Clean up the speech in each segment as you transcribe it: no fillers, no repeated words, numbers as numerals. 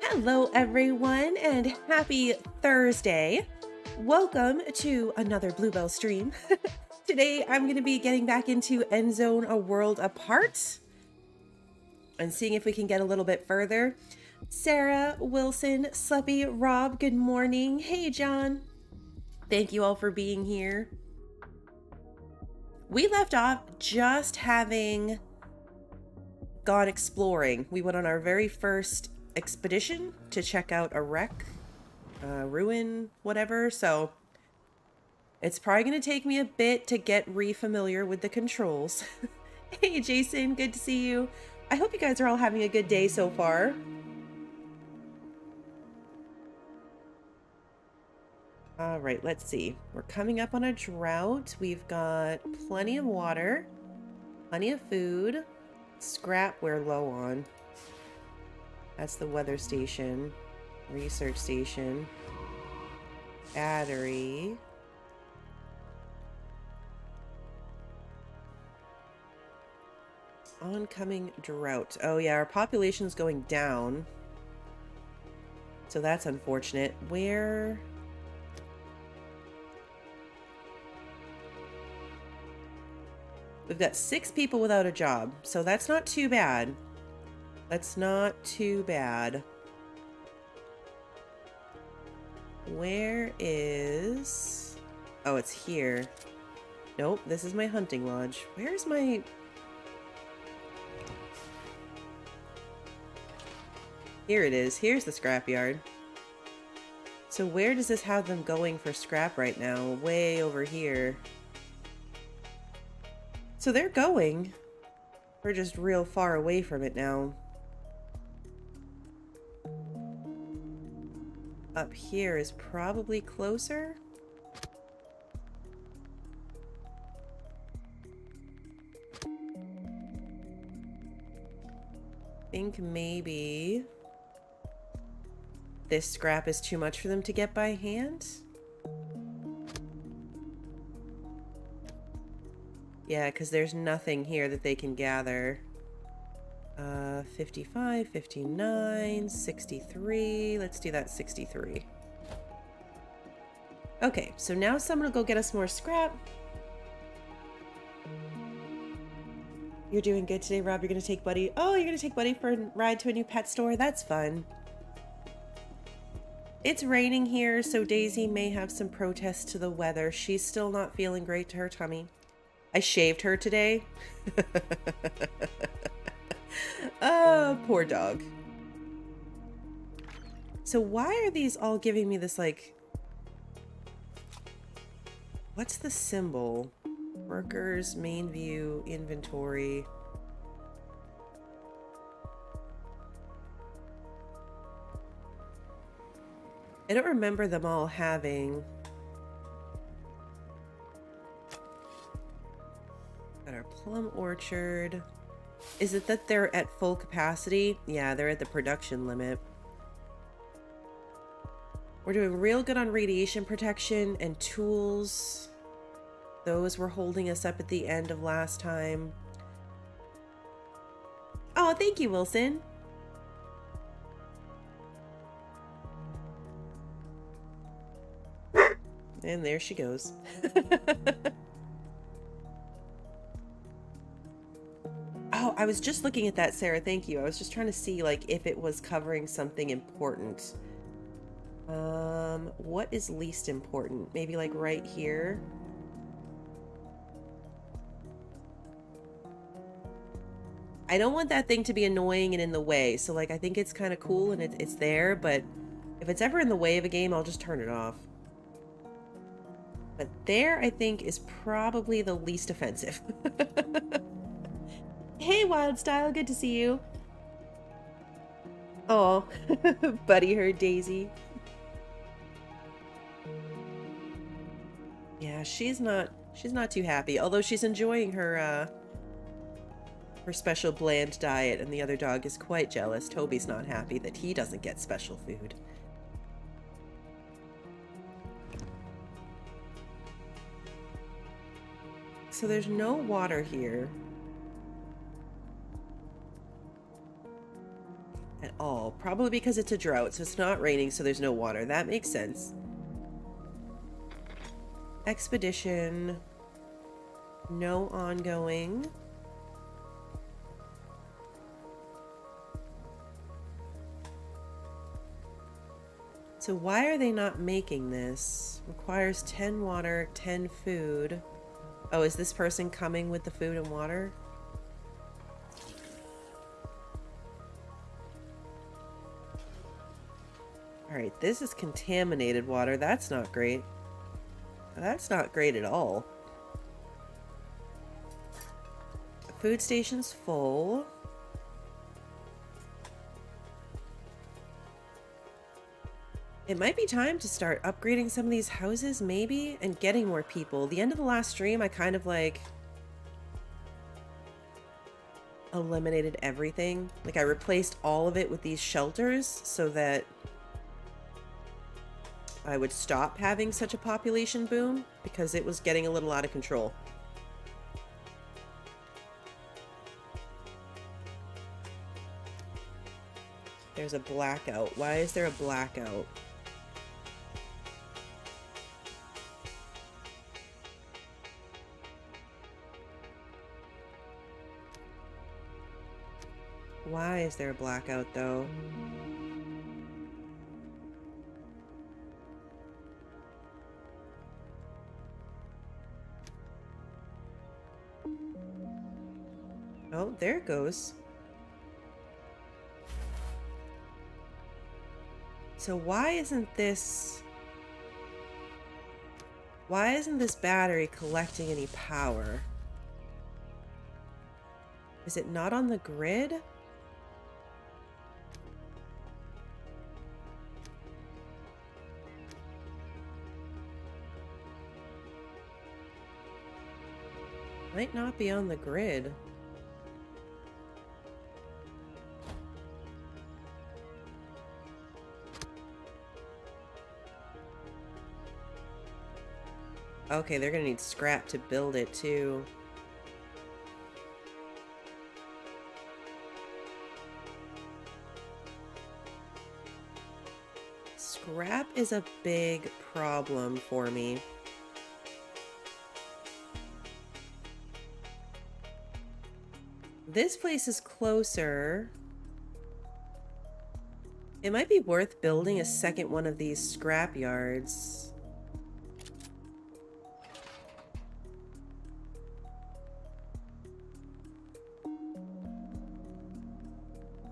Hello, everyone, and happy Thursday. Welcome to another Bluebell stream. Today, I'm going to be getting back into Endzone A World Apart and seeing if we can get a little bit further. Sarah, Wilson, Sleppy, Rob, good morning. Hey, John. Thank you all for being here. We left off just having gone exploring. We went on our very first expedition to check out a wreck, ruin, whatever. So it's probably going to take me a bit to get re-familiar with the controls. Hey, Jason, good to see you. I hope you guys are all having a good day so far. All right, let's see. We're coming up on a drought. We've got plenty of water, plenty of food. Scrap we're low on. That's the weather station, research station, battery. Oncoming drought. Oh yeah, our population's going down. So that's unfortunate. Where... We've got 6 people without a job, so that's not too bad. That's not too bad. Where is... Oh, it's here. Nope, this is my hunting lodge. Where's my... Here it is. Here's the scrapyard. So where does this have them going for scrap right now? Way over here. So they're going. We're just real far away from it now. Up here is probably closer. I think maybe this scrap is too much for them to get by hand. Yeah, because there's nothing here that they can gather. 55, 59, 63. Let's do that 63. Okay, so now someone will go get us more scrap. You're doing good today, Rob. You're going to take Buddy. Oh, you're going to take Buddy for a ride to a new pet store. That's fun. It's raining here, so Daisy may have some protest to the weather. She's still not feeling great to her tummy. I shaved her today. Oh, poor dog. So why are these all giving me this, like... What's the symbol? Workers, main view, inventory. I don't remember them all having... Got our plum orchard. Is it that they're at full capacity? Yeah, they're at the production limit. We're doing real good on radiation protection and tools. Those were holding us up at the end of last time. Oh, thank you, Wilson. And there she goes. Oh, I was just looking at that, Sarah. Thank you. I was just trying to see, like, if it was covering something important. What is least important? Maybe, like, right here? I don't want that thing to be annoying and in the way. So, like, I think it's kind of cool and it's there, but if it's ever in the way of a game, I'll just turn it off. But there, I think, is probably the least offensive. Hey, Wildstyle, good to see you. Oh, Buddy heard Daisy. Yeah, she's not too happy, although she's enjoying her her special bland diet, and the other dog is quite jealous. Toby's not happy that he doesn't get special food. So there's no water here at all. Probably because it's a drought, so it's not raining, so there's no water. That makes sense. Expedition. No ongoing. So why are they not making this? Requires 10 water, 10 food. Oh, is this person coming with the food and water? Alright, this is contaminated water. That's not great. That's not great at all. Food station's full. It might be time to start upgrading some of these houses, maybe, and getting more people. The end of the last stream, I kind of like eliminated everything. Like I replaced all of it with these shelters so that I would stop having such a population boom because it was getting a little out of control. There's a blackout. Why is there a blackout? Why is there a blackout, though? Oh, there it goes. So why isn't this battery collecting any power? Is it not on the grid? Might not be on the grid. Okay, they're gonna need scrap to build it too. Scrap is a big problem for me. This place is closer. It might be worth building a second one of these scrap yards.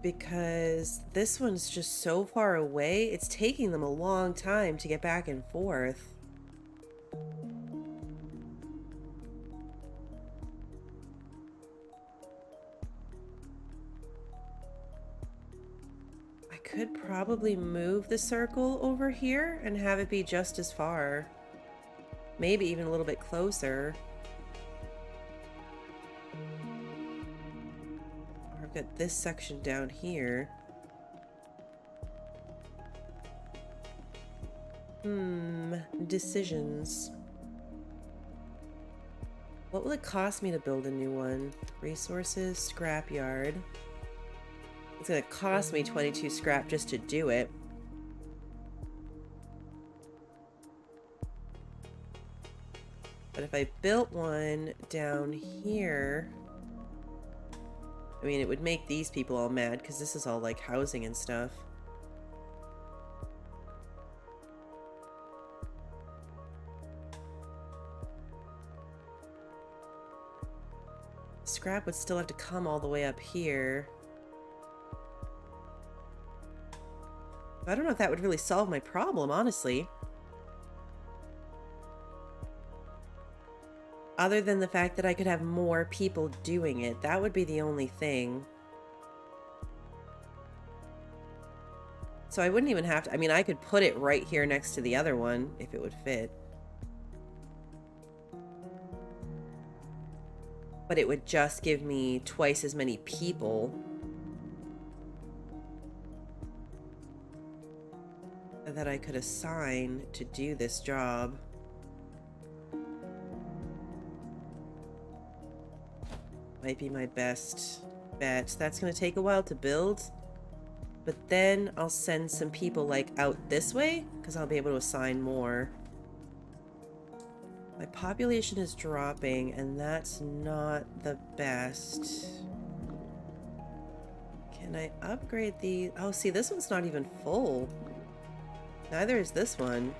Because this one's just so far away, it's taking them a long time to get back and forth. I could probably move the circle over here and have it be just as far. Maybe even a little bit closer. Got this section down here. Decisions. What will it cost me to build a new one? Resources, scrapyard. It's gonna cost me 22 scrap just to do it. But if I built one down here, I mean, it would make these people all mad because this is all like housing and stuff. Scrap would still have to come all the way up here. I don't know if that would really solve my problem, honestly. Other than the fact that I could have more people doing it. That would be the only thing. So I wouldn't even have to... I mean, I could put it right here next to the other one if it would fit. But it would just give me twice as many people that I could assign to do this job. Might be my best bet. That's going to take a while to build. But then I'll send some people like out this way because I'll be able to assign more. My population is dropping and that's not the best. Can I upgrade the... Oh, see, this one's not even full. Neither is this one.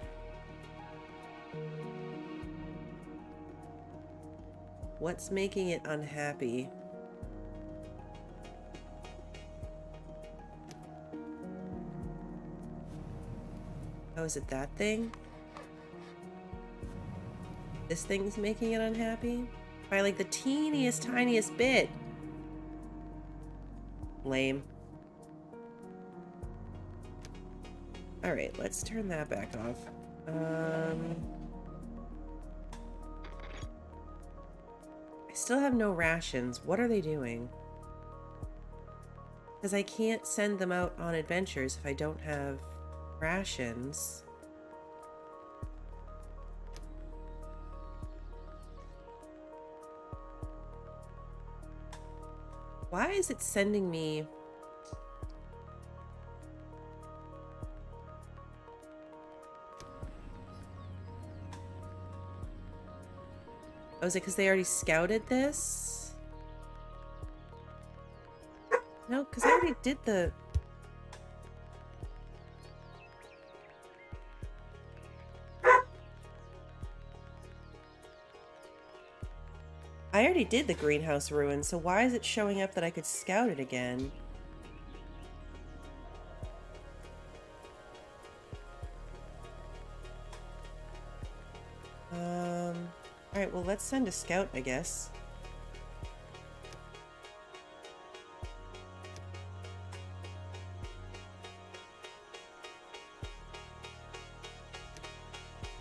What's making it unhappy? Oh, is it that thing? This thing's making it unhappy? By like the teeniest, tiniest bit. Lame. Alright, let's turn that back off. I still have no rations. What are they doing? Because I can't send them out on adventures if I don't have rations. Why is it sending me... Oh, is it because they already scouted this? No, because I already did the... I already did the greenhouse ruin, so why is it showing up that I could scout it again? Alright, well, let's send a scout, I guess.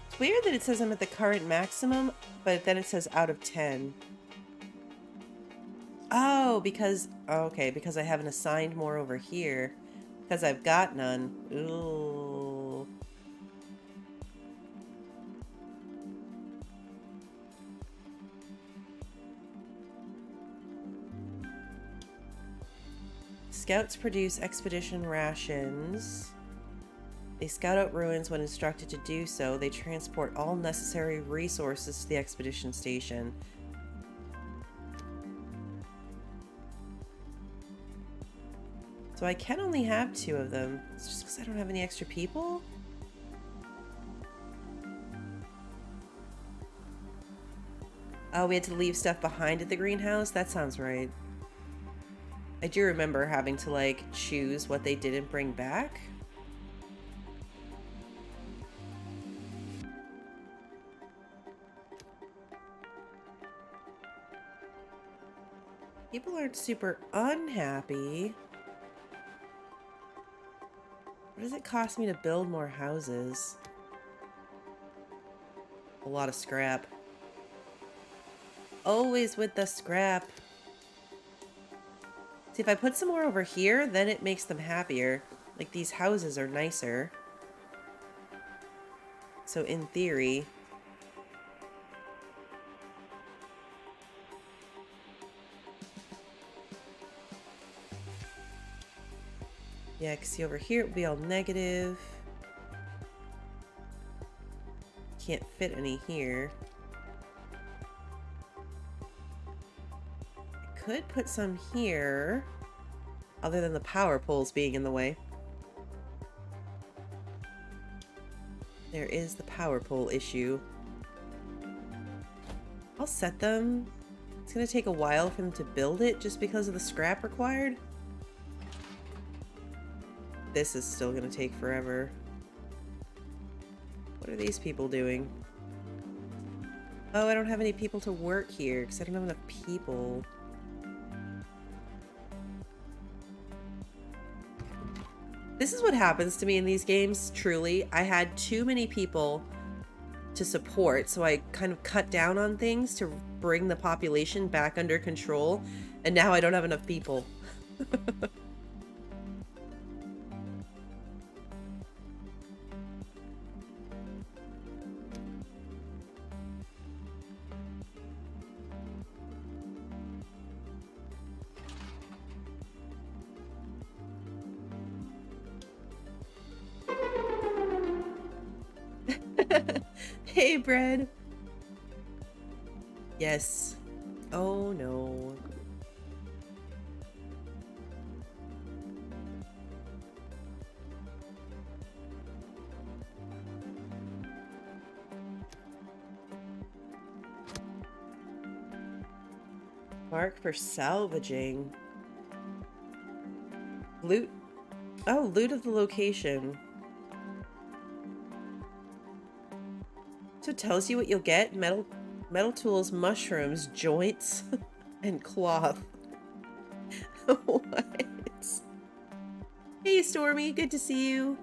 It's weird that it says I'm at the current maximum, but then it says out of 10. Oh, because... Oh, okay, because I haven't assigned more over here. Because I've got none. Ooh. Scouts produce expedition rations. They scout out ruins when instructed to do so. They transport all necessary resources to the expedition station. So I can only have 2 of them. It's just because I don't have any extra people? Oh, we had to leave stuff behind at the greenhouse? That sounds right. I do remember having to, like, choose what they didn't bring back. People aren't super unhappy. What does it cost me to build more houses? A lot of scrap. Always with the scrap. See, if I put some more over here, then it makes them happier. Like, these houses are nicer. So, in theory... Yeah, because see, over here it would be all negative. Can't fit any here. Could put some here, other than the power poles being in the way. There is the power pole issue. I'll set them. It's gonna take a while for them to build it just because of the scrap required. This is still gonna take forever. What are these people doing? Oh, I don't have any people to work here because I don't have enough people. This is what happens to me in these games, truly. I had too many people to support, so I kind of cut down on things to bring the population back under control, and now I don't have enough people. Hey, bread. Yes. Oh, no. Mark for salvaging. Loot. Oh, loot of the location. So it tells you what you'll get. Metal tools, mushrooms, joints, and cloth. What? Hey, Stormy. Good to see you.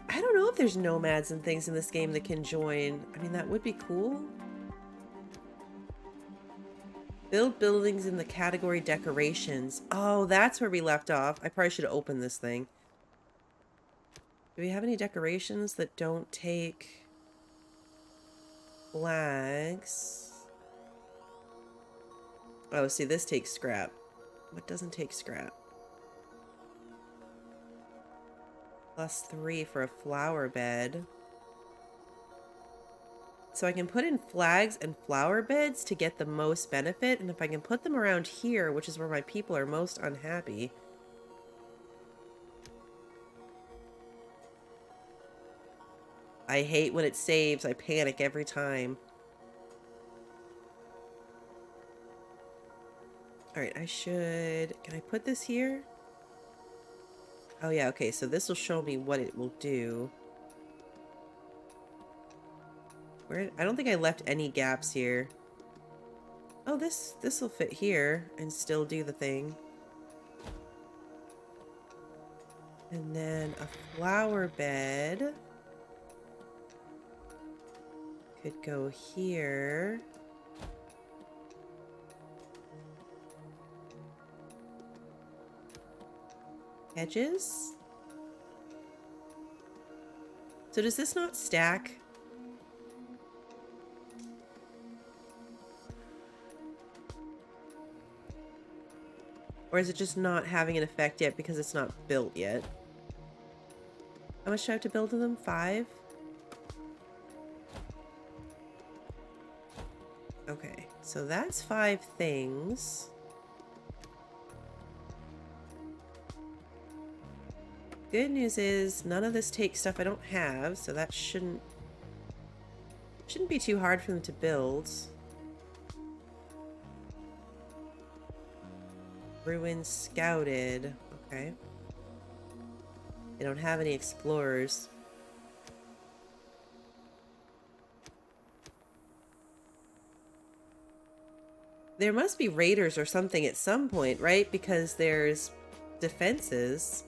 I don't know if there's nomads and things in this game that can join. I mean, that would be cool. Build buildings in the category decorations. Oh, that's where we left off. I probably should have opened this thing. Do we have any decorations that don't take flags? Oh, see, this takes scrap. What doesn't take scrap? +3 for a flower bed. So I can put in flags and flower beds to get the most benefit, and if I can put them around here, which is where my people are most unhappy. I hate when it saves. I panic every time. Alright, I should... Can I put this here? Oh yeah, okay, so this will show me what it will do. Where... I don't think I left any gaps here. Oh, this will fit here and still do the thing. And then a flower bed could go here. Hedges? So does this not stack? Or is it just not having an effect yet because it's not built yet? How much do I have to build to them? 5? Okay, so that's 5 things. Good news is none of this takes stuff I don't have, so that shouldn't be too hard for them to build. Ruins scouted. Okay. They don't have any explorers. There must be raiders or something at some point, right? Because there's defenses.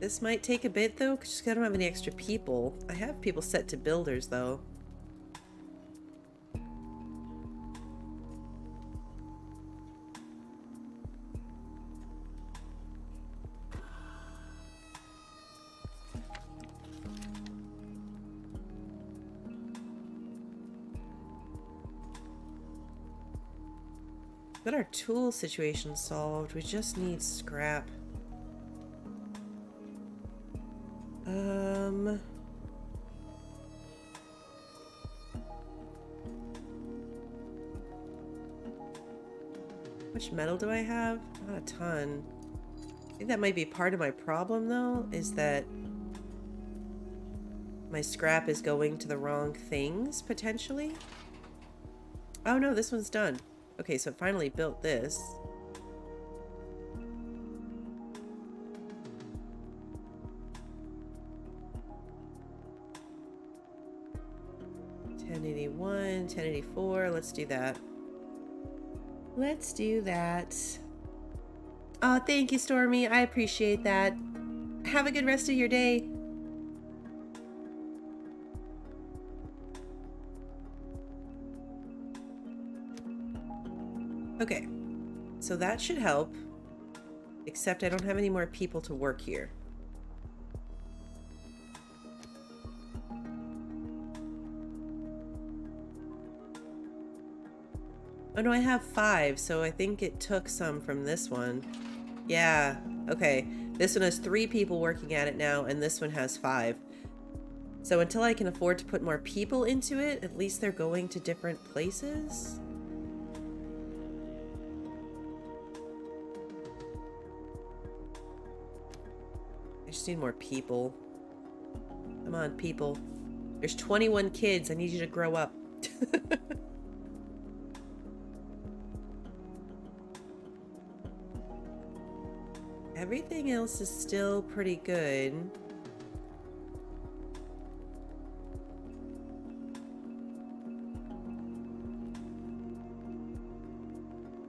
This might take a bit though, because I don't have any extra people. I have people set to builders though. Got our tool situation solved. We just need scrap. How much metal do I have? Not a ton. I think that might be part of my problem though, is that my scrap is going to the wrong things, potentially. Oh no, this one's done. Okay, so it finally built this. $10.81, $10.84, let's do that. Let's do that. Oh, thank you, Stormy. I appreciate that. Have a good rest of your day. Okay, so that should help. Except I don't have any more people to work here. Oh no, I have 5, so I think it took some from this one. Yeah, okay. This one has 3 people working at it now, and this one has 5. So until I can afford to put more people into it, at least they're going to different places. I just need more people. Come on, people. There's 21 kids. I need you to grow up. Everything else is still pretty good.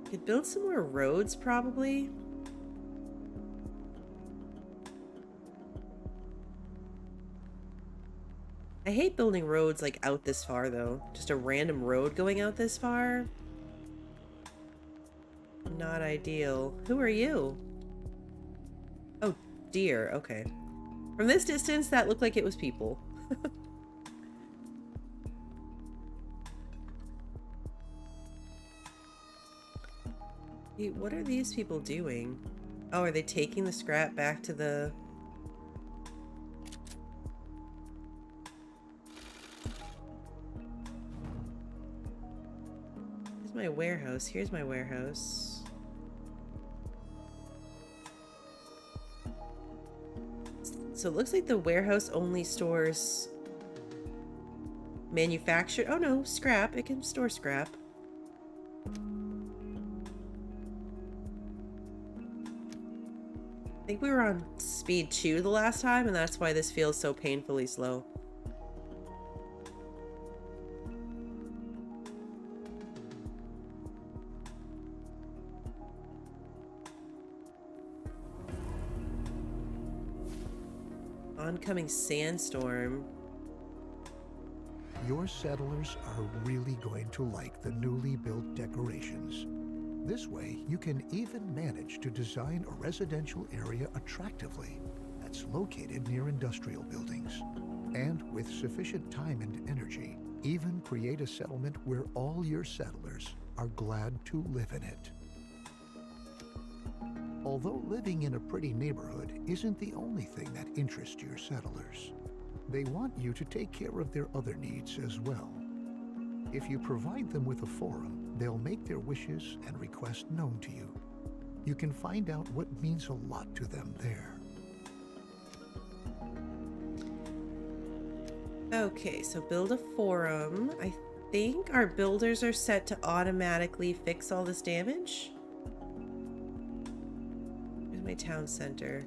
Could build some more roads, probably. I hate building roads like out this far though. Just a random road going out this far. Not ideal. Who are you? Oh, deer. Okay. From this distance, that looked like it was people. Hey, what are these people doing? Oh, are they taking the scrap back to the... Here's my warehouse. Here's my warehouse. So it looks like the warehouse only stores manufactured... Oh no, scrap. It can store scrap. I think we were on speed 2 the last time, and that's why this feels so painfully slow. Oncoming sandstorm. Your settlers are really going to like the newly built decorations. This way, you can even manage to design a residential area attractively that's located near industrial buildings. And with sufficient time and energy, even create a settlement where all your settlers are glad to live in it. Although living in a pretty neighborhood isn't the only thing that interests your settlers, they want you to take care of their other needs as well. If you provide them with a forum, they'll make their wishes and requests known to you. You can find out what means a lot to them there. Okay, so build a forum. I think our builders are set to automatically fix all this damage. Here's my town center.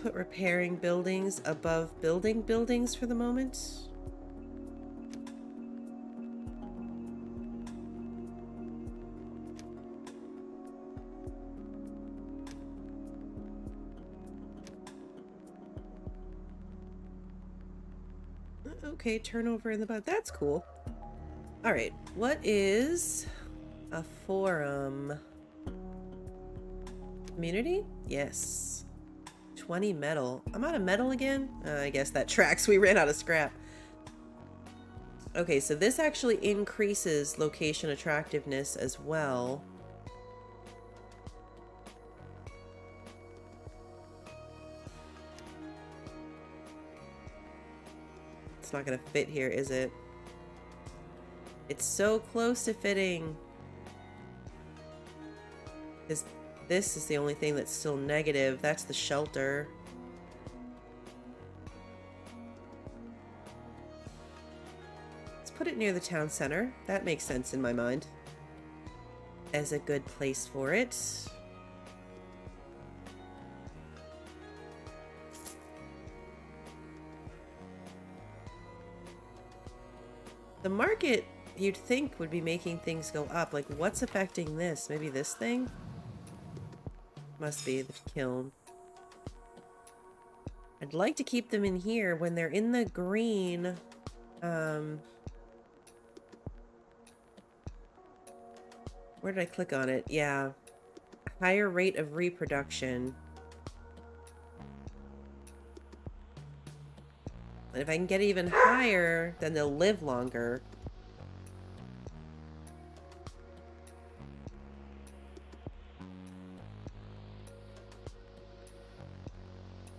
Put repairing buildings above building buildings for the moment. Okay, turnover in the bud. That's cool. All right, what is a forum? Community? Yes. 20 metal. I'm out of metal again? I guess that tracks. We ran out of scrap. Okay, so this actually increases location attractiveness as well. It's not gonna fit here, is it? It's so close to fitting. This is the only thing that's still negative. That's the shelter. Let's put it near the town center. That makes sense in my mind as a good place for it. The market, you'd think, would be making things go up. Like, what's affecting this? Maybe this thing? Must be the kiln. I'd like to keep them in here when they're in the green. Where did I click on it? Yeah. Higher rate of reproduction. And if I can get even higher, then they'll live longer.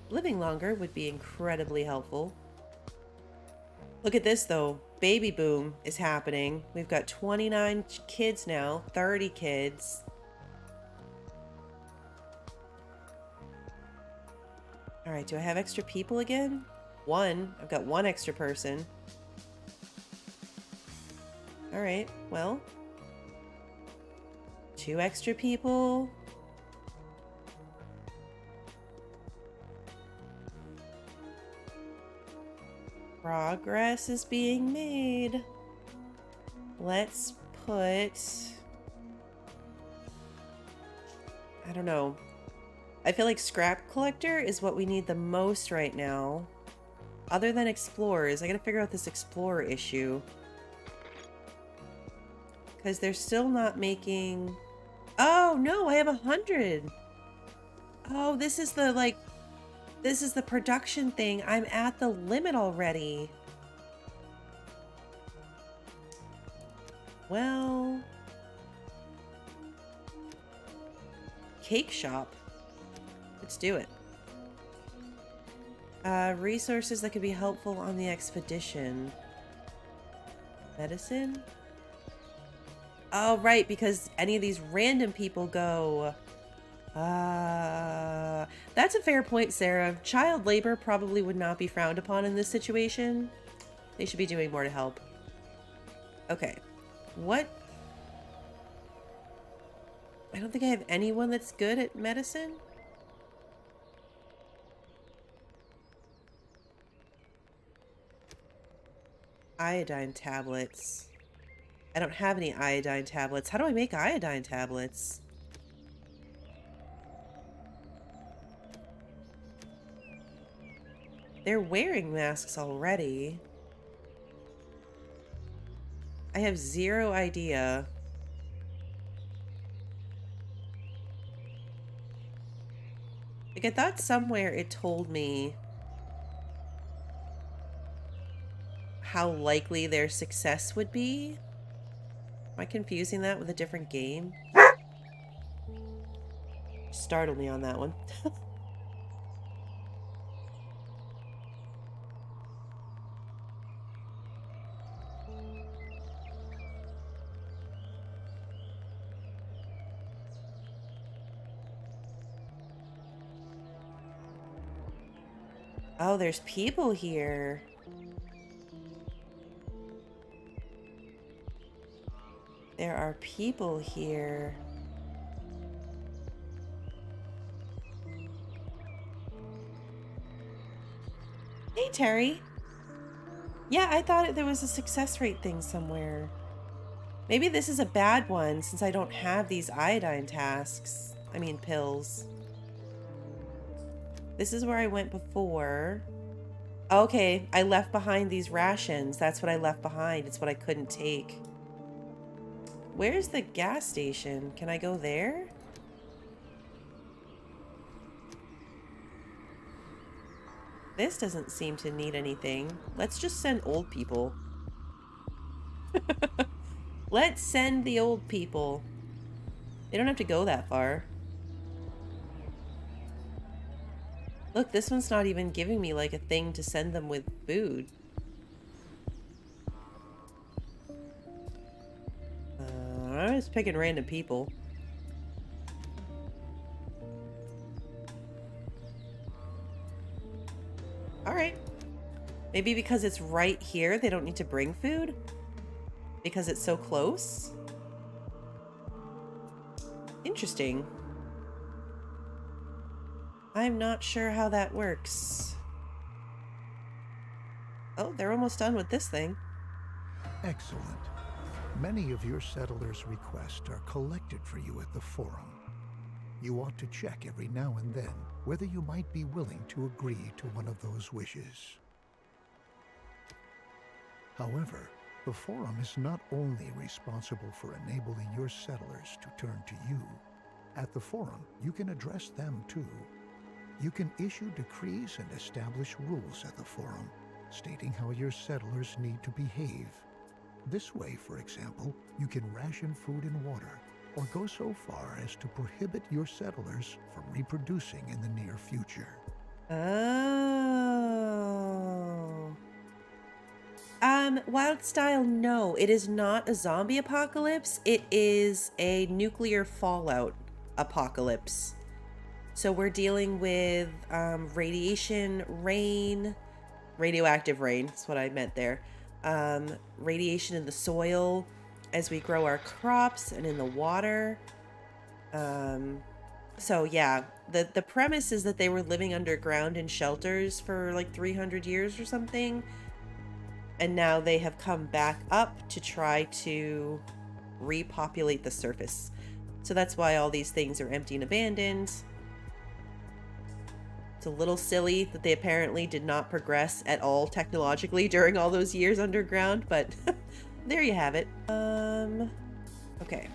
Living longer would be incredibly helpful. Look at this, though. Baby boom is happening. We've got 29 kids now, 30 kids. All right, do I have extra people again? One. I've got one extra person. All right, well. 2 extra people. Progress is being made. Let's put... I don't know. I feel like scrap collector is what we need the most right now. Other than explorers. I gotta figure out this explorer issue. Because they're still not making... Oh, no, I have 100. Oh, this is the, like... This is the production thing. I'm at the limit already. Well... Cake shop. Let's do it. Resources that could be helpful on the expedition. Medicine? Oh, right, because any of these random people go... That's a fair point, Sarah. Child labor probably would not be frowned upon in this situation. They should be doing more to help. Okay. What? I don't think I have anyone that's good at medicine. Iodine tablets. I don't have any iodine tablets. How do I make iodine tablets? They're wearing masks already. I have zero idea. Like, I thought somewhere it told me how likely their success would be. Am I confusing that with a different game? Startled me on that one. Oh, there's people here. There are people here. Hey, Terry. Yeah, I thought there was a success rate thing somewhere. Maybe this is a bad one since I don't have these iodine tasks. I mean, pills. This is where I went before. Okay, I left behind these rations. That's what I left behind. It's what I couldn't take. Where's the gas station? Can I go there? This doesn't seem to need anything. Let's just send old people. Let's send the old people. They don't have to go that far. Look, this one's not even giving me like a thing to send them with food. I'm just picking random people. Alright. Maybe because it's right here, they don't need to bring food? Because it's so close? Interesting. I'm not sure how that works. Oh, they're almost done with this thing. Excellent. Many of your settlers' requests are collected for you at the forum. You ought to check every now and then whether you might be willing to agree to one of those wishes. However, the forum is not only responsible for enabling your settlers to turn to you. At the forum, you can address them too. You can issue decrees and establish rules at the forum. stating how your settlers need to behave. This way, for example, you can ration food and water, or go so far as to prohibit your settlers from reproducing in the near future. Oh. Wild Style, no, it is not a zombie apocalypse. It is a nuclear fallout apocalypse. So we're dealing with radiation, rain, radioactive rain, that's what I meant there. Radiation in the soil as we grow our crops and in the water. So yeah, the premise is that they were living underground in shelters for like 300 years or something. And now they have come back up to try to repopulate the surface. So that's why all these things are empty and abandoned. It's a little silly that they apparently did not progress at all technologically during all those years underground, but there you have it. Okay.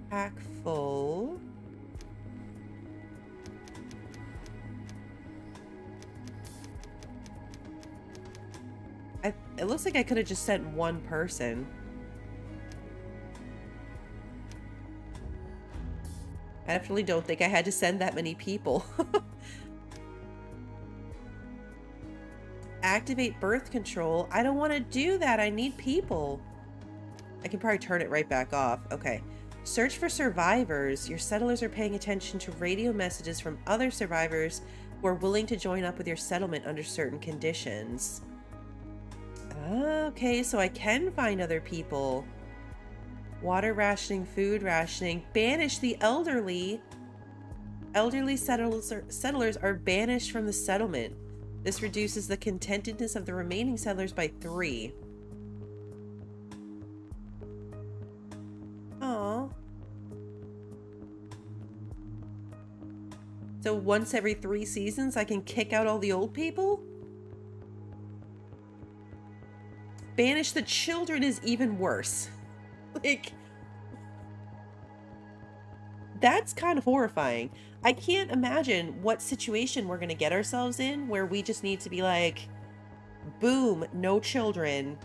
Pack full. It looks like I could have just sent one person. I definitely don't think I had to send that many people. Activate birth control. I don't want to do that. I need people. I can probably turn it right back off. Okay. Search for survivors. Your settlers are paying attention to radio messages from other survivors who are willing to join up with your settlement under certain conditions. Okay, so I can find other people. Water rationing, food rationing. Banish the elderly. Elderly settlers are banished from the settlement. This reduces the contentedness of the remaining settlers by 3. Aww. So once every 3 seasons, I can kick out all the old people? Banish the children is even worse. Like, that's kind of horrifying. I can't imagine what situation we're going to get ourselves in where we just need to be like, boom, no children.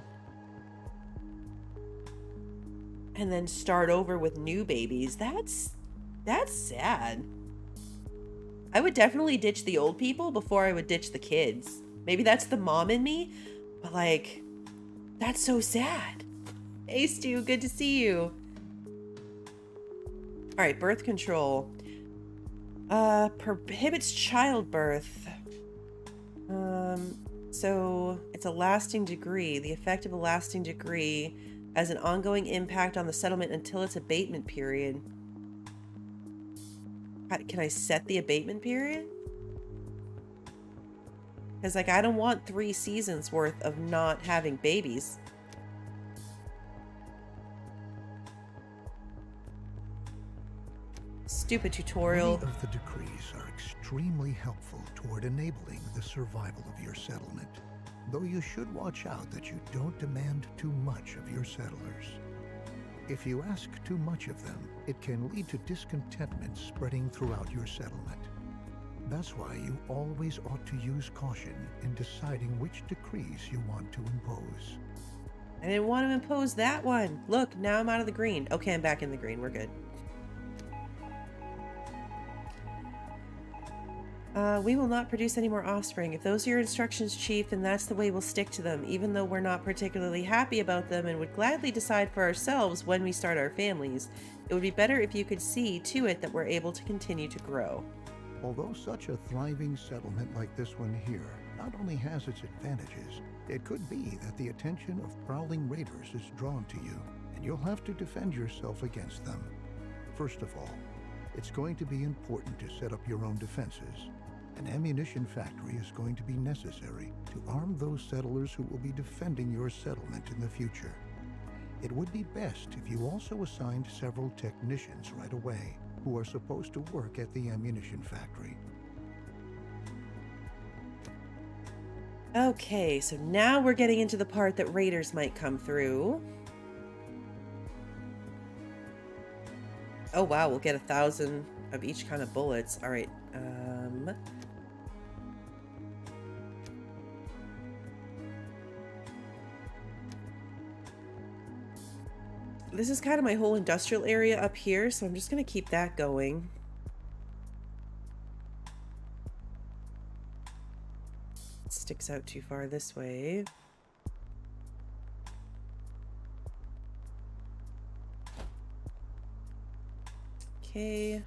And then start over with new babies. That's sad. I would definitely ditch the old people before I would ditch the kids. Maybe that's the mom in me, but like, that's so sad. Hey, Stu, good to see you. All right, birth control. Prohibits childbirth. So it's a lasting degree. The effect of a lasting degree has an ongoing impact on the settlement until its abatement period. Can I set the abatement period? Because, like, I don't want 3 seasons worth of not having babies. Stupid tutorial. Many of the decrees are extremely helpful toward enabling the survival of your settlement, though you should watch out that you don't demand too much of your settlers. If you ask too much of them, it can lead to discontentment spreading throughout your settlement. That's why you always ought to use caution in deciding which decrees you want to impose. I didn't want to impose that one. Look, now I'm out of the green. Okay, I'm back in the green. We're good. We will not produce any more offspring. If those are your instructions, Chief, then that's the way we'll stick to them, even though we're not particularly happy about them and would gladly decide for ourselves when we start our families. It would be better if you could see to it that we're able to continue to grow. Although such a thriving settlement like this one here not only has its advantages, it could be that the attention of prowling raiders is drawn to you, and you'll have to defend yourself against them. First of all, it's going to be important to set up your own defenses. An ammunition factory is going to be necessary to arm those settlers who will be defending your settlement in the future. It would be best if you also assigned several technicians right away who are supposed to work at the ammunition factory. Okay, so now we're getting into the part that raiders might come through. Oh wow, we'll get 1,000 of each kind of bullets. All right. This is kind of my whole industrial area up here, so I'm just going to keep that going. It sticks out too far this way. Okay.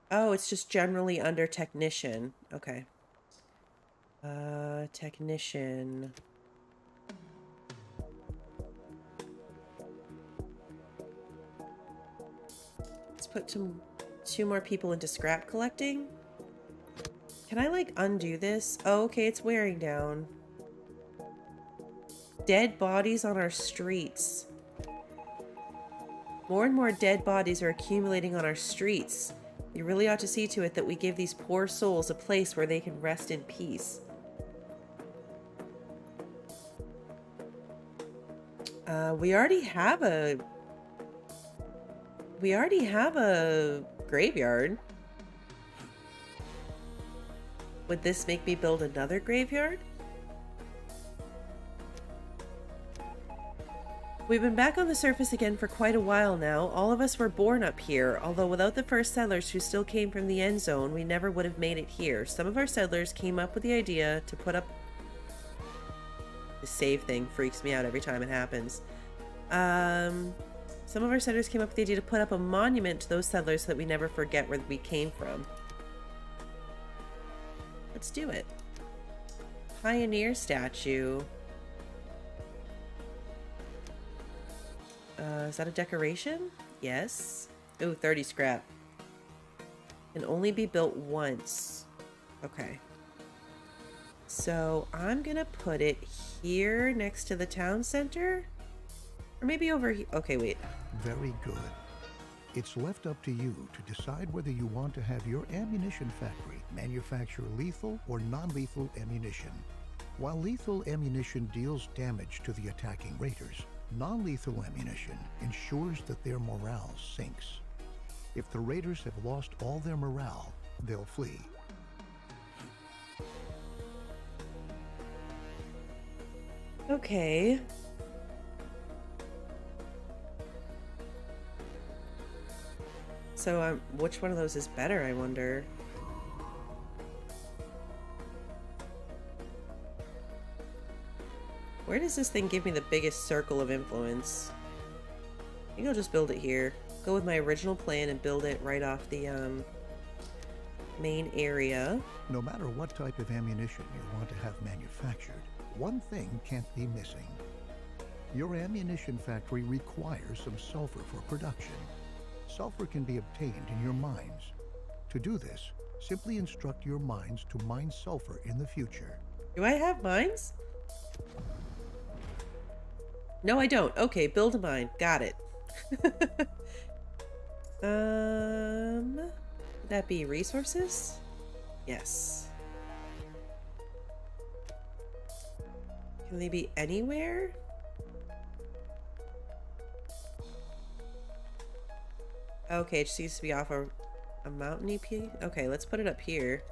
Oh, it's just generally under technician. Okay. Technician. Let's put two more people into scrap collecting. Can I, like, undo this? Oh, okay, it's wearing down. Dead bodies on our streets. More and more dead bodies are accumulating on our streets. You really ought to see to it that we give these poor souls a place where they can rest in peace. We already have a graveyard. Would this make me build another graveyard? We've been back on the surface again for quite a while now. All of us were born up here, although without the first settlers who still came from the Endzone, we never would have made it here. Some of our settlers came up with the idea to put up... The save thing freaks me out every time it happens. Some of our settlers came up with the idea to put up a monument to those settlers so that we never forget where we came from. Let's do it. Pioneer statue. Is that a decoration? Yes. Ooh, 30 scrap. Can only be built once. Okay. So I'm gonna put it here next to the town center? Or maybe over here. Okay, wait. Very good. It's left up to you to decide whether you want to have your ammunition factory manufacture lethal or non-lethal ammunition. While lethal ammunition deals damage to the attacking raiders, non-lethal ammunition ensures that their morale sinks. If the raiders have lost all their morale, they'll flee. Okay. So, which one of those is better, I wonder? Where does this thing give me the biggest circle of influence? I think I'll just build it here. Go with my original plan and build it right off the main area. No matter what type of ammunition you want to have manufactured, one thing can't be missing. Your ammunition factory requires some sulfur for production. Sulfur can be obtained in your mines. To do this, simply instruct your mines to mine sulfur in the future. Do I have mines? No, I don't. Okay, build a mine. Got it. Would that be resources? Yes. Can they be anywhere? Okay, it just needs to be off a mountain EP. Okay, let's put it up here.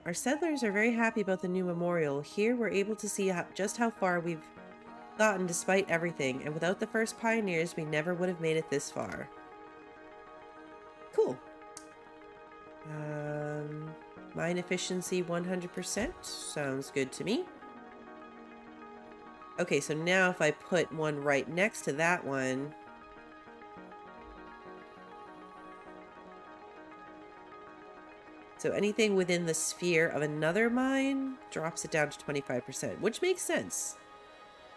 Our settlers are very happy about the new memorial. Here we're able to see just how far we've gotten despite everything, and without the first pioneers, we never would have made it this far. Cool. Mine efficiency 100%. Sounds good to me. Okay, so now if I put one right next to that one... So anything within the sphere of another mine drops it down to 25%, which makes sense.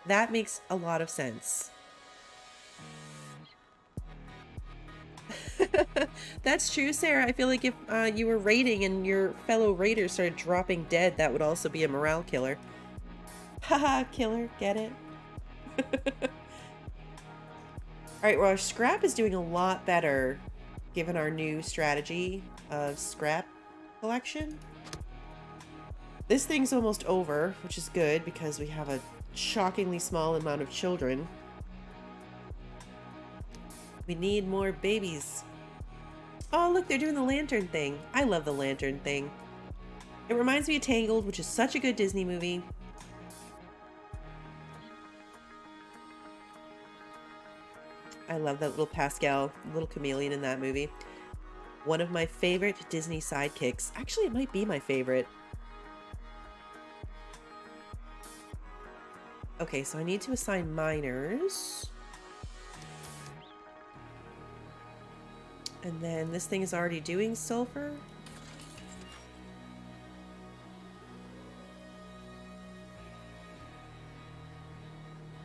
That makes a lot of sense. That's true, Sarah. I feel like if you were raiding and your fellow raiders started dropping dead, that would also be a morale killer. Haha, killer, get it? Alright, well, our scrap is doing a lot better given our new strategy of scrap collection. This thing's almost over, which is good because we have a shockingly small amount of children. We need more babies. Oh, look, they're doing the lantern thing. I love the lantern thing. It reminds me of Tangled, which is such a good Disney movie. I love that little Pascal, little chameleon in that movie. One of my favorite Disney sidekicks. Actually, it might be my favorite. Okay, so I need to assign miners. And then this thing is already doing sulfur.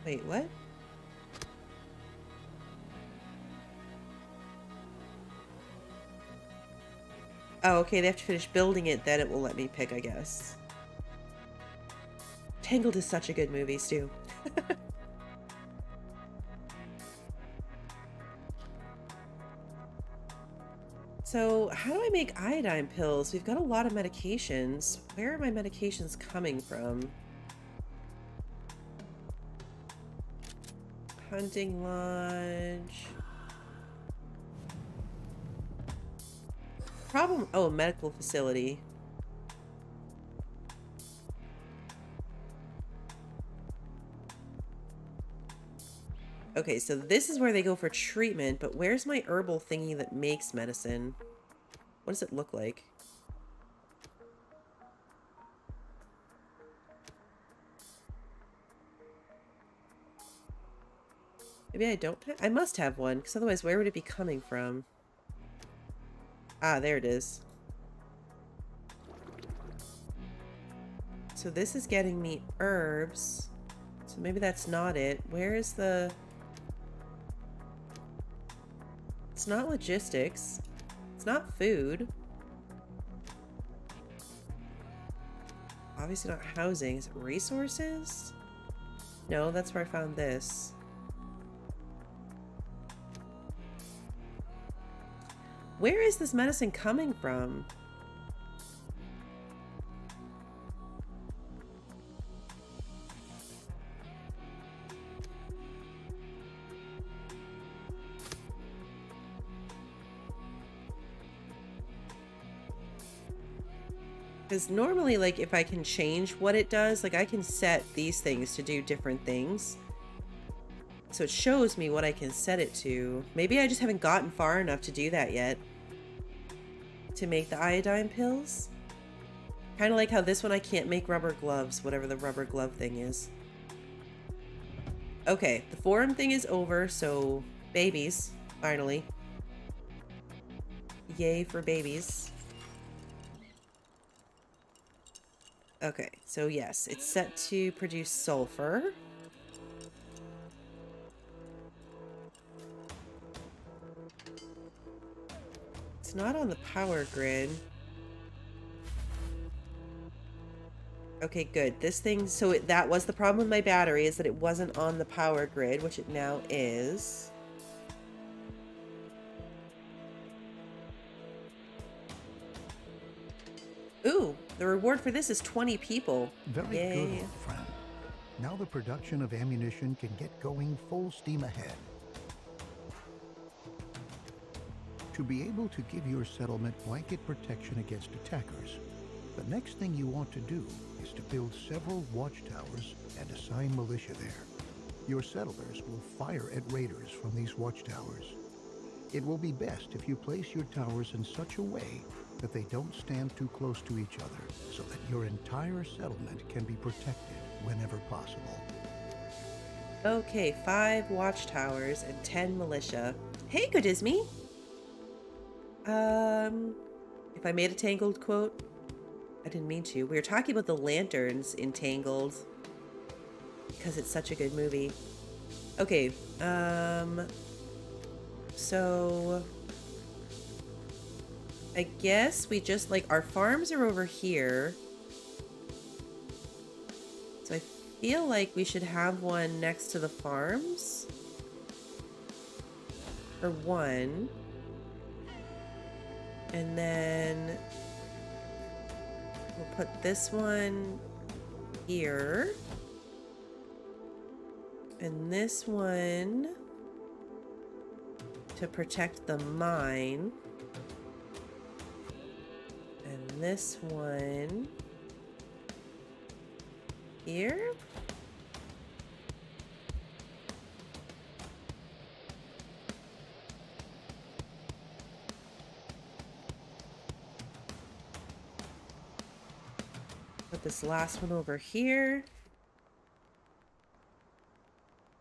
Wait, what? Oh, okay, they have to finish building it, then it will let me pick, I guess. Tangled is such a good movie, Stu. So, how do I make iodine pills? We've got a lot of medications. Where are my medications coming from? Hunting Lodge. Problem. Oh, medical facility. Okay, so this is where they go for treatment, but where's my herbal thingy that makes medicine? What does it look like? Maybe I don't. I must have one, because otherwise where would it be coming from? Ah, there it is. So this is getting me herbs. So maybe that's not it. Where is the... It's not logistics. It's not food. Obviously not housing. Is it resources? No, that's where I found this. Where is this medicine coming from? Because normally, like, if I can change what it does, like, I can set these things to do different things. So it shows me what I can set it to. Maybe I just haven't gotten far enough to do that yet. To make the iodine pills. Kind of like how this one I can't make rubber gloves, whatever the rubber glove thing is. Okay, the forum thing is over, so babies, finally. Yay for babies. Okay, so yes, it's set to produce sulfur. It's not on the power grid. Okay, good. This thing, so that was the problem with my battery, is that it wasn't on the power grid, which it now is. Ooh, the reward for this is 20 people. Very Yay. good, old friend. Now the production of ammunition can get going full steam ahead. To be able to give your settlement blanket protection against attackers, the next thing you want to do is to build several watchtowers and assign militia there. Your settlers will fire at raiders from these watchtowers. It will be best if you place your towers in such a way that they don't stand too close to each other, so that your entire settlement can be protected whenever possible. Okay, 5 watchtowers and 10 militia. Hey, good is me. If I made a Tangled quote, I didn't mean to. We were talking about the lanterns in Tangled because it's such a good movie. Okay, so I guess we just, like, our farms are over here. So I feel like we should have one next to the farms. Or one. And then we'll put this one here. And this one to protect the mine. And this one here. Put this last one over here.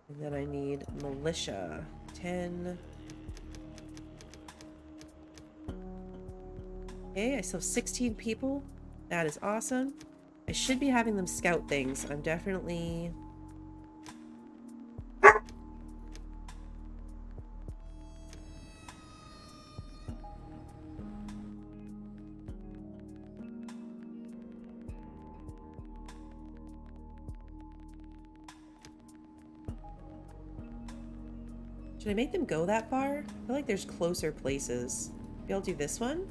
And then I need militia. 10. Okay, I still have 16 people. That is awesome. I should be having them scout things. I'm definitely... Should I make them go that far? I feel like there's closer places. Maybe I'll do this one.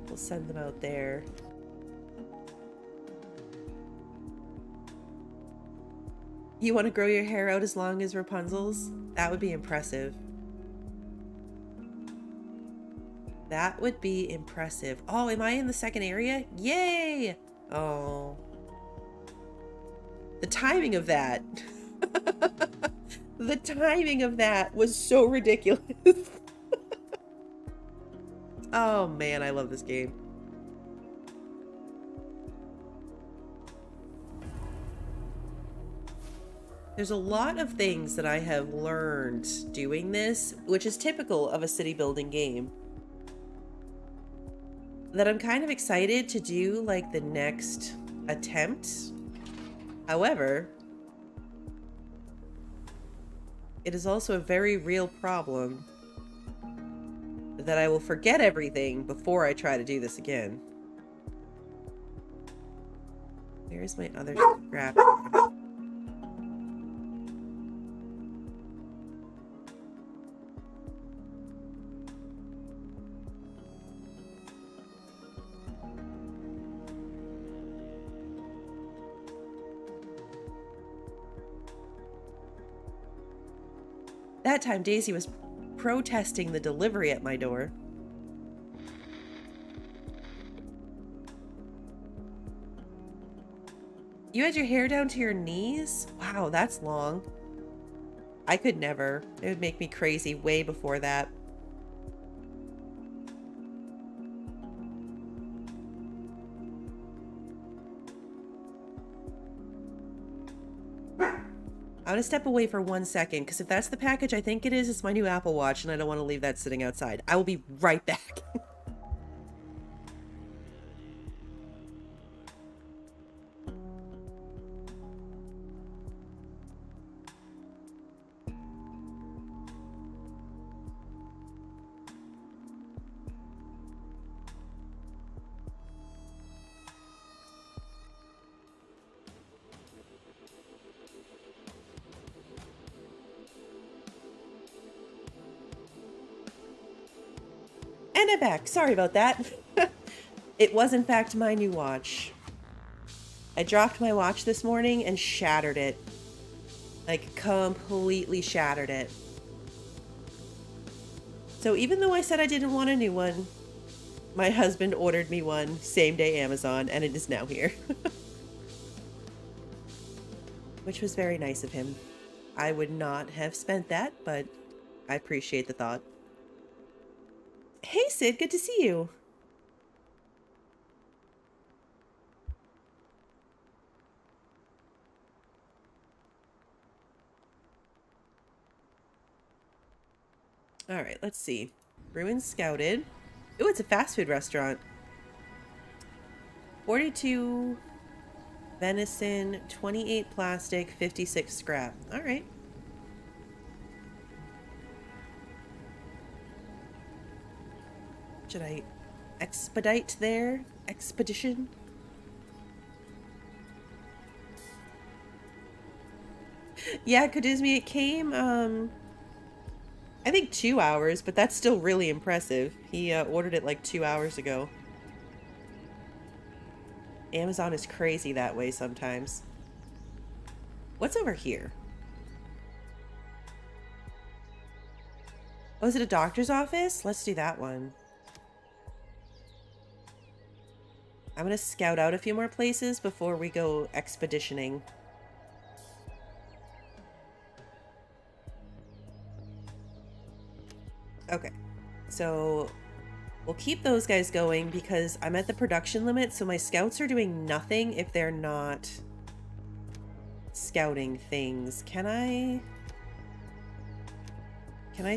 We'll send them out there. You want to grow your hair out as long as Rapunzel's? That would be impressive. That would be impressive. Oh, am I in the second area? Yay! Oh. The timing of that. The timing of that was so ridiculous. Oh man, I love this game. There's a lot of things that I have learned doing this, which is typical of a city building game, that I'm kind of excited to do like the next attempt. However, it is also a very real problem that I will forget everything before I try to do this again. Where's my other scrap? That time Daisy was protesting the delivery at my door. You had your hair down to your knees? Wow, that's long. I could never. It would make me crazy way before that. I'm gonna step away for 1 second, because if that's the package I think it is, it's my new Apple Watch, and I don't want to leave that sitting outside. I will be right back. And I'm back. Sorry about that. It was in fact my new watch. I dropped my watch this morning and shattered it. Like, completely shattered it. So even though I said I didn't want a new one, my husband ordered me one same day Amazon, and it is now here. Which was very nice of him. I would not have spent that, but I appreciate the thought. Hey Sid, good to see you. All right, let's see. Ruin scouted. Ooh, it's a fast food restaurant. 42 venison, 28 plastic, 56 scrap. All right. Should I expedite there? Expedition? Yeah, Kadizmi, it came, I think 2 hours, but that's still really impressive. He ordered it like 2 hours ago. Amazon is crazy that way sometimes. What's over here? Oh, is it a doctor's office? Let's do that one. I'm gonna scout out a few more places before we go expeditioning. Okay, so we'll keep those guys going because I'm at the production limit, so my scouts are doing nothing if they're not scouting things. Can I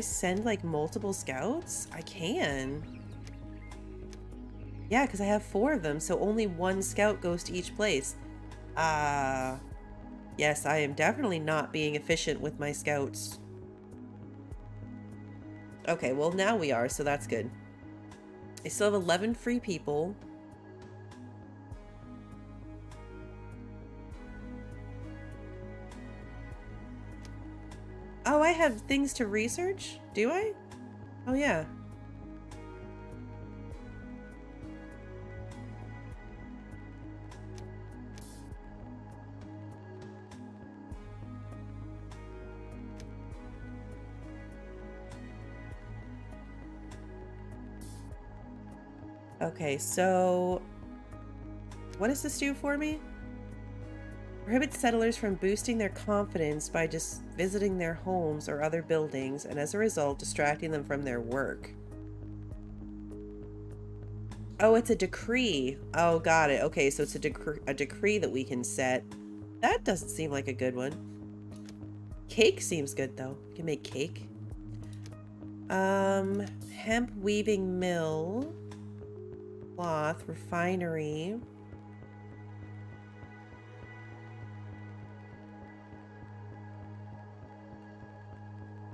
send like multiple scouts? I can. Yeah, because I have 4 of them, so only 1 scout goes to each place. Yes, I am definitely not being efficient with my scouts. Okay, well now we are, so that's good. I still have 11 free people. Oh, I have things to research? Do I? Oh, yeah. Okay, so what does this do for me? Prohibits settlers from boosting their confidence by just visiting their homes or other buildings, and as a result, distracting them from their work. Oh, it's a decree. Oh, got it. Okay, so it's a decree that we can set. That doesn't seem like a good one. Cake seems good, though. We can make cake. Hemp weaving mill. Cloth refinery.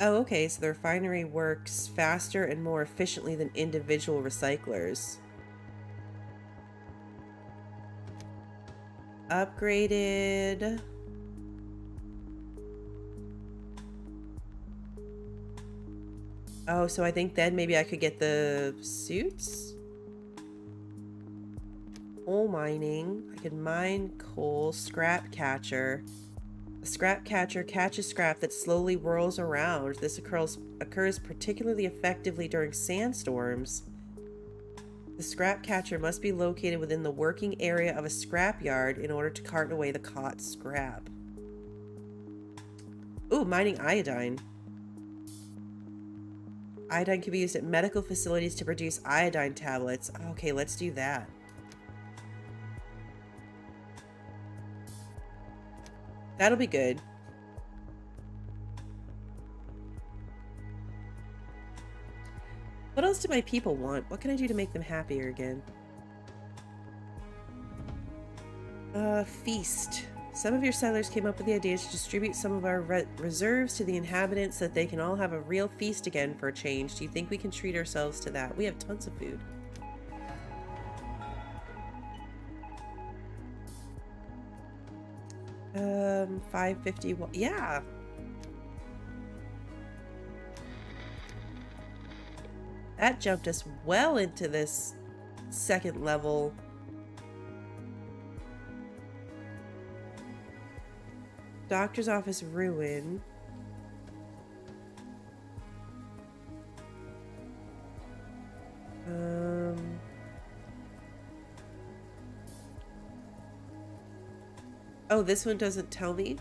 Oh, okay, so the refinery works faster and more efficiently than individual recyclers. Upgraded. Oh, so I think then maybe I could get the suits? Coal mining. I could mine coal. Scrap catcher. The scrap catcher catches scrap that slowly whirls around. This occurs particularly effectively during sandstorms. The scrap catcher must be located within the working area of a scrap yard in order to cart away the caught scrap. Ooh, mining iodine. Iodine can be used at medical facilities to produce iodine tablets. Okay, let's do that. That'll be good. What else do my people want? What can I do to make them happier again? Feast. Some of your settlers came up with the idea to distribute some of our reserves to the inhabitants so that they can all have a real feast again for a change. Do you think we can treat ourselves to that? We have tons of food. $5.51. Yeah. That jumped us well into this second level. Doctor's office ruin. Oh, this one doesn't tell me.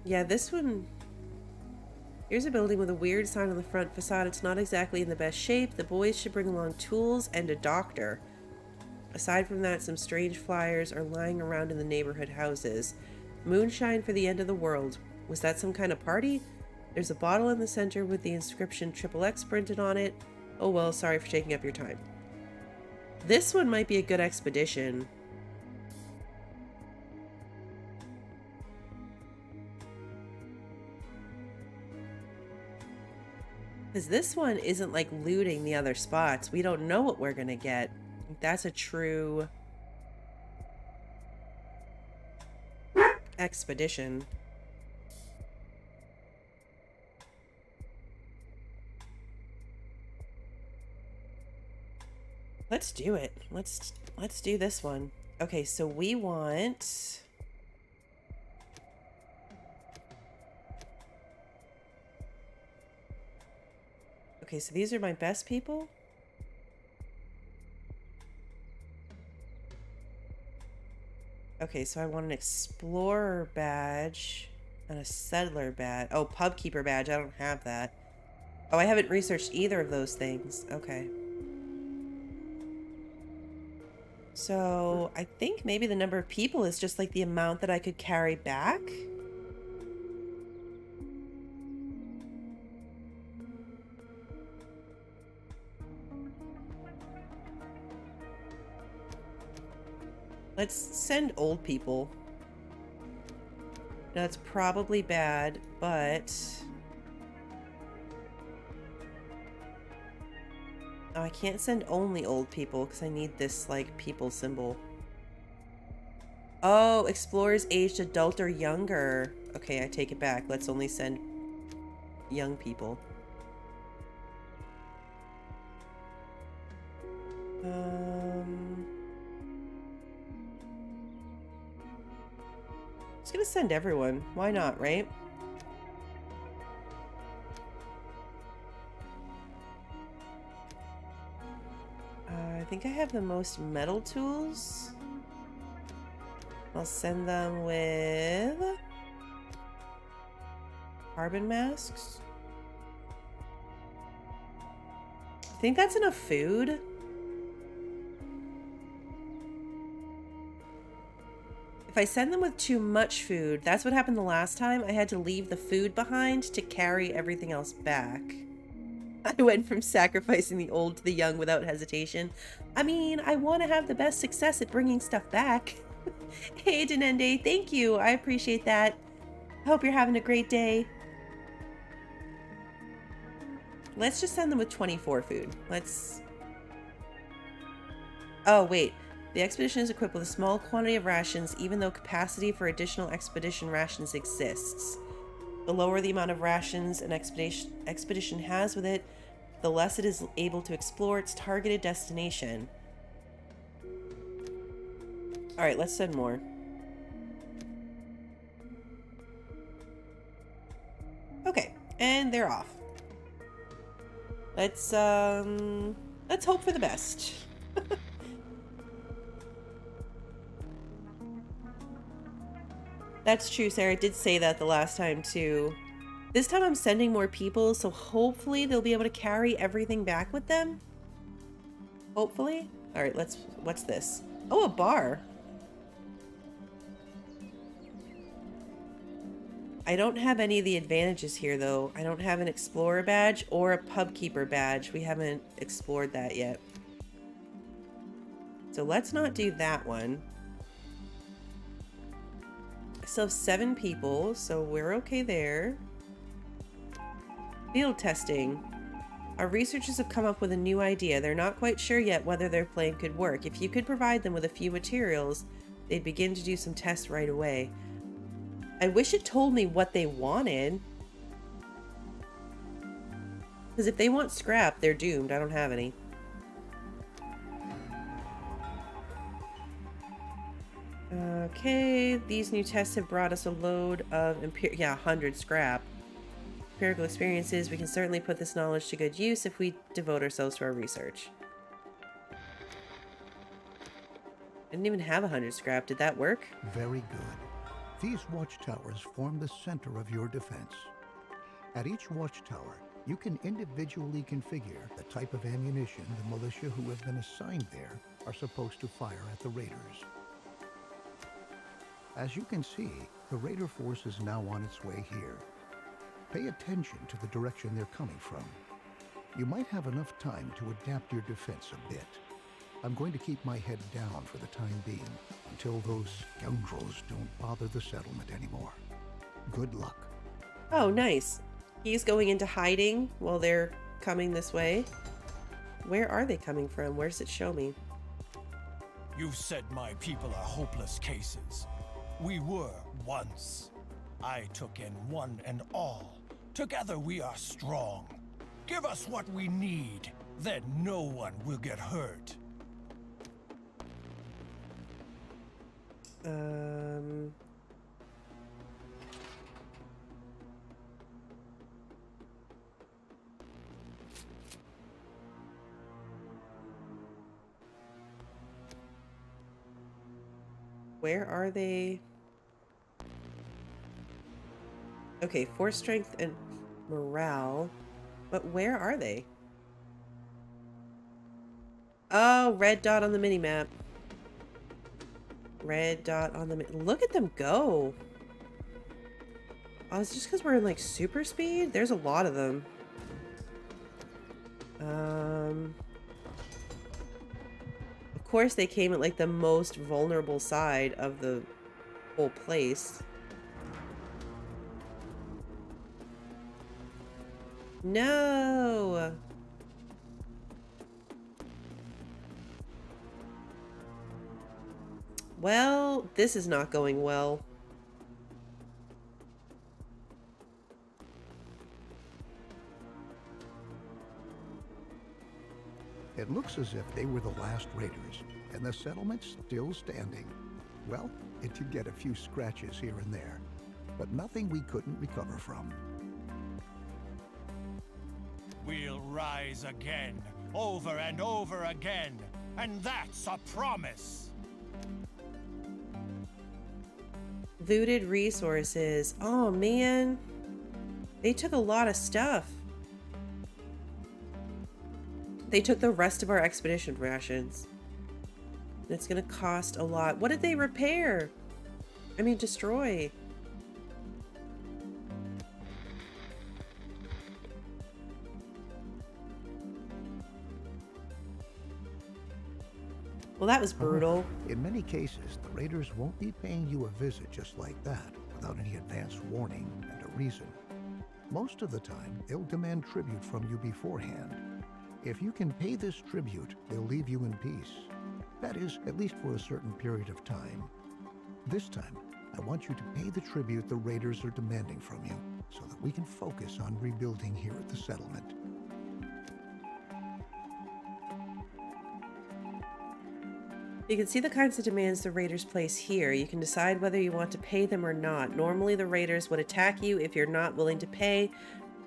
Yeah, this one... Here's a building with a weird sign on the front facade. It's not exactly in the best shape. The boys should bring along tools and a doctor. Aside from that, some strange flyers are lying around in the neighborhood houses. Moonshine for the end of the world. Was that some kind of party? There's a bottle in the center with the inscription XXX printed on it. Oh well, sorry for taking up your time. This one might be a good expedition. Because this one isn't like looting the other spots. We don't know what we're gonna get. That's a true expedition. Let's do it. Let's do this one. Okay, so we want... Okay, so these are my best people? Okay, so I want an explorer badge and a settler badge. Oh, pubkeeper badge. I don't have that. Oh, I haven't researched either of those things. Okay. So I think maybe the number of people is just like the amount that I could carry back. Let's send old people. Now, it's probably bad, but... Oh, I can't send only old people because I need this, like, people symbol. Oh, explorers aged adult or younger. Okay, I take it back. Let's only send young people. Just gonna send everyone. Why not, right? I think I have the most metal tools. I'll send them with carbon masks. I think that's enough food. If I send them with too much food, that's what happened the last time. I had to leave the food behind to carry everything else back. I went from sacrificing the old to the young without hesitation. I mean, I want to have the best success at bringing stuff back. Hey, Denende, thank you. I appreciate that. I hope you're having a great day. Let's just send them with 24 food. Let's... Oh, wait. The expedition is equipped with a small quantity of rations, even though capacity for additional expedition rations exists. The lower the amount of rations an expedition has with it, the less it is able to explore its targeted destination. Alright, let's send more. Okay, and they're off. Let's hope for the best. That's true, Sarah. I did say that the last time, too. This time I'm sending more people, so hopefully they'll be able to carry everything back with them. Hopefully. Alright, what's this? Oh, a bar. I don't have any of the advantages here, though. I don't have an explorer badge or a pubkeeper badge. We haven't explored that yet. So let's not do that one. Still have 7 people, so we're okay there. Field testing. Our researchers have come up with a new idea. They're not quite sure yet whether their plan could work. If you could provide them with a few materials, they'd begin to do some tests right away. I wish it told me what they wanted. Because if they want scrap, they're doomed. I don't have any. Okay, these new tests have brought us a load of 100 scrap. Empirical experiences, we can certainly put this knowledge to good use if we devote ourselves to our research. I didn't even have 100 scrap. Did that work? Very good. These watchtowers form the center of your defense. At each watchtower, you can individually configure the type of ammunition the militia who have been assigned there are supposed to fire at the raiders. As you can see, the raider force is now on its way here. Pay attention to the direction they're coming from. You might have enough time to adapt your defense a bit. I'm going to keep my head down for the time being, until those scoundrels don't bother the settlement anymore. Good luck. Oh, nice. He's going into hiding while they're coming this way. Where are they coming from? Where does it show me? You've said my people are hopeless cases. We were once. I took in one and all. Together we are strong. Give us what we need, then no one will get hurt. Um... Where are they? Okay, force strength and morale. But where are they? Oh, red dot on the mini-map. Red dot on the look at them go. Oh, it's just because we're in like super speed? There's a lot of them. Of course they came at like the most vulnerable side of the whole place. No! Well, this is not going well. It looks as if they were the last raiders, and the settlement's still standing. Well, it did get a few scratches here and there, but nothing we couldn't recover from. We'll rise again, over and over again, and that's a promise. Looted resources. Oh man. They took a lot of stuff. They took the rest of our expedition rations. And it's gonna cost a lot. What did they repair? I mean, destroy. Well, that was brutal. In many cases, the raiders won't be paying you a visit just like that, without any advance warning and a reason. Most of the time, they'll demand tribute from you beforehand. If you can pay this tribute, they'll leave you in peace. That is, at least for a certain period of time. This time, I want you to pay the tribute the raiders are demanding from you, so that we can focus on rebuilding here at the settlement. You can see the kinds of demands the raiders place here. You can decide whether you want to pay them or not. Normally, the raiders would attack you if you're not willing to pay,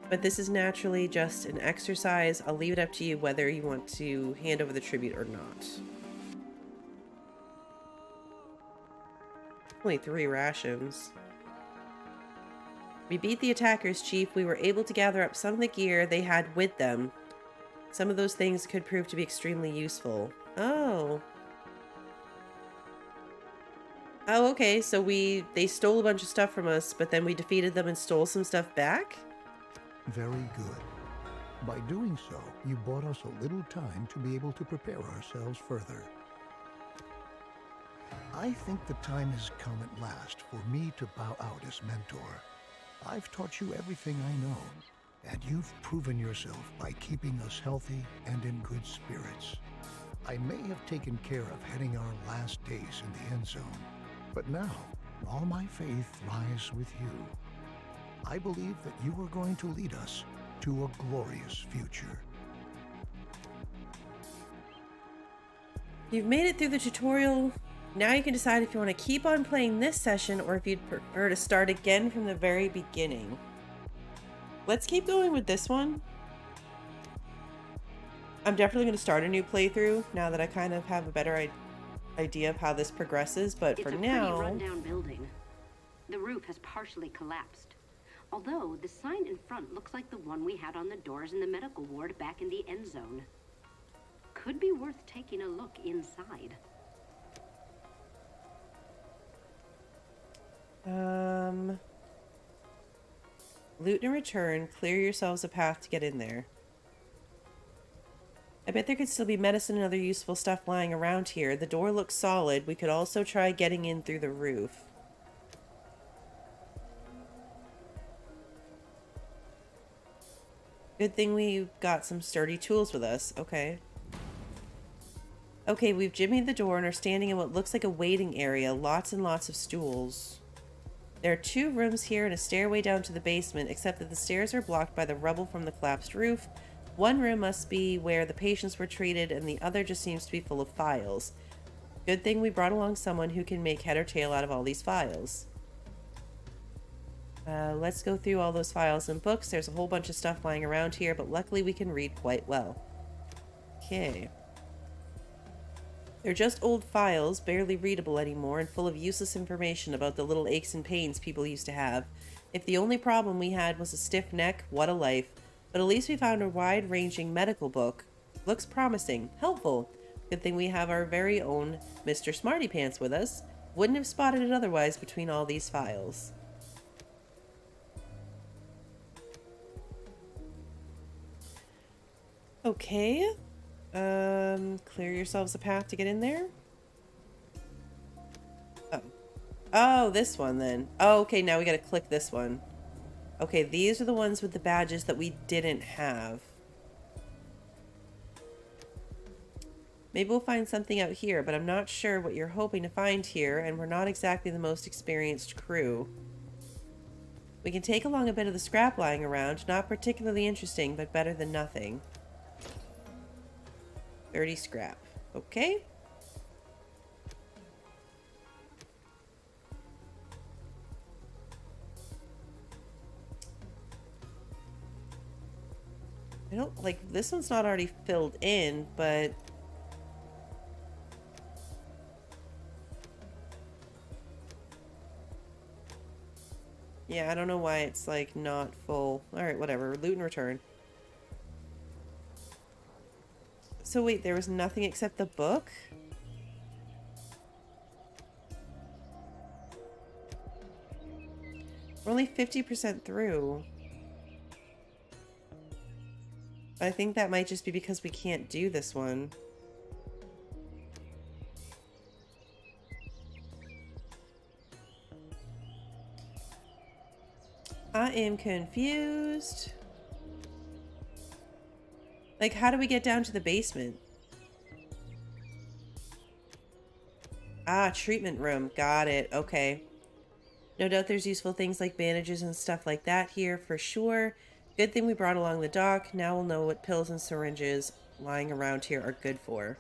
but this is naturally just an exercise. I'll leave it up to you whether you want to hand over the tribute or not. Only 3 rations. We beat the attackers, Chief. We were able to gather up some of the gear they had with them. Some of those things could prove to be extremely useful. Oh. Oh, okay, so they stole a bunch of stuff from us, but then we defeated them and stole some stuff back? Very good. By doing so, you bought us a little time to be able to prepare ourselves further. I think the time has come at last for me to bow out as mentor. I've taught you everything I know, and you've proven yourself by keeping us healthy and in good spirits. I may have taken care of heading our last days in the Endzone, but now all my faith lies with you. I believe that you are going to lead us to a glorious future. You've made it through the tutorial. Now you can decide if you want to keep on playing this session or if you'd prefer to start again from the very beginning. Let's keep going with this one. I'm definitely going to start a new playthrough now that I kind of have a better idea of how this progresses, but for now... It's a pretty run-down building. The roof has partially collapsed. Although, the sign in front looks like the one we had on the doors in the medical ward back in the Endzone. Could be worth taking a look inside. Loot and return. Clear yourselves a path to get in there. I bet there could still be medicine and other useful stuff lying around here. The door looks solid. We could also try getting in through the roof. Good thing we've got some sturdy tools with us. Okay. Okay, we've jimmied the door and are standing in what looks like a waiting area. Lots and lots of stools. There are 2 rooms here and a stairway down to the basement, except that the stairs are blocked by the rubble from the collapsed roof. One room must be where the patients were treated, and the other just seems to be full of files. Good thing we brought along someone who can make head or tail out of all these files. Let's go through all those files and books. There's a whole bunch of stuff lying around here, but luckily we can read quite well. Okay. They're just old files, barely readable anymore, and full of useless information about the little aches and pains people used to have. If the only problem we had was a stiff neck, what a life. But at least we found a wide-ranging medical book. Looks promising. Helpful. Good thing we have our very own Mr. Smarty Pants with us. Wouldn't have spotted it otherwise between all these files. Okay. Clear yourselves a path to get in there. Oh. Oh, this one then. Oh, okay, now we gotta click this one. Okay, these are the ones with the badges that we didn't have. Maybe we'll find something out here, but I'm not sure what you're hoping to find here, and we're not exactly the most experienced crew. We can take along a bit of the scrap lying around. Not particularly interesting, but better than nothing. 30 scrap. Okay. I don't like this one's not already filled in, but yeah, I don't know why it's like not full. All right, whatever. Loot and return. So wait, there was nothing except the book? We're only 50% through. But I think that might just be because we can't do this one. I am confused. Like, how do we get down to the basement? Ah, treatment room. Got it. Okay. No doubt there's useful things like bandages and stuff like that here for sure. Good thing we brought along the doc. Now we'll know what pills and syringes lying around here are good for.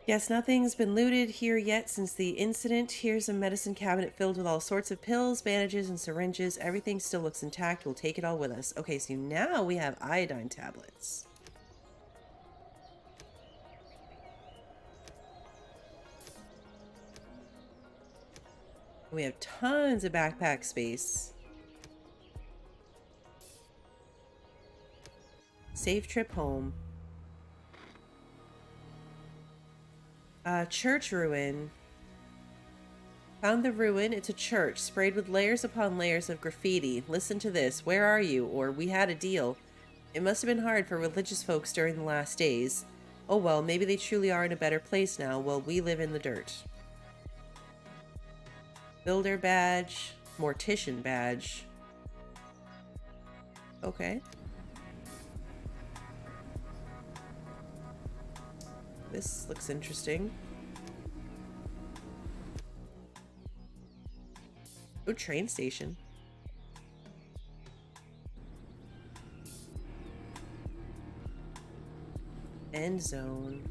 Yes, nothing's been looted here yet since the incident. Here's a medicine cabinet filled with all sorts of pills, bandages, and syringes. Everything still looks intact. We'll take it all with us. Okay, so now we have iodine tablets. We have tons of backpack space. Safe trip home. Church ruin. Found the ruin. It's a church sprayed with layers upon layers of graffiti. Listen to this. Where are you? Or we had a deal. It must have been hard for religious folks during the last days. Oh well, maybe they truly are in a better place now while we live in the dirt. Builder badge. Mortician badge. Okay. This looks interesting. Oh, train station. Endzone.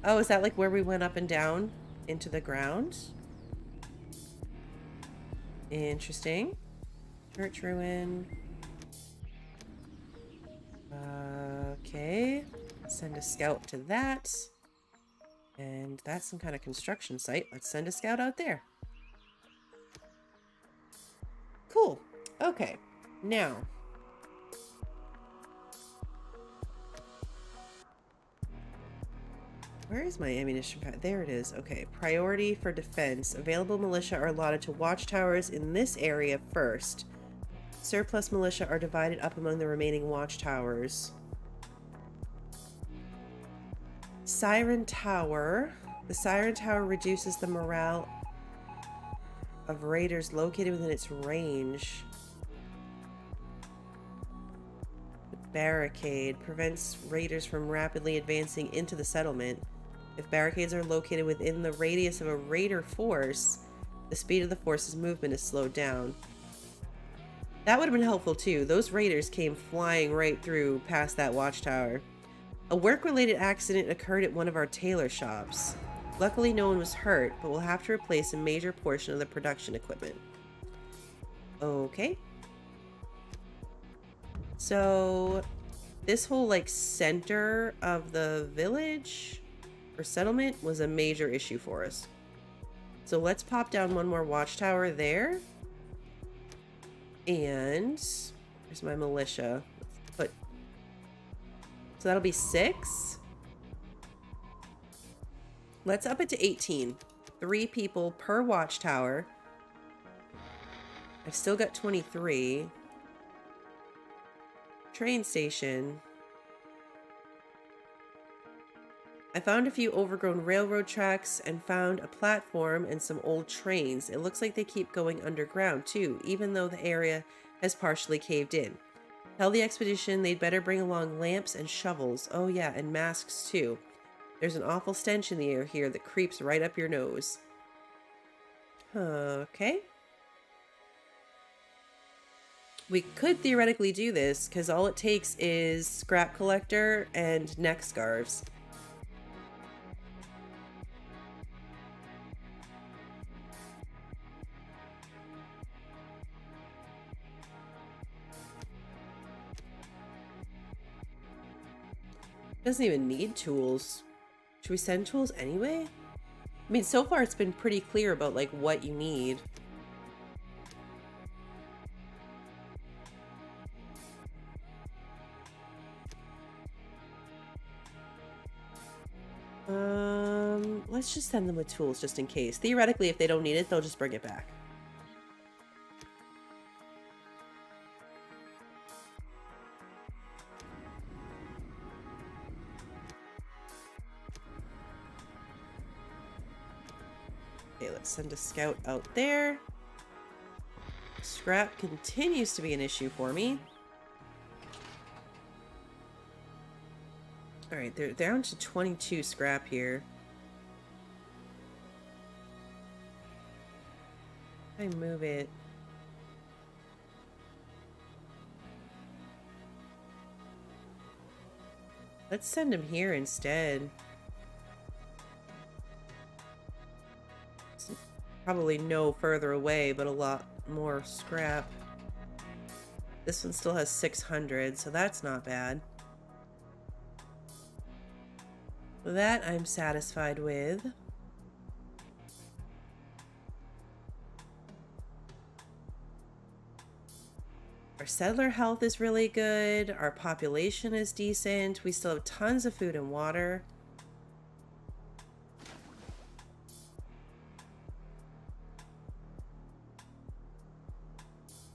Oh, is that like where we went up and down into the ground? Interesting. Church ruin. Okay. Send a scout to that. And that's some kind of construction site. Let's send a scout out there. Cool. Okay. Now. Where is my ammunition pad? There it is. Okay. Priority for defense. Available militia are allotted to watchtowers in this area first. Surplus militia are divided up among the remaining watchtowers. Siren Tower. The Siren Tower reduces the morale of raiders located within its range. The barricade prevents raiders from rapidly advancing into the settlement. If barricades are located within the radius of a raider force, the speed of the force's movement is slowed down. That would have been helpful too. Those raiders came flying right through past that watchtower. A work-related accident occurred at one of our tailor shops. Luckily, no one was hurt, but we'll have to replace a major portion of the production equipment. Okay. So, this whole, like, center of the village or settlement was a major issue for us. So let's pop down one more watchtower there. And here's my militia. Let's put, so that'll be 6. Let's up it to 18. 3 people per watchtower. I've still got 23. Train station. I found a few overgrown railroad tracks and found a platform and some old trains. It looks like they keep going underground too, even though the area has partially caved in. Tell the expedition they'd better bring along lamps and shovels. Oh yeah, and masks too. There's an awful stench in the air here that creeps right up your nose. Okay. We could theoretically do this, because all it takes is scrap collector and neck scarves. Doesn't even need tools. Should we send tools anyway? I mean, so far it's been pretty clear about like what you need. Let's just send them with tools just in case. Theoretically, if they don't need it, they'll just bring it back. Okay, let's send a scout out there. Scrap continues to be an issue for me. Alright, they're down to 22 scrap here. I move it. Let's send him here instead. It's probably no further away, but a lot more scrap. This one still has 600, so that's not bad. That I'm satisfied with. Our settler health is really good. Our population is decent. We still have tons of food and water.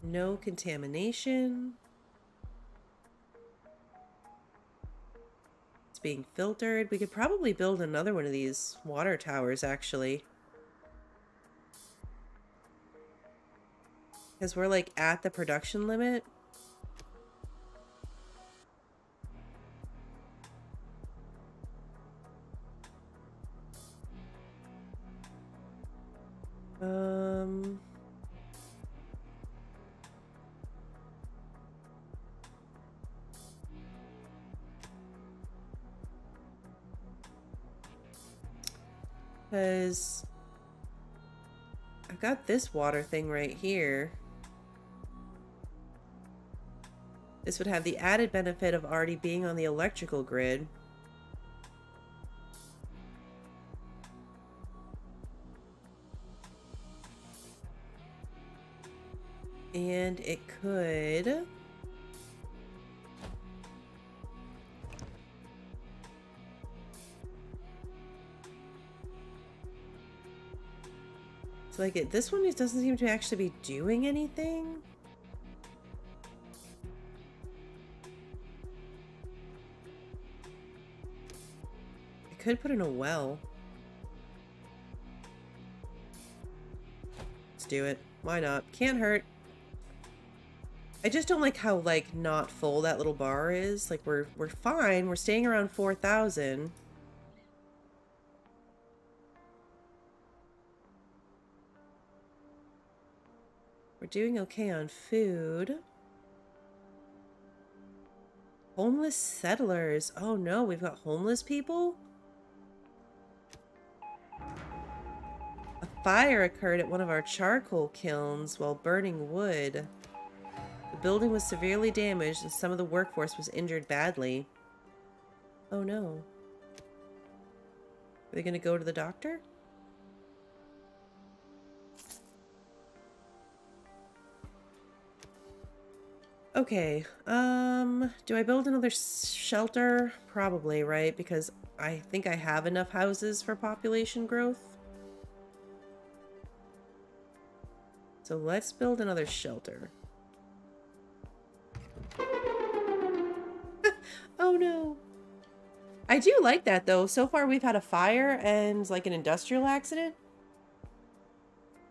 No contamination. It's being filtered. We could probably build another one of these water towers, actually. Because we're like at the production limit. Because I've got this water thing right here. This would have the added benefit of already being on the electrical grid. And it could... So like this one doesn't seem to actually be doing anything. Could put in a well. Let's do it. Why not? Can't hurt. I just don't like how like not full that little bar is. Like we're fine. We're staying around 4,000. We're doing okay on food. Homeless settlers. Oh no, we've got homeless people? A fire occurred at one of our charcoal kilns while burning wood. The building was severely damaged and some of the workforce was injured badly. Oh no. Are they gonna go to the doctor? Okay, do I build another shelter? Probably, right? Because I think I have enough houses for population growth. So let's build another shelter. Oh no. I do like that though. So far we've had a fire and like an industrial accident.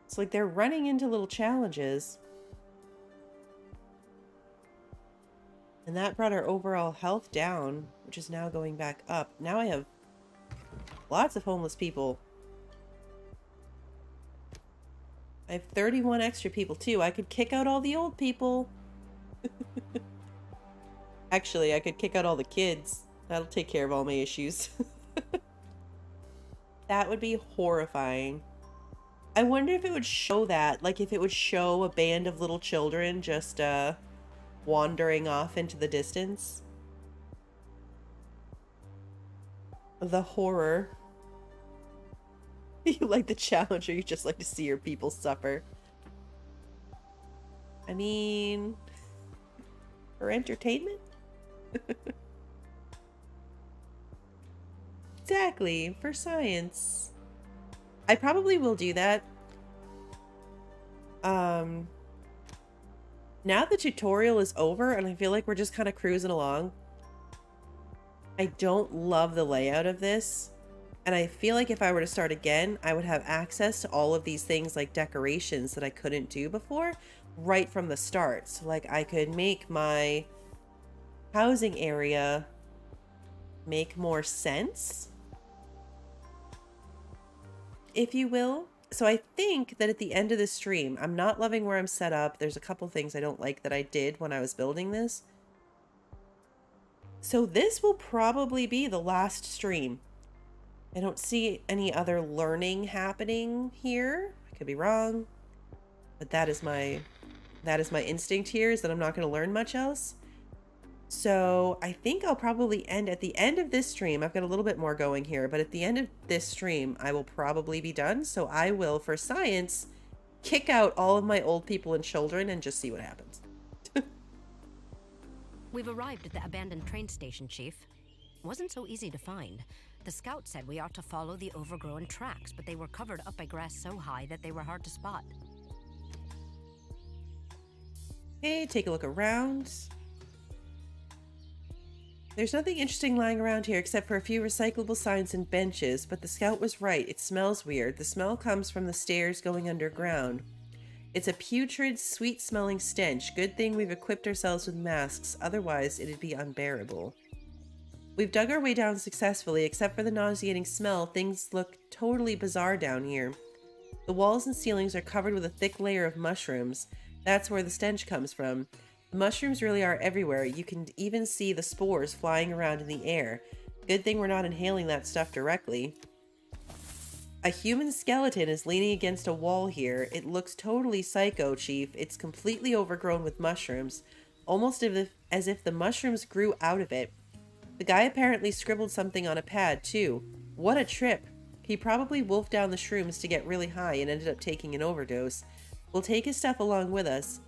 It's like they're running into little challenges. And that brought our overall health down, which is now going back up. Now I have lots of homeless people. I have 31 extra people too. I could kick out all the old people. Actually, I could kick out all the kids. That'll take care of all my issues. That would be horrifying. I wonder if it would show that. Like if it would show a band of little children just, wandering off into the distance. The horror. You like the challenge or you just like to see your people suffer? I mean, for entertainment? Exactly, for science. I probably will do that. Now the tutorial is over and I feel like we're just kind of cruising along. I don't love the layout of this. And I feel like if I were to start again, I would have access to all of these things like decorations that I couldn't do before right from the start. So like I could make my housing area make more sense, if you will. So I think that at the end of the stream, I'm not loving where I'm set up. There's a couple things I don't like that I did when I was building this. So this will probably be the last stream. I don't see any other learning happening here. I could be wrong, but that is my instinct here, is that I'm not going to learn much else. So I think I'll probably end at the end of this stream. I've got a little bit more going here, but at the end of this stream, I will probably be done. So I will, for science, kick out all of my old people and children and just see what happens. We've arrived at the abandoned train station, Chief. Wasn't so easy to find. The scout said we ought to follow the overgrown tracks, but they were covered up by grass so high that they were hard to spot. Okay, take a look around. There's nothing interesting lying around here except for a few recyclable signs and benches, but the scout was right. It smells weird. The smell comes from the stairs going underground. It's a putrid, sweet-smelling stench. Good thing we've equipped ourselves with masks, otherwise it'd be unbearable. We've dug our way down successfully. Except for the nauseating smell, things look totally bizarre down here. The walls and ceilings are covered with a thick layer of mushrooms. That's where the stench comes from. The mushrooms really are everywhere. You can even see the spores flying around in the air. Good thing we're not inhaling that stuff directly. A human skeleton is leaning against a wall here. It looks totally psycho, Chief. It's completely overgrown with mushrooms, almost as if the mushrooms grew out of it. The guy apparently scribbled something on a pad, too. What a trip. He probably wolfed down the shrooms to get really high and ended up taking an overdose. We'll take his stuff along with us.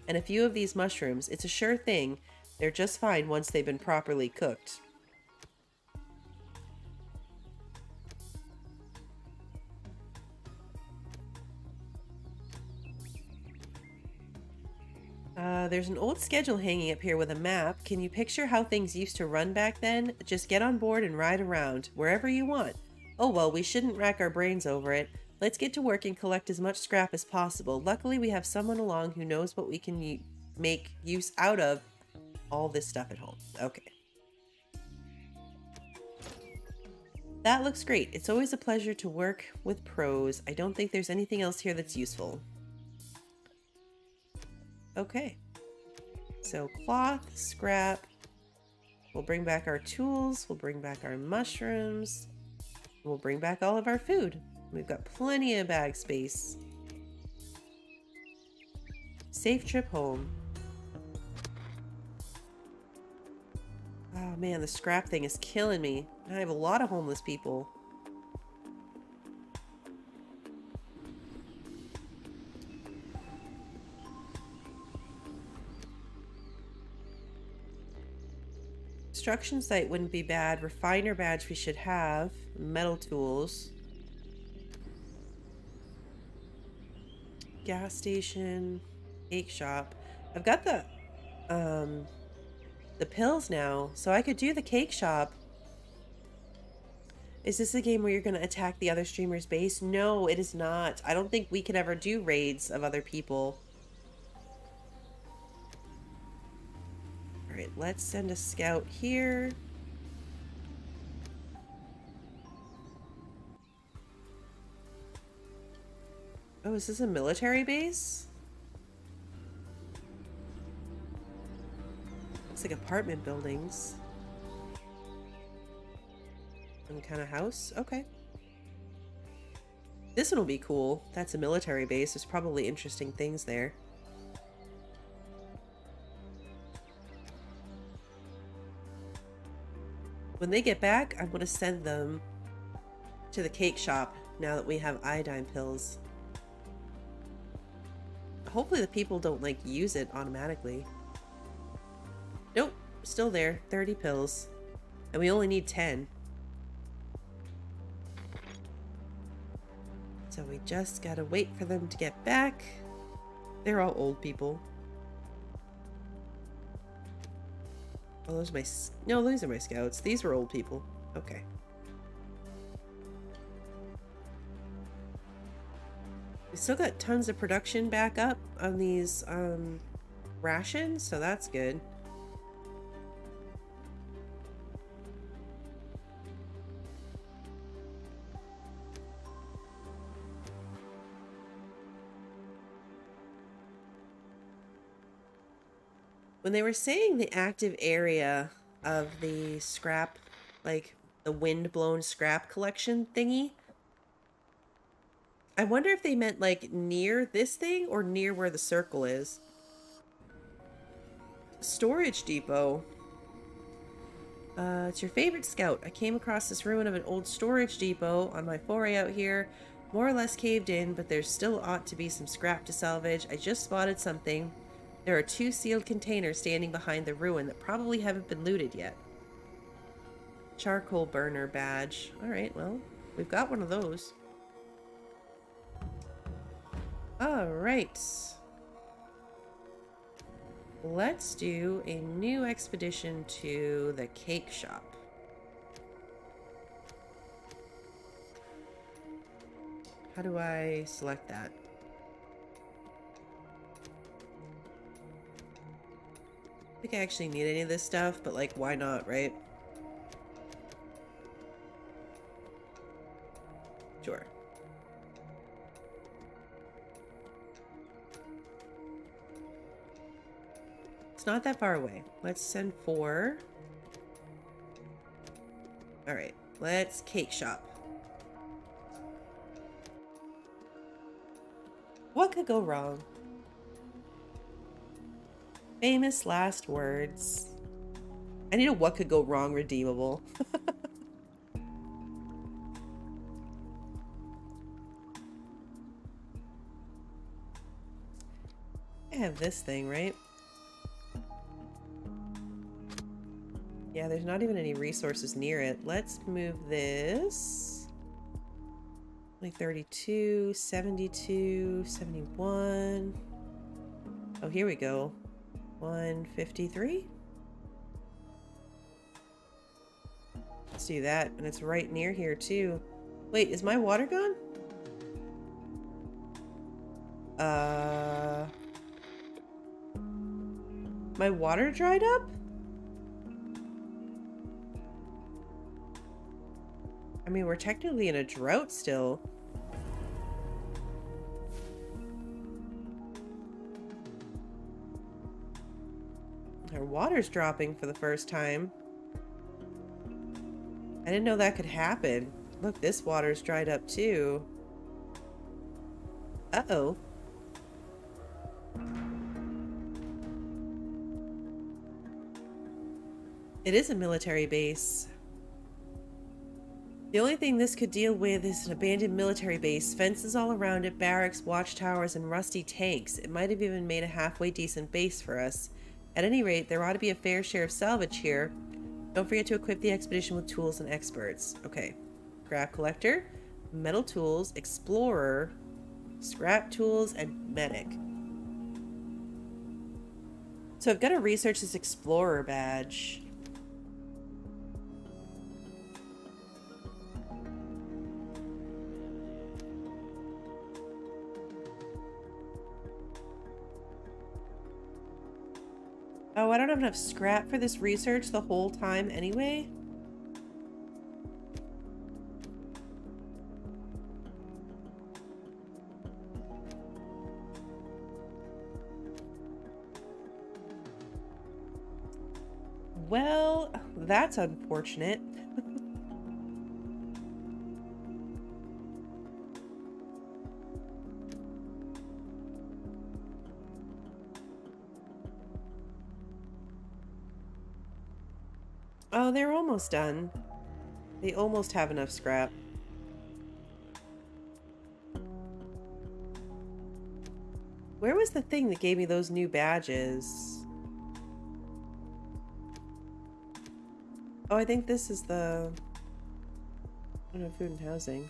And a few of these mushrooms, it's a sure thing. They're just fine once they've been properly cooked. There's an old schedule hanging up here with a map. Can you picture how things used to run back then? Just get on board and ride around, wherever you want. Oh well, we shouldn't rack our brains over it. Let's get to work and collect as much scrap as possible. Luckily, we have someone along who knows what we can make use out of all this stuff at home. Okay. That looks great. It's always a pleasure to work with pros. I don't think there's anything else here that's useful. Okay. So cloth, scrap, We'll bring back our tools. We'll bring back our mushrooms. We'll bring back all of our food. We've got plenty of bag space. Safe trip home. Oh man, the scrap thing is killing me. I have a lot of homeless people. Construction site wouldn't be bad. Refiner badge we should have. Metal tools. Gas station. Cake shop. I've got the pills now, so I could do the cake shop. Is this a game where you're going to attack the other streamer's base? No, it is not. I don't think we can ever do raids of other people. Alright, let's send a scout here. Oh, is this a military base? Looks like apartment buildings. Some kind of house? Okay. This one will be cool. That's a military base. There's probably interesting things there. When they get back, I'm going to send them to the cake shop now that we have iodine pills. Hopefully the people don't, like, use it automatically. Nope, still there. 30 pills. And we only need 10. So we just gotta wait for them to get back. They're all old people. Oh, those are my... No, these are my scouts. These were old people. Okay. We still got tons of production back up on these rations, so that's good. When they were saying the active area of the scrap, like the wind-blown scrap collection thingy, I wonder if they meant like near this thing or near where the circle is. Storage depot. It's your favorite scout. I came across this ruin of an old storage depot on my foray out here. More or less caved in, but there still ought to be some scrap to salvage. I just spotted something. There are 2 sealed containers standing behind the ruin that probably haven't been looted yet. Charcoal burner badge. Alright, well, we've got one of those. Alright. Let's do a new expedition to the cake shop. How do I select that? I don't think I actually need any of this stuff, but like, why not, right? Sure. It's not that far away. Let's send 4. Alright, let's cake shop. What could go wrong? Famous last words. I need a what could go wrong redeemable. I have this thing, right? Yeah, there's not even any resources near it. Let's move this. Like 32, 72, 71. Oh, here we go. 153. Let's do that. And it's right near here too. Wait, is my water gone? My water dried up? I mean, we're technically in a drought still. Our water's dropping for the first time. I didn't know that could happen. Look, this water's dried up too. Uh-oh. It is a military base. The only thing this could deal with is an abandoned military base, fences all around it, barracks, watchtowers, and rusty tanks. It might have even made a halfway decent base for us. At any rate, there ought to be a fair share of salvage here. Don't forget to equip the expedition with tools and experts. Okay. Scrap collector, metal tools, explorer, scrap tools, and medic. So I've got to research this explorer badge. Oh, I don't have enough scrap for this research the whole time anyway? Well, that's unfortunate. Oh, they're almost done. They almost have enough scrap. Where was the thing that gave me those new badges? Oh, I think this is the... I don't know, food and housing.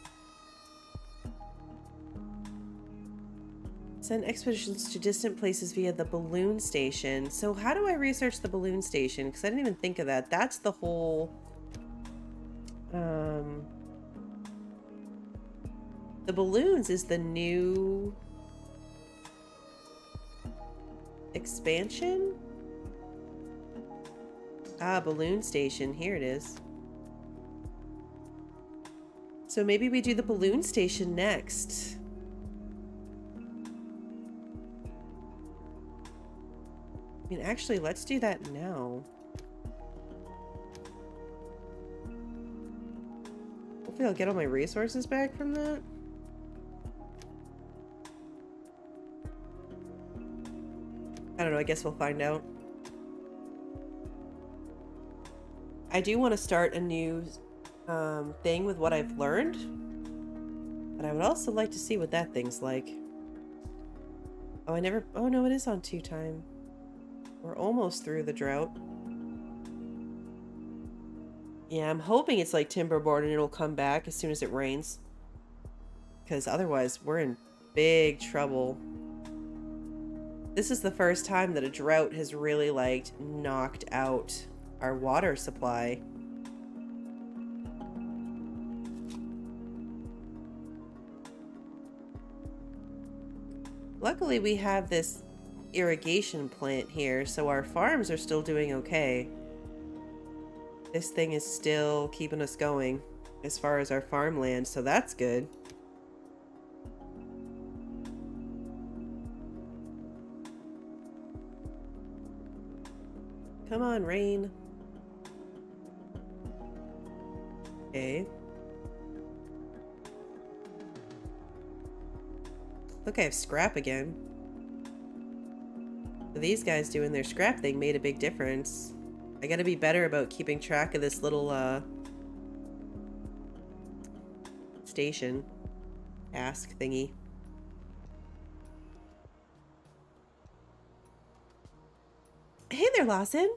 Send expeditions to distant places via the balloon station. So how do I research the balloon station? Because I didn't even think of that. That's the whole... The balloons is the new... expansion? Ah, balloon station. Here it is. So maybe we do the balloon station next. I mean, actually, let's do that now. Hopefully I'll get all my resources back from that. I don't know, I guess we'll find out. I do want to start a new thing with what I've learned. But I would also like to see what that thing's like. Oh, oh no, it is on 2 time. We're almost through the drought. Yeah, I'm hoping it's like Timberborn and it'll come back as soon as it rains. Because otherwise, we're in big trouble. This is the first time that a drought has really, like, knocked out our water supply. Luckily, we have this irrigation plant here, so our farms are still doing okay. This thing is still keeping us going as far as our farmland, so that's good. Come on, rain. Okay. Look, I have scrap again. These guys doing their scrap thing made a big difference. I gotta be better about keeping track of this little, station task thingy. Hey there, Lawson.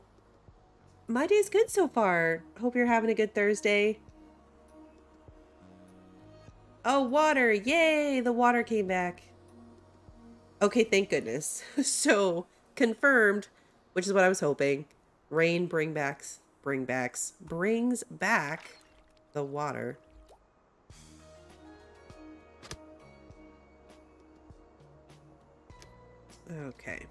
My day's good so far. Hope you're having a good Thursday. Oh, water. Yay, the water came back. Okay, thank goodness. So, confirmed, which is what I was hoping. Rain brings back the water. Okay.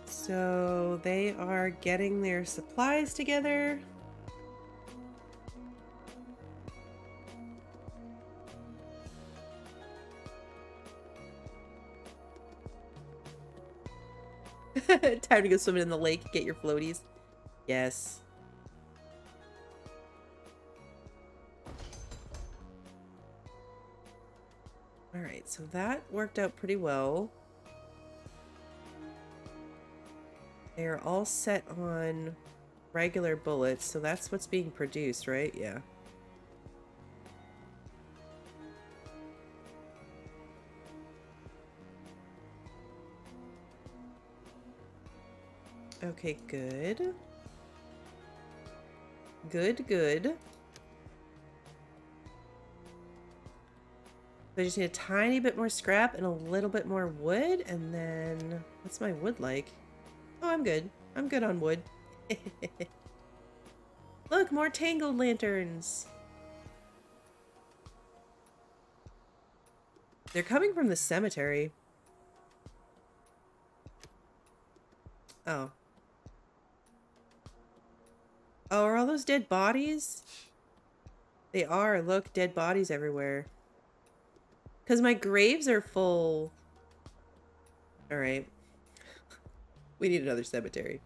So they are getting their supplies together. Time to go swimming in the lake, get your floaties. Yes. Alright, so that worked out pretty well. They are all set on regular bullets, so that's what's being produced, right? Yeah. Okay, good. Good, good. I just need a tiny bit more scrap and a little bit more wood, and then... What's my wood like? Oh, I'm good. I'm good on wood. Look, more tangled lanterns! They're coming from the cemetery. Oh. Oh, are all those dead bodies? They are. Look, dead bodies everywhere. Because my graves are full. Alright. We need another cemetery.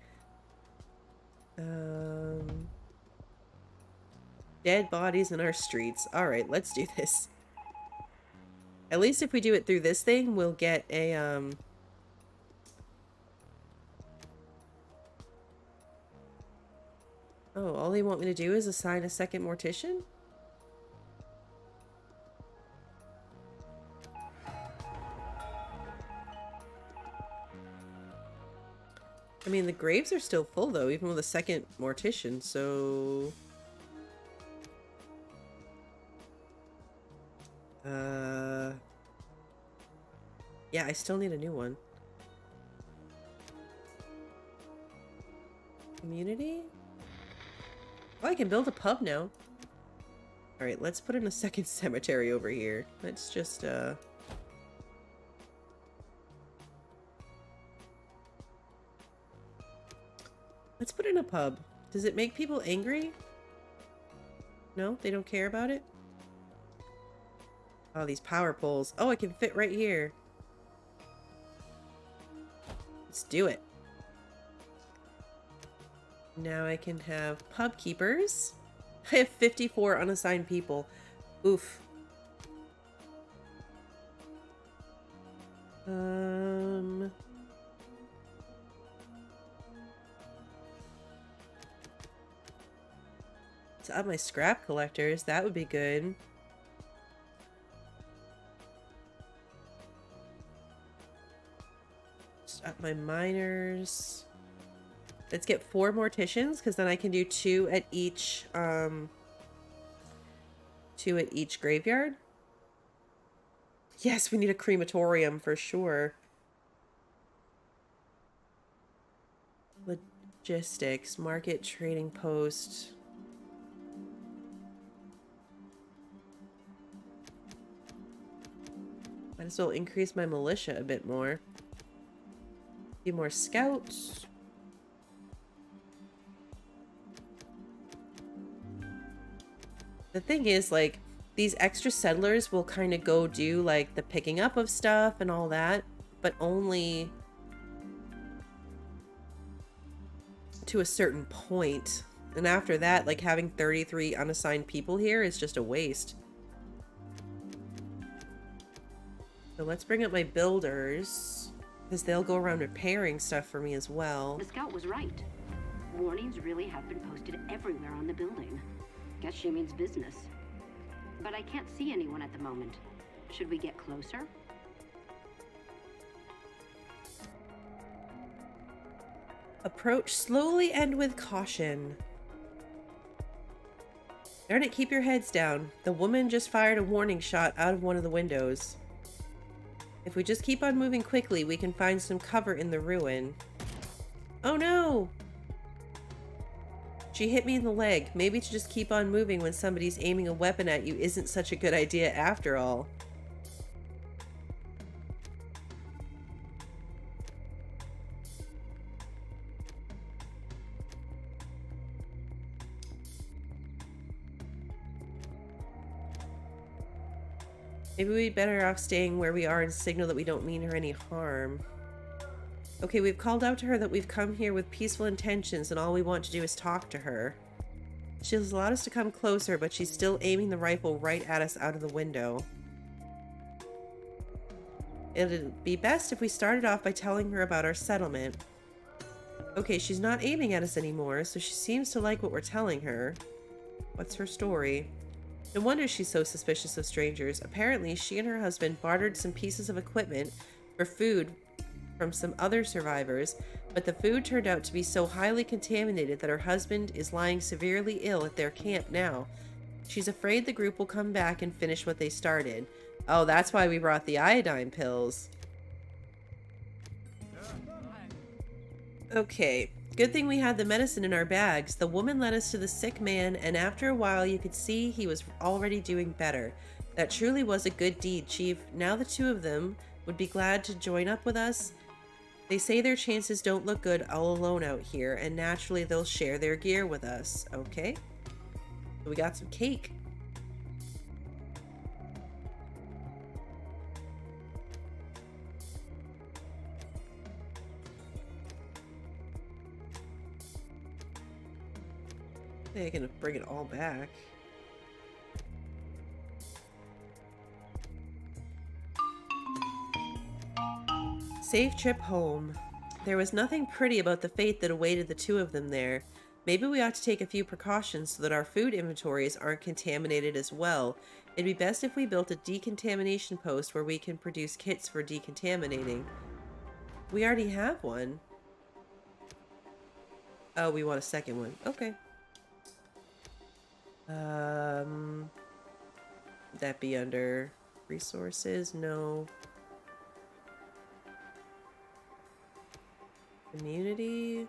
Dead bodies in our streets. Alright, let's do this. At least if we do it through this thing, we'll get a, Oh, all they want me to do is assign a second mortician? I mean, the graves are still full, though, even with a second mortician, so... Yeah, I still need a new one. Community? Oh, I can build a pub now. Alright, let's put in a second cemetery over here. Let's just, Let's put in a pub. Does it make people angry? No? They don't care about it? Oh, these power poles. Oh, it can fit right here. Let's do it. Now I can have pub keepers. I have 54 unassigned people. Oof. To up my scrap collectors, that would be good. Just up my miners. Let's get 4 morticians, because then I can do 2 at each, 2 at each graveyard. Yes, we need a crematorium for sure. Logistics, market, trading post. Might as well increase my militia a bit more. A few more scouts. The thing is, like, these extra settlers will kind of go do, like, the picking up of stuff and all that, but only to a certain point. And after that, like, having 33 unassigned people here is just a waste. So let's bring up my builders, because they'll go around repairing stuff for me as well. The scout was right. Warnings really have been posted everywhere on the building. Guess she means business. But I can't see anyone at the moment. Should we get closer? Approach slowly and with caution. Darn it, keep your heads down. The woman just fired a warning shot out of one of the windows. If we just keep on moving quickly, we can find some cover in the ruin. Oh no! She hit me in the leg. Maybe to just keep on moving when somebody's aiming a weapon at you isn't such a good idea after all. Maybe we'd better off staying where we are and signal that we don't mean her any harm. Okay, we've called out to her that we've come here with peaceful intentions and all we want to do is talk to her. She has allowed us to come closer, but she's still aiming the rifle right at us out of the window. It'd be best if we started off by telling her about our settlement. Okay, she's not aiming at us anymore, so she seems to like what we're telling her. What's her story? No wonder she's so suspicious of strangers. Apparently, she and her husband bartered some pieces of equipment for food from some other survivors, but the food turned out to be so highly contaminated that her husband is lying severely ill at their camp now. She's afraid the group will come back and finish what they started. Oh, that's why we brought the iodine pills. Okay, good thing we had the medicine in our bags. The woman led us to the sick man, and after a while you could see he was already doing better. That truly was a good deed, Chief. Now the two of them would be glad to join up with us. They say their chances don't look good all alone out here, and naturally they'll share their gear with us. Okay. So we got some cake. They're gonna bring it all back. Safe trip home. There was nothing pretty about the fate that awaited the two of them there. Maybe we ought to take a few precautions so that our food inventories aren't contaminated as well. It'd be best if we built a decontamination post where we can produce kits for decontaminating. We already have one. Oh, we want a second one. Okay. Would that be under resources? No. Community.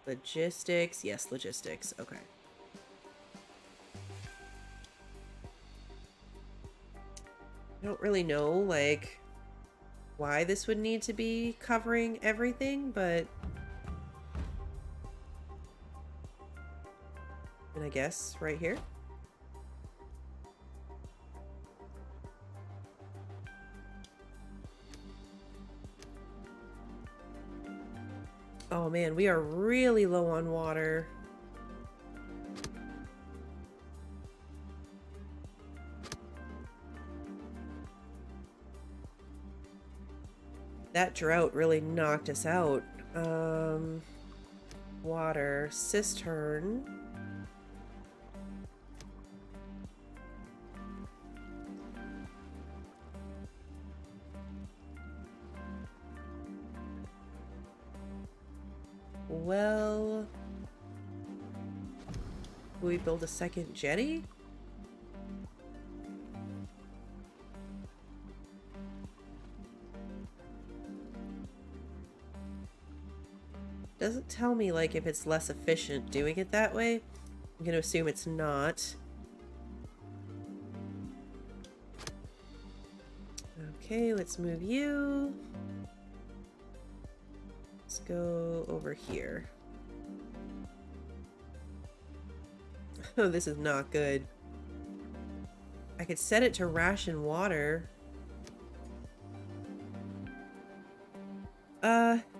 Logistics. Yes, logistics. Okay. I don't really know, like, why this would need to be covering everything, but... And I guess right here. Oh man, we are really low on water. That drought really knocked us out. Water, cistern. Well, will we build a second jetty? Doesn't tell me, like, if it's less efficient doing it that way. I'm gonna assume it's not. Okay, let's move you. Let's go over here. Oh, this is not good. I could set it to ration water.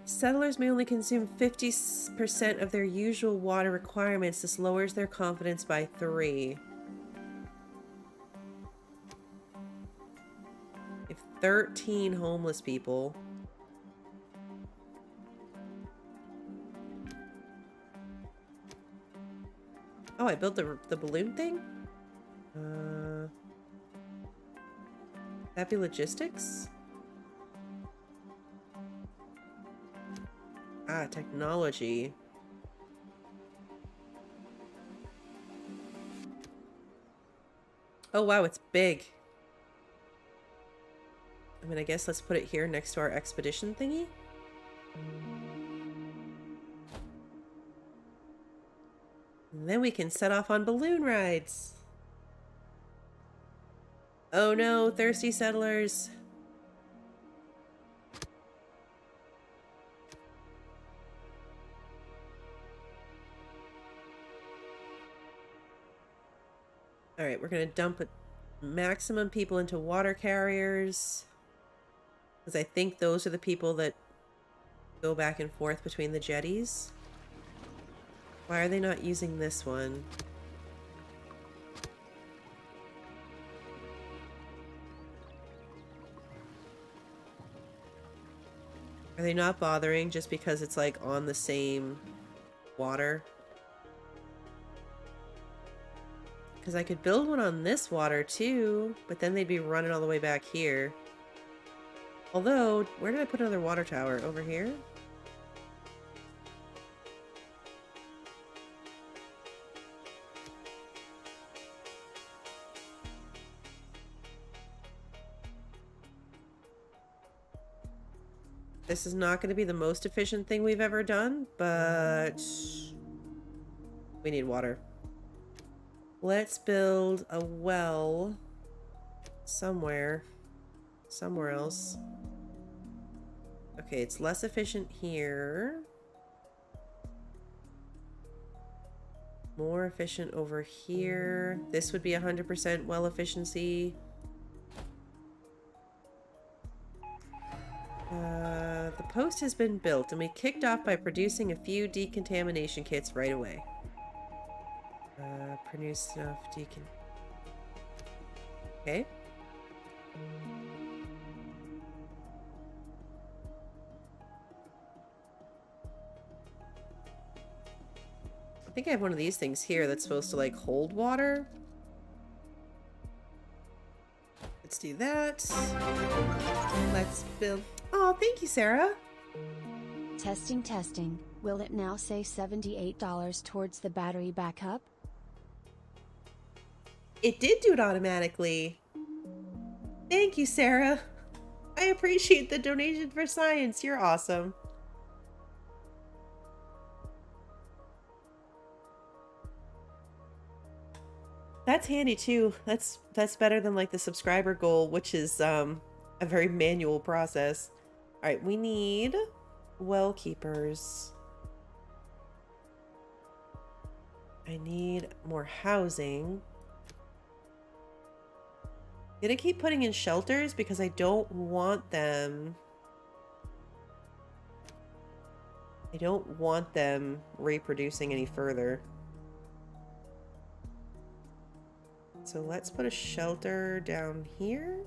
Settlers may only consume 50% of their usual water requirements. This lowers their confidence by 3. If 13 homeless people. Oh, I built the balloon thing? That'd be logistics? Ah, technology. Oh wow, it's big. I mean, I guess let's put it here next to our expedition thingy. And then we can set off on balloon rides. Oh no, thirsty settlers. Alright, we're gonna dump maximum people into water carriers. Because I think those are the people that go back and forth between the jetties. Why are they not using this one? Are they not bothering just because it's like on the same water? Because I could build one on this water too, but then they'd be running all the way back here. Although, where did I put another water tower? Over here? This is not going to be the most efficient thing we've ever done, but we need water. Let's build a well somewhere else. Okay, it's less efficient here. More efficient over here. This would be 100% well efficiency. The post has been built, and we kicked off by producing a few decontamination kits right away. Produce enough Okay. I think I have one of these things here that's supposed to, like, hold water. Let's do that. Let's build... Oh, thank you, Sarah. Testing, testing. Will it now say $78 towards the battery backup? It did do it automatically. Thank you, Sarah. I appreciate the donation for science. You're awesome. That's handy too. That's better than like the subscriber goal, which is a very manual process. All right, we need well keepers. I need more housing. I'm gonna keep putting in shelters because I don't want them. I don't want them reproducing any further. So let's put a shelter down here.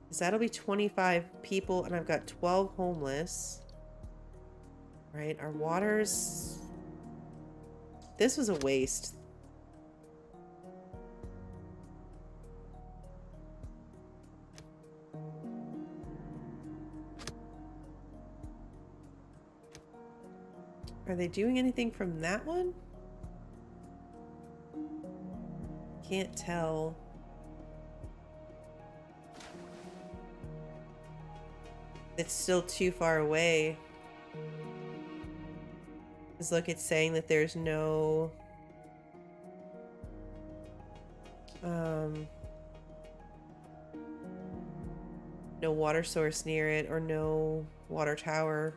Because that'll be 25 people, and I've got 12 homeless. Right, our water's... This was a waste. Are they doing anything from that one? Can't tell. It's still too far away. Because look, it's saying that there's no... no water source near it, or no water tower.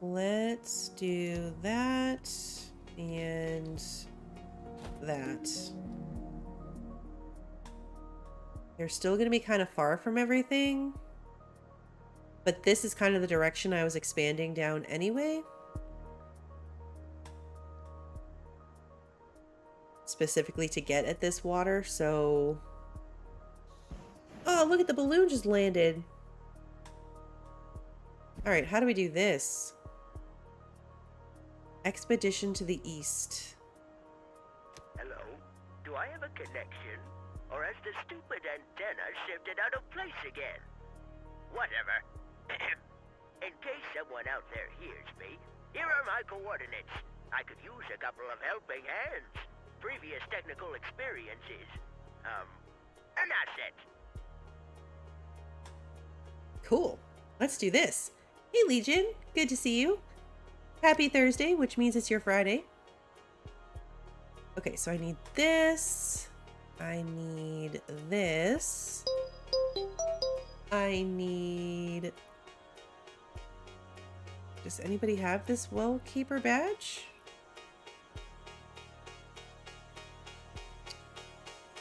Let's do that and that. They're still going to be kind of far from everything, but this is kind of the direction I was expanding down anyway. Specifically to get at this water, so... Oh, look at the balloon just landed. Alright, how do we do this? Expedition to the east. Hello? Do I have a connection? Or has the stupid antenna shifted out of place again? Whatever. In case someone out there hears me, here are my coordinates. I could use a couple of helping hands. Previous technical experiences. An asset. Cool. Let's do this. Hey, Legion. Good to see you. Happy Thursday, which means it's your Friday. Okay, so I need this. I need this. I need Does anybody have this well keeper badge?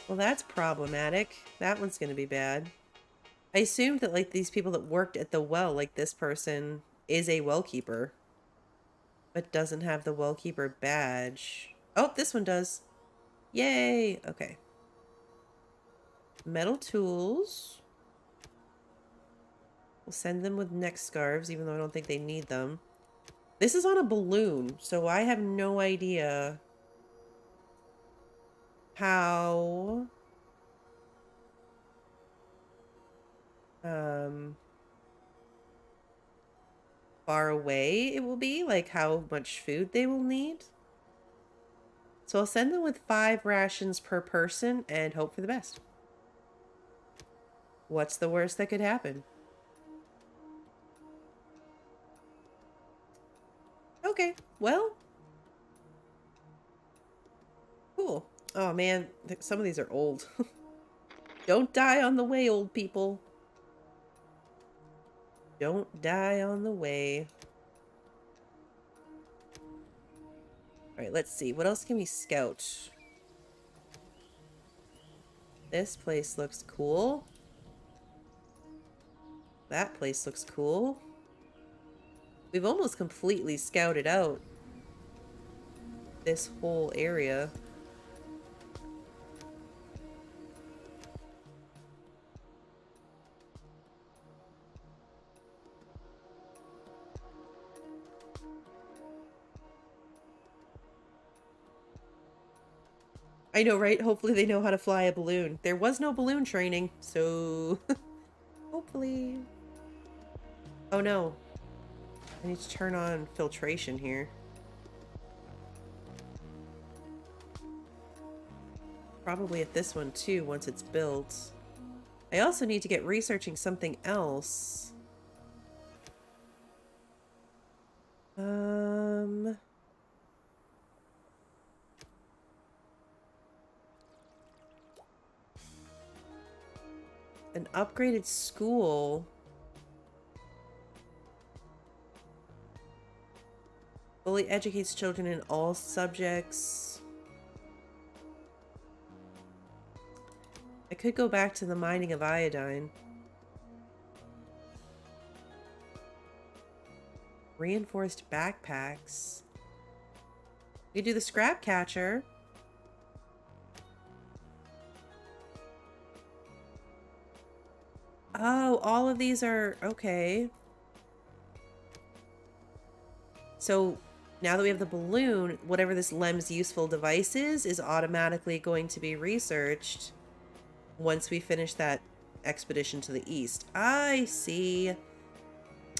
Well, that's problematic. That one's gonna be bad. I assumed that, like, these people that worked at the well, like this person, is a well keeper, but doesn't have the well keeper badge. Oh, this one does. Yay! Okay. Metal tools. We'll send them with neck scarves, even though I don't think they need them. This is on a balloon, so I have no idea how far away it will be, like how much food they will need. So I'll send them with 5 rations per person and hope for the best. What's the worst that could happen? Okay, well. Cool. Oh man, some of these are old. Don't die on the way, old people. Don't die on the way. Alright, let's see. What else can we scout? This place looks cool. That place looks cool. We've almost completely scouted out this whole area. I know, right? Hopefully they know how to fly a balloon. There was no balloon training, so hopefully. Oh no. I need to turn on filtration here. Probably at this one too, once it's built. I also need to get researching something else. An upgraded school. Fully educates children in all subjects. I could go back to the mining of iodine. Reinforced backpacks. We do the scrap catcher. Oh, all of these are okay. So now that we have the balloon, whatever this LEM's useful device is automatically going to be researched once we finish that expedition to the east. I see.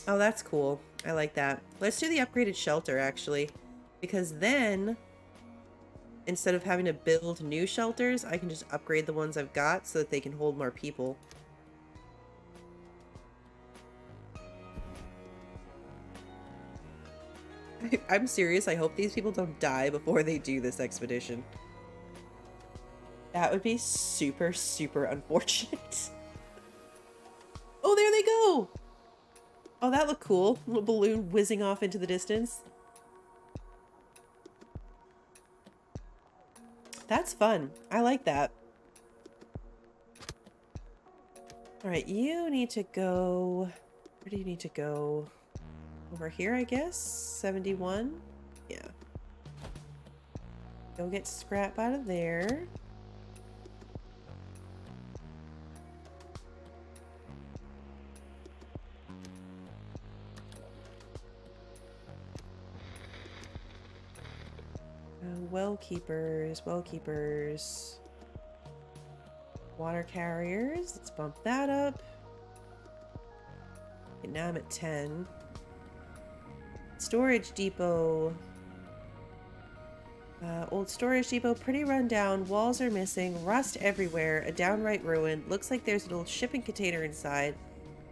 Oh, that's cool. I like that. Let's do the upgraded shelter, actually. Because then, instead of having to build new shelters, I can just upgrade the ones I've got so that they can hold more people. I'm serious. I hope these people don't die before they do this expedition. That would be super, super unfortunate. Oh, there they go! Oh, that looked cool. Little balloon whizzing off into the distance. That's fun. I like that. Alright, you need to go... Where do you need to go? Over here, I guess? 71? Yeah. Go get scrap out of there. Well keepers, well keepers. Water carriers, let's bump that up. Okay, now I'm at 10. Storage depot. Old storage depot, pretty run down. Walls are missing, rust everywhere, a downright ruin. Looks like there's an old shipping container inside.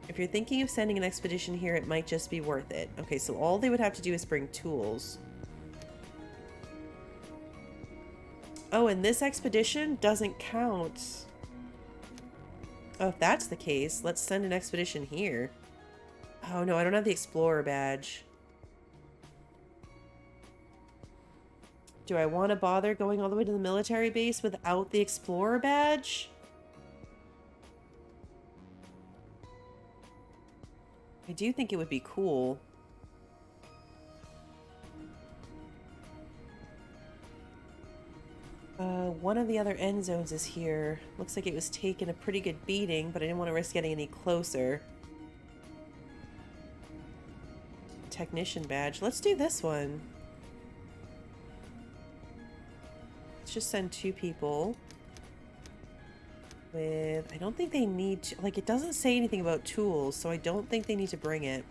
If you're thinking of sending an expedition here, it might just be worth it. Okay, so all they would have to do is bring tools. Oh, and this expedition doesn't count. Oh, if that's the case, let's send an expedition here. Oh no, I don't have the Explorer badge. Do I want to bother going all the way to the military base without the explorer badge? I do think it would be cool. One of the other end zones is here. Looks like it was taking a pretty good beating, but I didn't want to risk getting any closer. Technician badge. Let's do this one. Let's just send 2 people. With... I don't think they need to... Like, it doesn't say anything about tools, so I don't think they need to bring it.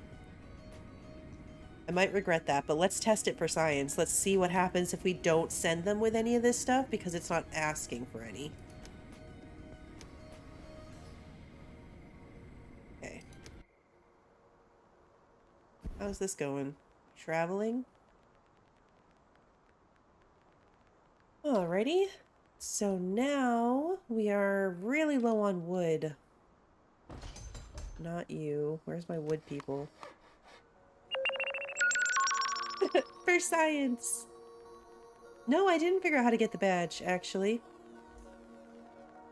I might regret that, but let's test it for science. Let's see what happens if we don't send them with any of this stuff, because it's not asking for any. Okay. How's this going? Traveling? Alrighty. So now we are really low on wood. Not you. Where's my wood people? For science. No, I didn't figure out how to get the badge, actually.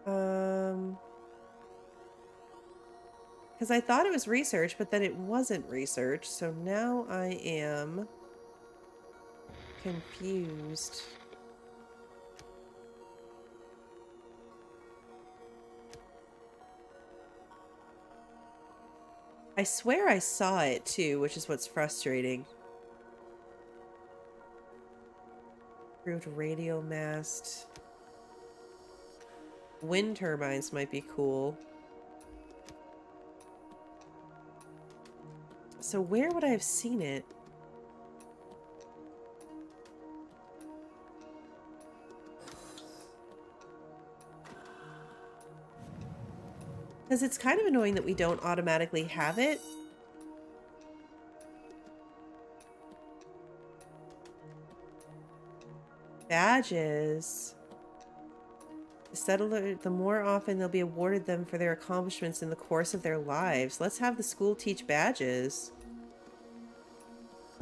Because I thought it was research, but then it wasn't research, so now I am confused. I swear I saw it too, which is what's frustrating. Improved radio mast. Wind turbines might be cool. So where would I have seen it? Because it's kind of annoying that we don't automatically have it. Badges. The settler, the more often they'll be awarded them for their accomplishments in the course of their lives. Let's have the school teach badges.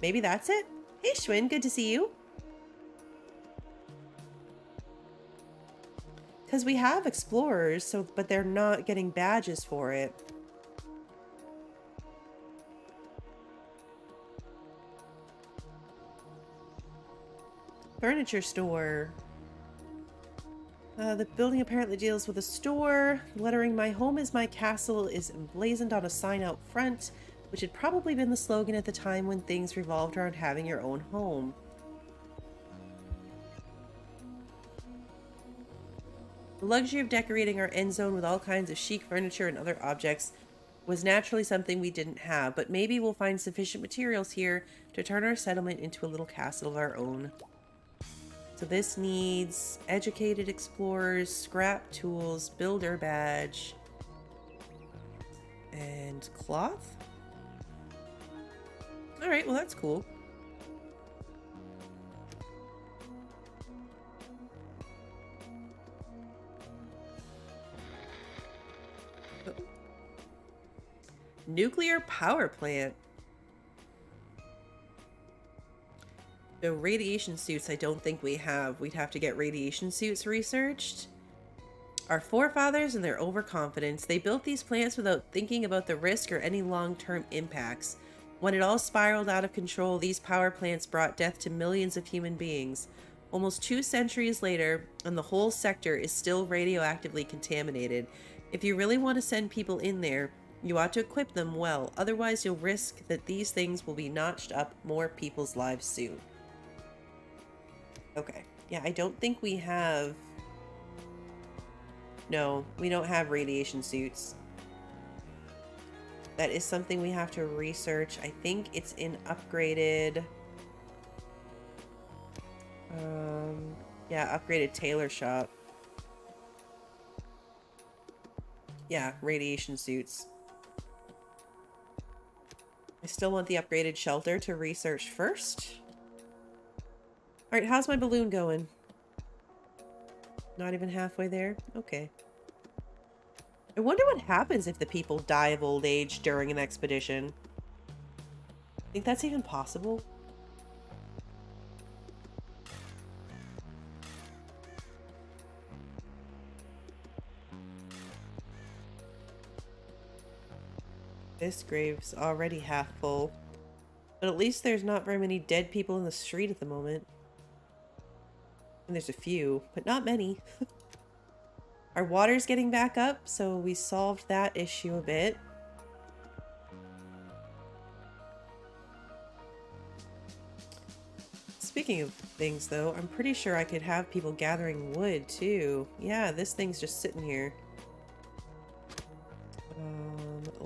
Maybe that's it? Hey Schwinn, good to see you. Because we have explorers, so but they're not getting badges for it. Furniture store. The building apparently deals with a store. Lettering "My home is my castle" is emblazoned on a sign out front, which had probably been the slogan at the time when things revolved around having your own home. The luxury of decorating our end zone with all kinds of chic furniture and other objects was naturally something we didn't have, but maybe we'll find sufficient materials here to turn our settlement into a little castle of our own. So this needs educated explorers, scrap tools, builder badge, and cloth? Alright, well that's cool. Oh. Nuclear power plant. So radiation suits I don't think we have. We'd have to get radiation suits researched. Our forefathers and their overconfidence, they built these plants without thinking about the risk or any long-term impacts. When it all spiraled out of control, these power plants brought death to millions of human beings. Almost 2 centuries later, and the whole sector is still radioactively contaminated. If you really want to send people in there, you ought to equip them well. Otherwise, you'll risk that these things will be notched up more people's lives soon. Okay. Yeah, I don't think we have... No, we don't have radiation suits. That is something we have to research. I think it's in upgraded... yeah, upgraded tailor shop. Yeah, radiation suits. I still want the upgraded shelter to research first. Alright, how's my balloon going? Not even halfway there? Okay. I wonder what happens if the people die of old age during an expedition. Think that's even possible? This grave's already half full. But at least there's not very many dead people in the street at the moment. And there's a few, but not many. Our water's getting back up, so we solved that issue a bit. Speaking of things, though, I'm pretty sure I could have people gathering wood, too. Yeah, this thing's just sitting here.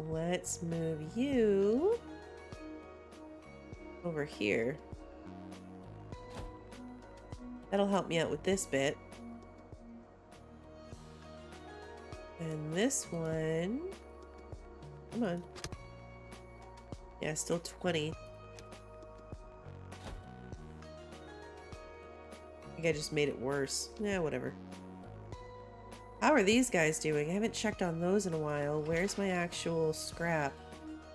Let's move you over here. That'll help me out with this bit. And this one... Come on. Yeah, still 20. I think I just made it worse. Yeah, whatever. How are these guys doing? I haven't checked on those in a while. Where's my actual scrap?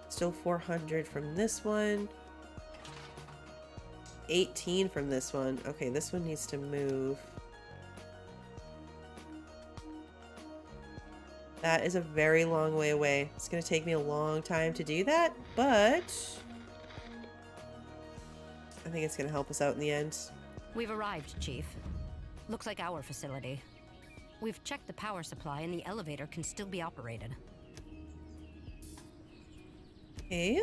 Still 400 from this one. 18 from this one. Okay, this one needs to move. That is a very long way away. It's going to take me a long time to do that, but I think it's going to help us out in the end. We've arrived, Chief. Looks like our facility. We've checked the power supply and the elevator can still be operated. Okay.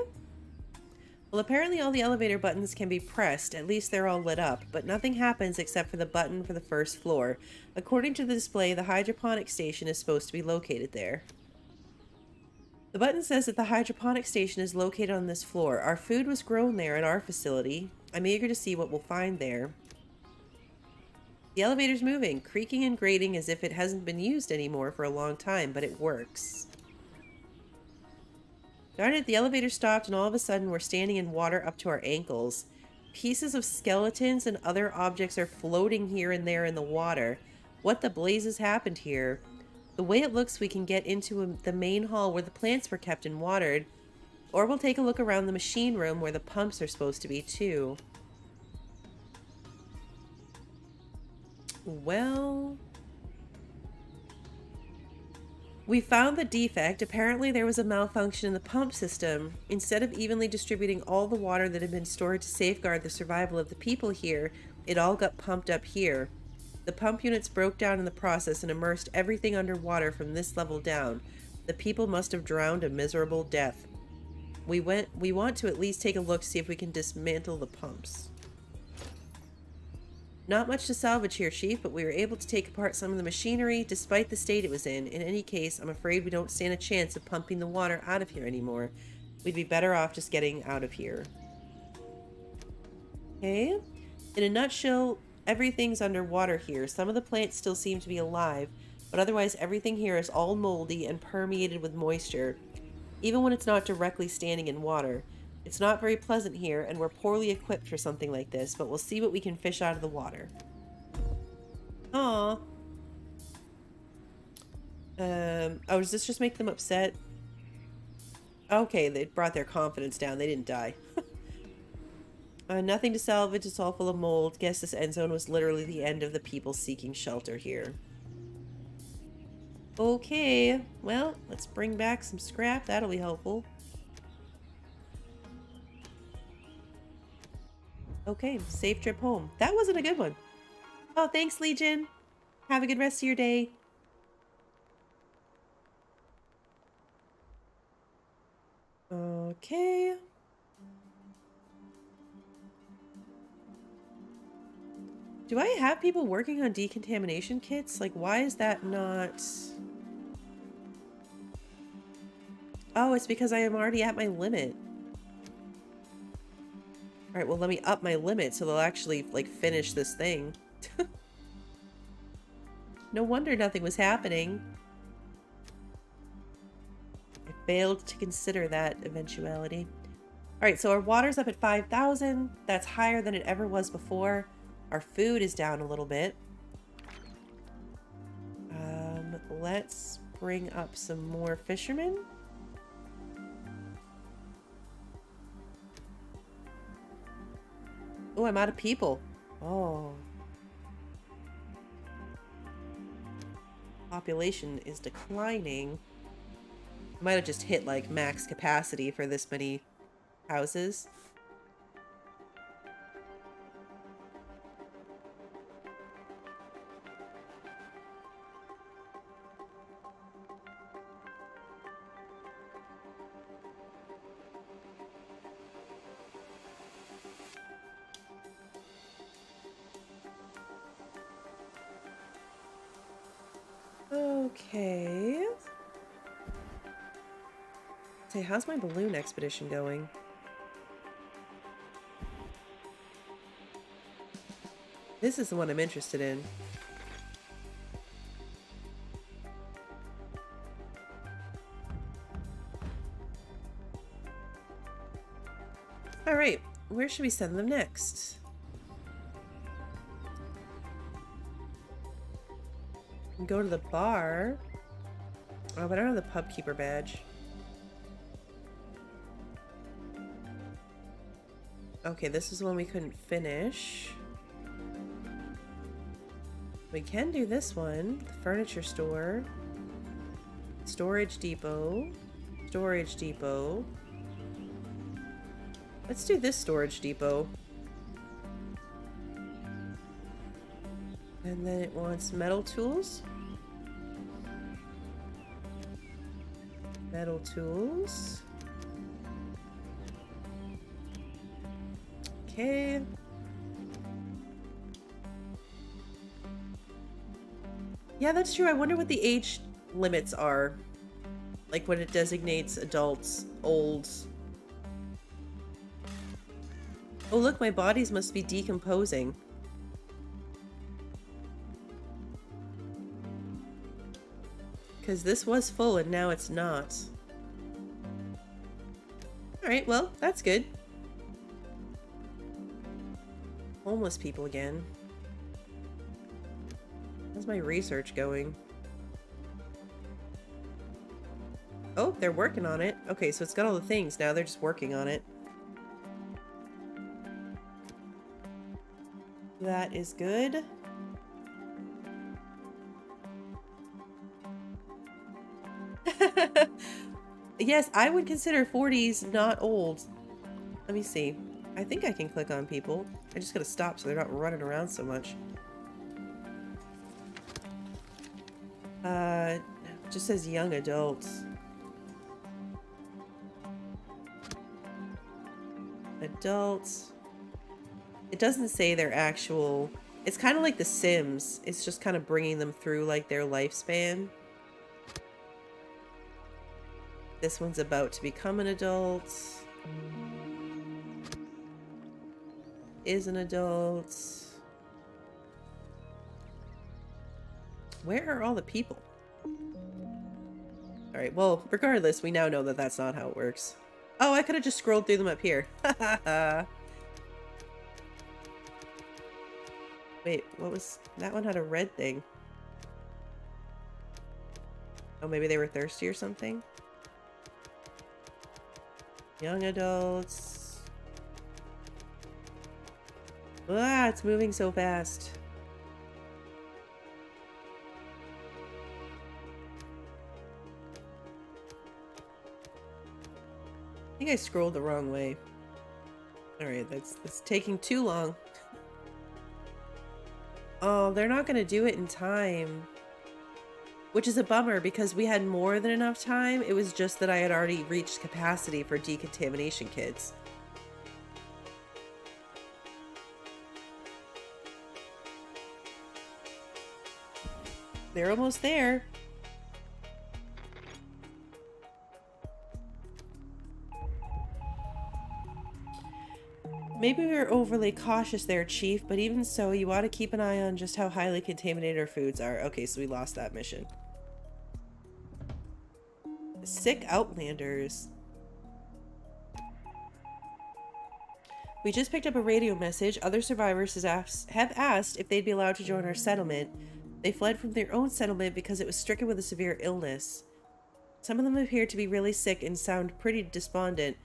Well, apparently all the elevator buttons can be pressed, at least they're all lit up, but nothing happens except for the button for the first floor. According to the display, the hydroponic station is supposed to be located there. The button says that the hydroponic station is located on this floor. Our food was grown there at our facility. I'm eager to see what we'll find there. The elevator's moving, creaking and grating as if it hasn't been used anymore for a long time, but it works. Darn it, the elevator stopped and all of a sudden we're standing in water up to our ankles. Pieces of skeletons and other objects are floating here and there in the water. What the blazes happened here? The way it looks, we can get into the main hall where the plants were kept and watered, or we'll take a look around the machine room where the pumps are supposed to be too. Well, we found the defect. Apparently there was a malfunction in the pump system. Instead of evenly distributing all the water that had been stored to safeguard the survival of the people here, it all got pumped up here. The pump units broke down in the process and immersed everything underwater from this level down. The people must have drowned a miserable death. We want to at least take a look to see if we can dismantle the pumps. Not much to salvage here, Chief, but we were able to take apart some of the machinery despite the state it was in. In any case, I'm afraid we don't stand a chance of pumping the water out of here anymore. We'd be better off just getting out of here. Okay. In a nutshell, everything's underwater here. Some of the plants still seem to be alive, but otherwise everything here is all moldy and permeated with moisture, even when it's not directly standing in water. It's not very pleasant here, and we're poorly equipped for something like this, but we'll see what we can fish out of the water. Aww. Oh, does this just make them upset? Okay, they brought their confidence down. They didn't die. Nothing to salvage. It's all full of mold. Guess this end zone was literally the end of the people seeking shelter here. Okay, well, let's bring back some scrap. That'll be helpful. Okay, safe trip home. That wasn't a good one. Oh, thanks, Legion. Have a good rest of your day. Okay. Do I have people working on decontamination kits? Like, why is that not... Oh, it's because I am already at my limit. Alright, well, let me up my limit so they'll actually, like, finish this thing. No wonder nothing was happening. I failed to consider that eventuality. Alright, so our water's up at 5,000. That's higher than it ever was before. Our food is down a little bit. Let's bring up some more fishermen. Oh, I'm out of people. Oh. Population is declining. Might have just hit like max capacity for this many houses. Okay. Say, how's my balloon expedition going? This is the one I'm interested in. Alright, where should we send them next? Go to the bar. Oh, but I don't have the pub keeper badge. Okay, this is the one we couldn't finish. We can do this one. The furniture store. Storage depot. Storage depot. Let's do this storage depot. And then it wants metal tools. Metal tools. Okay. Yeah, that's true. I wonder what the age limits are. Like when it designates adults, olds. Oh look, my bodies must be decomposing. Because this was full and now it's not. Alright, well, that's good. Homeless people again. How's my research going? Oh, they're working on it. Okay, so it's got all the things now. They're just working on it. That is good. Yes, I would consider 40s not old. Let me see. I think I can click on people. I just gotta stop so they're not running around so much. Just says young adults. Adults. It doesn't say their actual... It's kind of like The Sims. It's just kind of bringing them through like their lifespan. This one's about to become an adult. Is an adult. Where are all the people? Alright, well, regardless, we now know that that's not how it works. Oh, I could have just scrolled through them up here. Wait, what was... That one had a red thing. Oh, maybe they were thirsty or something? Young adults. Ah, it's moving so fast. I think I scrolled the wrong way. Alright, that's taking too long. Oh, they're not gonna do it in time. Which is a bummer because we had more than enough time. It was just that I had already reached capacity for decontamination kits. They're almost there. Maybe we were overly cautious there, Chief, but even so, you ought to keep an eye on just how highly contaminated our foods are. Okay, so we lost that mission. Sick Outlanders. We just picked up a radio message. Other survivors have asked if they'd be allowed to join our settlement. They fled from their own settlement because it was stricken with a severe illness. Some of them appear to be really sick and sound pretty despondent.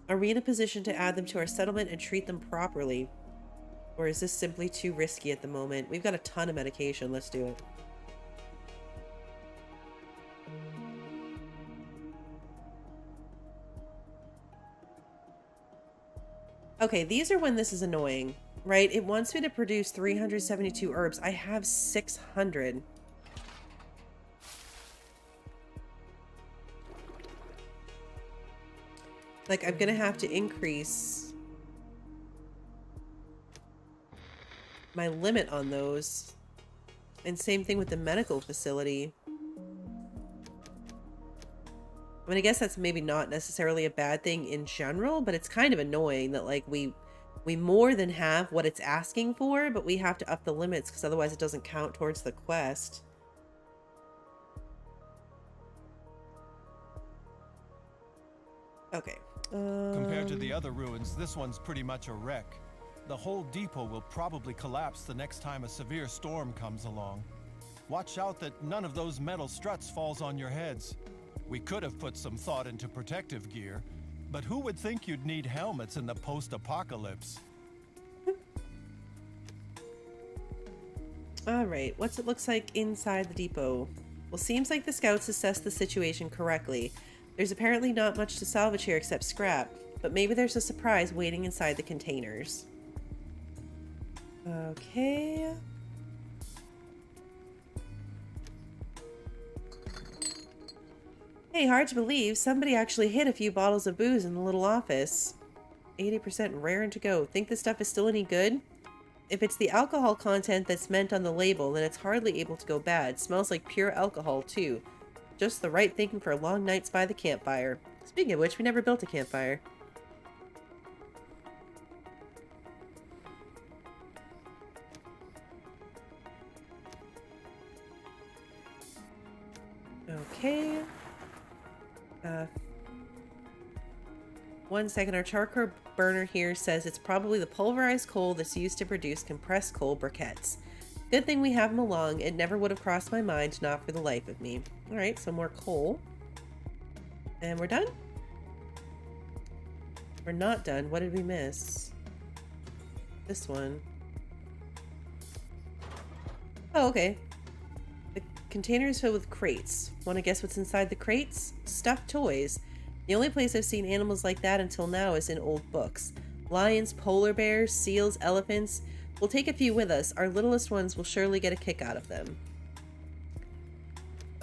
Are we in a position to add them to our settlement and treat them properly? Or is this simply too risky at the moment? We've got a ton of medication. Let's do it. Okay, these are when this is annoying, right? It wants me to produce 372 herbs. I have 600. Like, I'm gonna have to increase my limit on those. And same thing with the medical facility. I mean, I guess that's maybe not necessarily a bad thing in general, but it's kind of annoying that, like, we more than have what it's asking for, but we have to up the limits because otherwise it doesn't count towards the quest. Okay. Compared to the other ruins, this one's pretty much a wreck. The whole depot will probably collapse the next time a severe storm comes along. Watch out that none of those metal struts falls on your heads. We could have put some thought into protective gear, but who would think you'd need helmets in the post-apocalypse? Alright, what's it looks like inside the depot? Well, seems like the scouts assessed the situation correctly. There's apparently not much to salvage here except scrap, but maybe there's a surprise waiting inside the containers. Okay. Hey, hard to believe, somebody actually hid a few bottles of booze in the little office. 80% raring to go. Think this stuff is still any good? If it's the alcohol content that's meant on the label, then it's hardly able to go bad. Smells like pure alcohol, too. Just the right thing for long nights by the campfire. Speaking of which, we never built a campfire. Okay. 1 second, our charcoal burner here says it's probably the pulverized coal that's used to produce compressed coal briquettes. Good thing we have them along. It never would have crossed my mind, not for the life of me. Alright, so more coal. And we're done? We're not done. What did we miss? This one. Oh, okay. The container is filled with crates. Want to guess what's inside the crates? Stuffed toys. The only place I've seen animals like that until now is in old books. Lions, polar bears, seals, elephants. We'll take a few with us. Our littlest ones will surely get a kick out of them.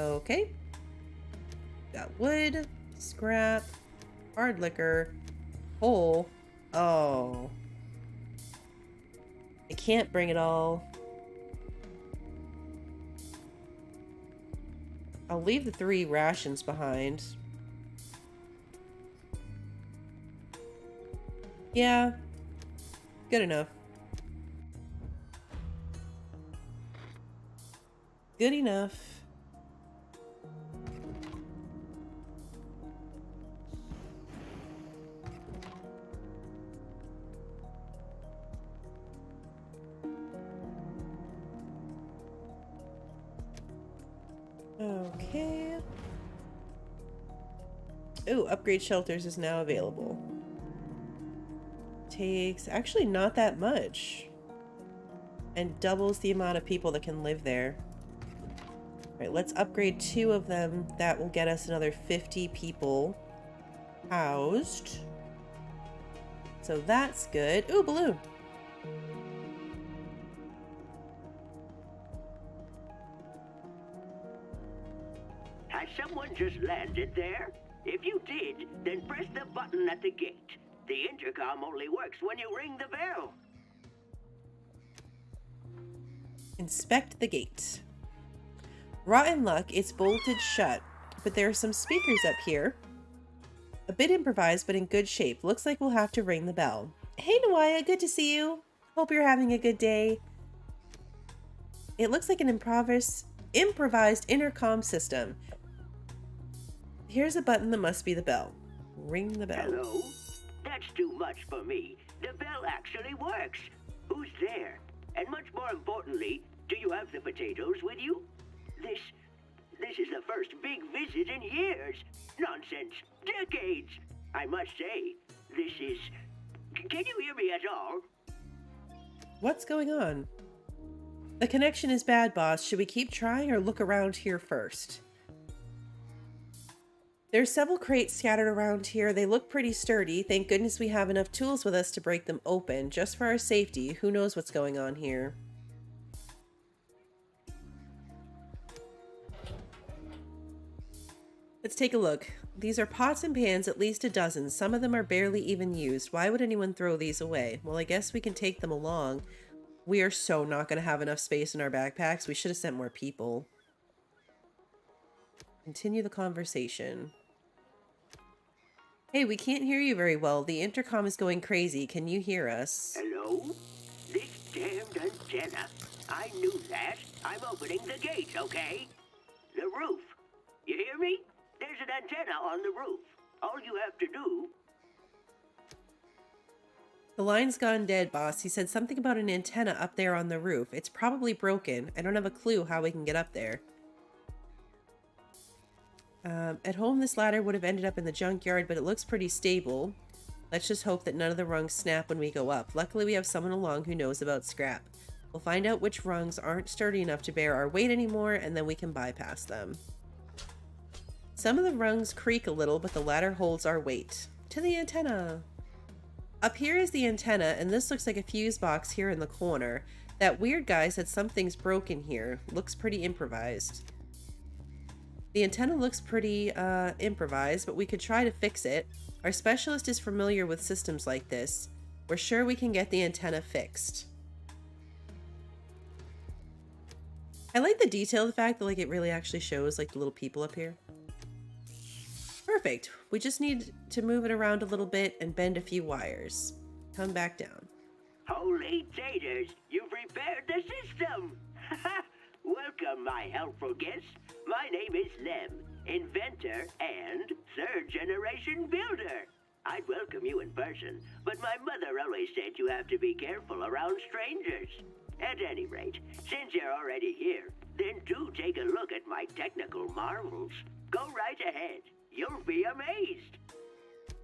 Okay. Got wood, scrap, hard liquor, coal. Oh. I can't bring it all. I'll leave the 3 rations behind. Yeah. Good enough. Good enough. Okay. Ooh, upgrade shelters is now available. Takes actually not that much. And doubles the amount of people that can live there. Alright, let's upgrade 2 of them. That will get us another 50 people housed. So that's good. Ooh, balloon. Has someone just landed there? If you did, then press the button at the gate. The intercom only works when you ring the bell. Inspect the gate. Rotten luck, it's bolted shut, but there are some speakers up here. A bit improvised, but in good shape. Looks like we'll have to ring the bell. Hey, Nawaya, good to see you. Hope you're having a good day. It looks like an improvised intercom system. Here's a button that must be the bell. Ring the bell. Hello? That's too much for me. The bell actually works. Who's there? And much more importantly, do you have the potatoes with you? This is the first big visit in years. Nonsense. Decades. I must say, this is... Can you hear me at all? What's going on? The connection is bad, boss. Should we keep trying or look around here first? There's several crates scattered around here. They look pretty sturdy. Thank goodness we have enough tools with us to break them open. Just for our safety. Who knows what's going on here? Let's take a look. These are pots and pans, at least a dozen. Some of them are barely even used. Why would anyone throw these away? Well, I guess we can take them along. We are so not going to have enough space in our backpacks. We should have sent more people. Continue the conversation. Hey, we can't hear you very well. The intercom is going crazy. Can you hear us? Hello? This damned antenna. I knew that. I'm opening the gate, okay? The roof. You hear me? There's an antenna on the roof. All you have to do... The line's gone dead, boss. He said something about an antenna up there on the roof. It's probably broken. I don't have a clue how we can get up there. At home, this ladder would have ended up in the junkyard, but it looks pretty stable. Let's just hope that none of the rungs snap when we go up. Luckily, we have someone along who knows about scrap. We'll find out which rungs aren't sturdy enough to bear our weight anymore, and then we can bypass them. Some of the rungs creak a little, but the ladder holds our weight. To the antenna! Up here is the antenna, and this looks like a fuse box here in the corner. That weird guy said something's broken here. Looks pretty improvised. The antenna looks pretty improvised, but we could try to fix it. Our specialist is familiar with systems like this. We're sure we can get the antenna fixed. I like the detail of the fact that like it really actually shows like the little people up here. Perfect. We just need to move it around a little bit and bend a few wires. Come back down. Holy taters, you've repaired the system! Welcome, my helpful guests. My name is Lem, inventor and third-generation builder. I'd welcome you in person, but my mother always said you have to be careful around strangers. At any rate, since you're already here, then do take a look at my technical marvels. Go right ahead. You'll be amazed.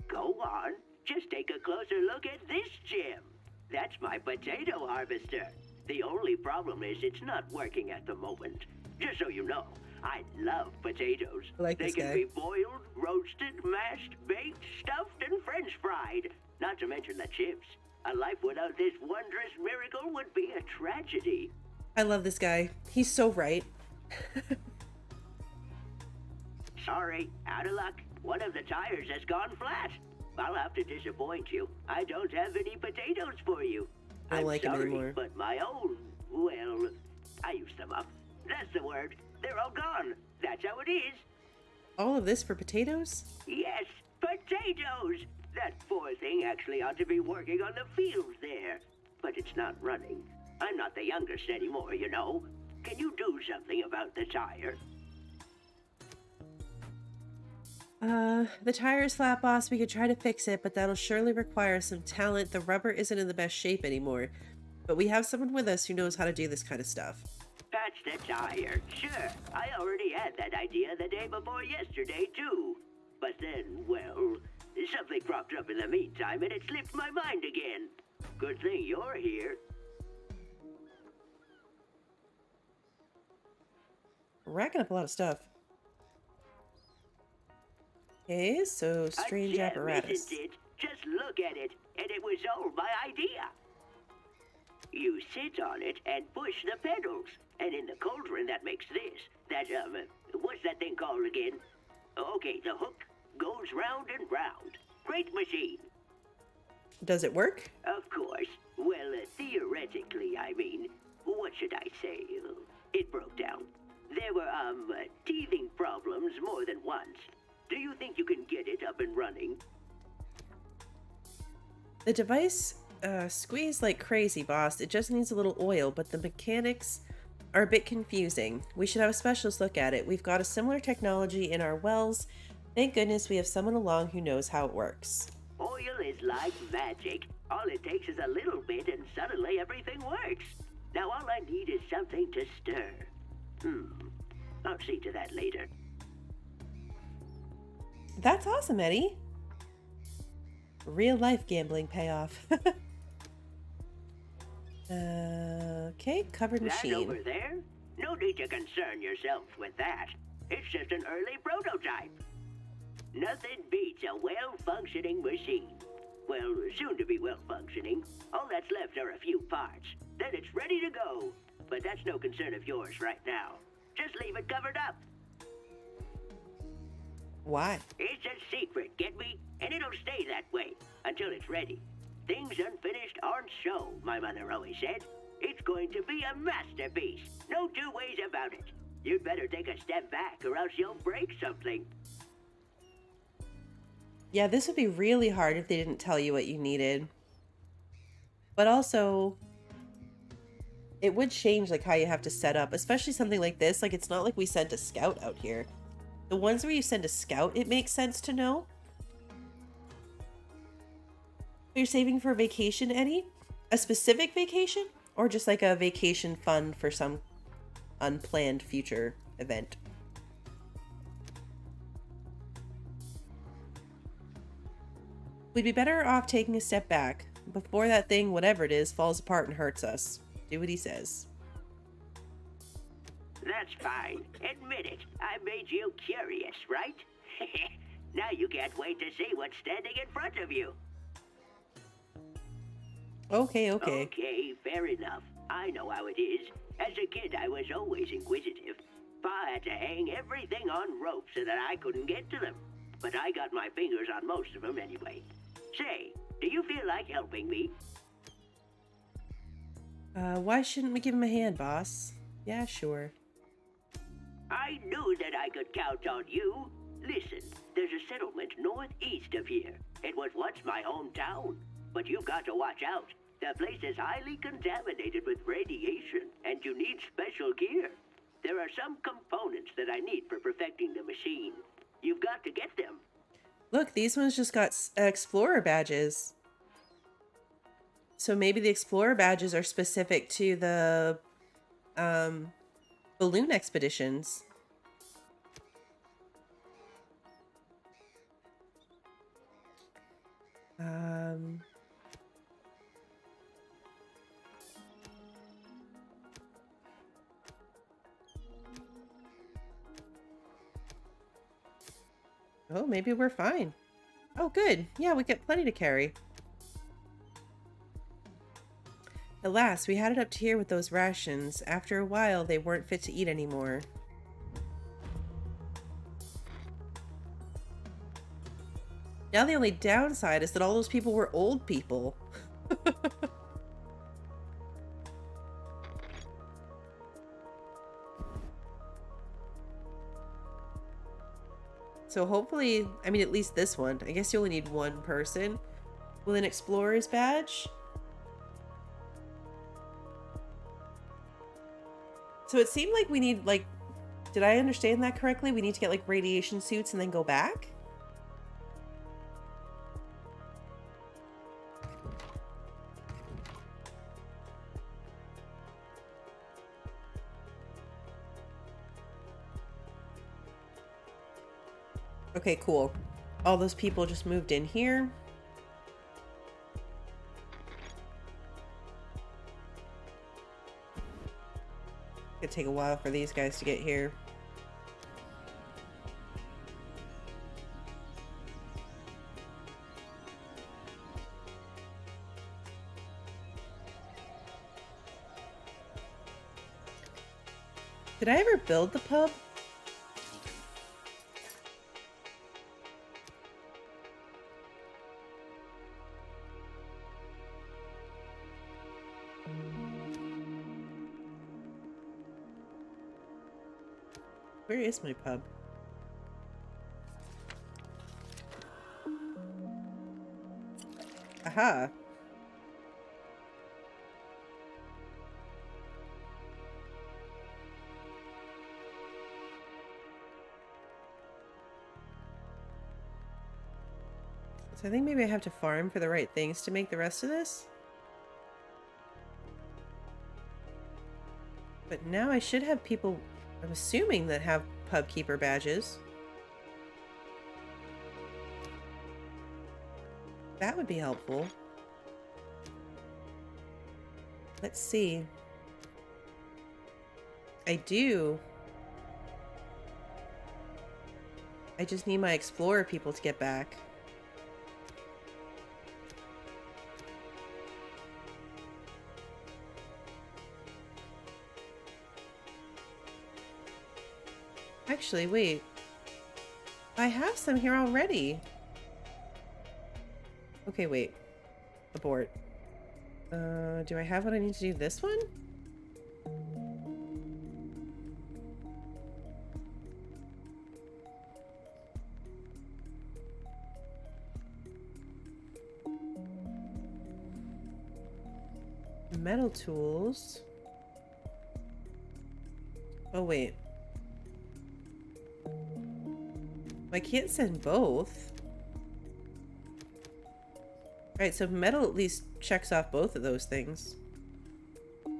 Go on, just take a closer look at this gem. That's my potato harvester. The only problem is it's not working at the moment. Just so you know, I love potatoes. I like they this can guy. be boiled, roasted, mashed, baked, stuffed, and french fried. Not to mention the chips. A life without this wondrous miracle would be a tragedy. I love this guy. He's so right. Sorry, out of luck. One of the tires has gone flat. I'll have to disappoint you. I don't have any potatoes for you. I don't like him sorry, anymore. but my own, well, I used them up. That's the word. They're all gone. That's how it is. All of this for potatoes? Yes, potatoes. That poor thing actually ought to be working on the fields there. But it's not running. I'm not the youngest anymore, you know. Can you do something about the tire? The tire is flat, boss. We could try to fix it, but that'll surely require some talent. The rubber isn't in the best shape anymore. But we have someone with us who knows how to do this kind of stuff. Patch the tire. Sure, I already had that idea the day before yesterday, too. But then, well, something cropped up in the meantime and it slipped my mind again. Good thing you're here. Racking up a lot of stuff. Okay, so strange A gem, apparatus. isn't it? Just look at it, and it was all my idea. You sit on it and push the pedals, and in the cauldron that makes this, that, what's that thing called again? Okay, the hook goes round and round. Great machine. Does it work? Of course. Well, theoretically, I mean, what should I say? It broke down. There were, teething problems more than once. Do you think you can get it up and running? The device squeezed like crazy, boss. It just needs a little oil, but the mechanics are a bit confusing. We should have a specialist look at it. We've got a similar technology in our wells. Thank goodness we have someone along who knows how it works. Oil is like magic. All it takes is a little bit and suddenly everything works. Now all I need is something to stir. I'll see to that later. That's awesome, Eddie. Real life gambling payoff. Okay, covered That machine. over there? No need to concern yourself with that. It's just an early prototype. Nothing beats a well-functioning machine. Well, soon to be well-functioning. All that's left are a few parts. Then it's ready to go. But that's no concern of yours right now. Just leave it covered up. Why? It's a secret, get me? And it'll stay that way until it's ready. Things unfinished aren't so, my mother always said. It's going to be a masterpiece. No two ways about it. You'd better take a step back or else you'll break something. Yeah, this would be really hard if they didn't tell you what you needed. But also, it would change like how you have to set up, especially something like this. Like, it's not like we sent a scout out here. The ones where you send a scout, it makes sense to know. You're saving for a vacation, Eddie? A specific vacation? Or just like a vacation fund for some unplanned future event? We'd be better off taking a step back before that thing, whatever it is, falls apart and hurts us. Do what he says. That's fine. Admit it. I made you curious, right? Now you can't wait to see what's standing in front of you. Okay. Okay, fair enough. I know how it is. As a kid, I was always inquisitive. Pa had to hang everything on ropes so that I couldn't get to them. But I got my fingers on most of them anyway. Say, do you feel like helping me? Why shouldn't we give him a hand, boss? Yeah, sure. I knew that I could count on you. Listen, there's a settlement northeast of here. It was once my hometown. But you've got to watch out. The place is highly contaminated with radiation, and you need special gear. There are some components that I need for perfecting the machine. You've got to get them. Look, these ones just got explorer badges. So maybe the explorer badges are specific to the balloon expeditions. Oh, maybe we're fine. Oh, good. Yeah, we got plenty to carry. At last, we had it up to here with those rations. After a while, they weren't fit to eat anymore. Now the only downside is that all those people were old people. So hopefully, I mean, at least this one. I guess you only need one person with an explorer's badge. So it seemed like we need, like, did I understand that correctly? We need to get, like, radiation suits and then go back? Okay, cool. All those people just moved in here. It'd take a while for these guys to get here. Did I ever build the pub? Where is my pub? Aha. So I think maybe I have to farm for the right things to make the rest of this. But now I should have people, I'm assuming, that have pub keeper badges. That would be helpful. Let's see. I I just need my explorer people to get back. Actually, wait. I have some here already. Okay, wait. Abort. Do I have what I need to do this one? Metal tools. Oh, wait. I can't send both. Alright, so metal at least checks off both of those things. I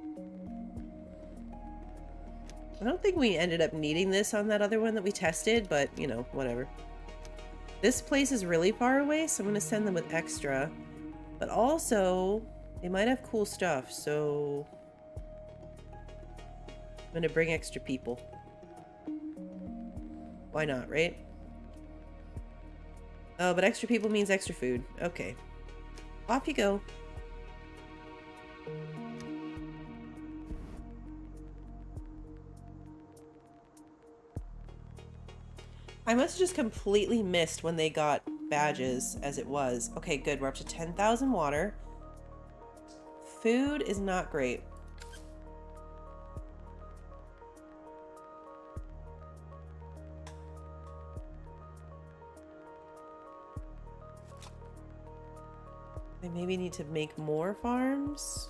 don't think we ended up needing this on that other one that we tested, but, you know, whatever. This place is really far away, so I'm going to send them with extra. But also, they might have cool stuff, so I'm going to bring extra people. Why not, right? Oh, but extra people means extra food. Okay. Off you go. I must have just completely missed when they got badges as it was. Okay, good. We're up to 10,000 water. Food is not great. I maybe need to make more farms.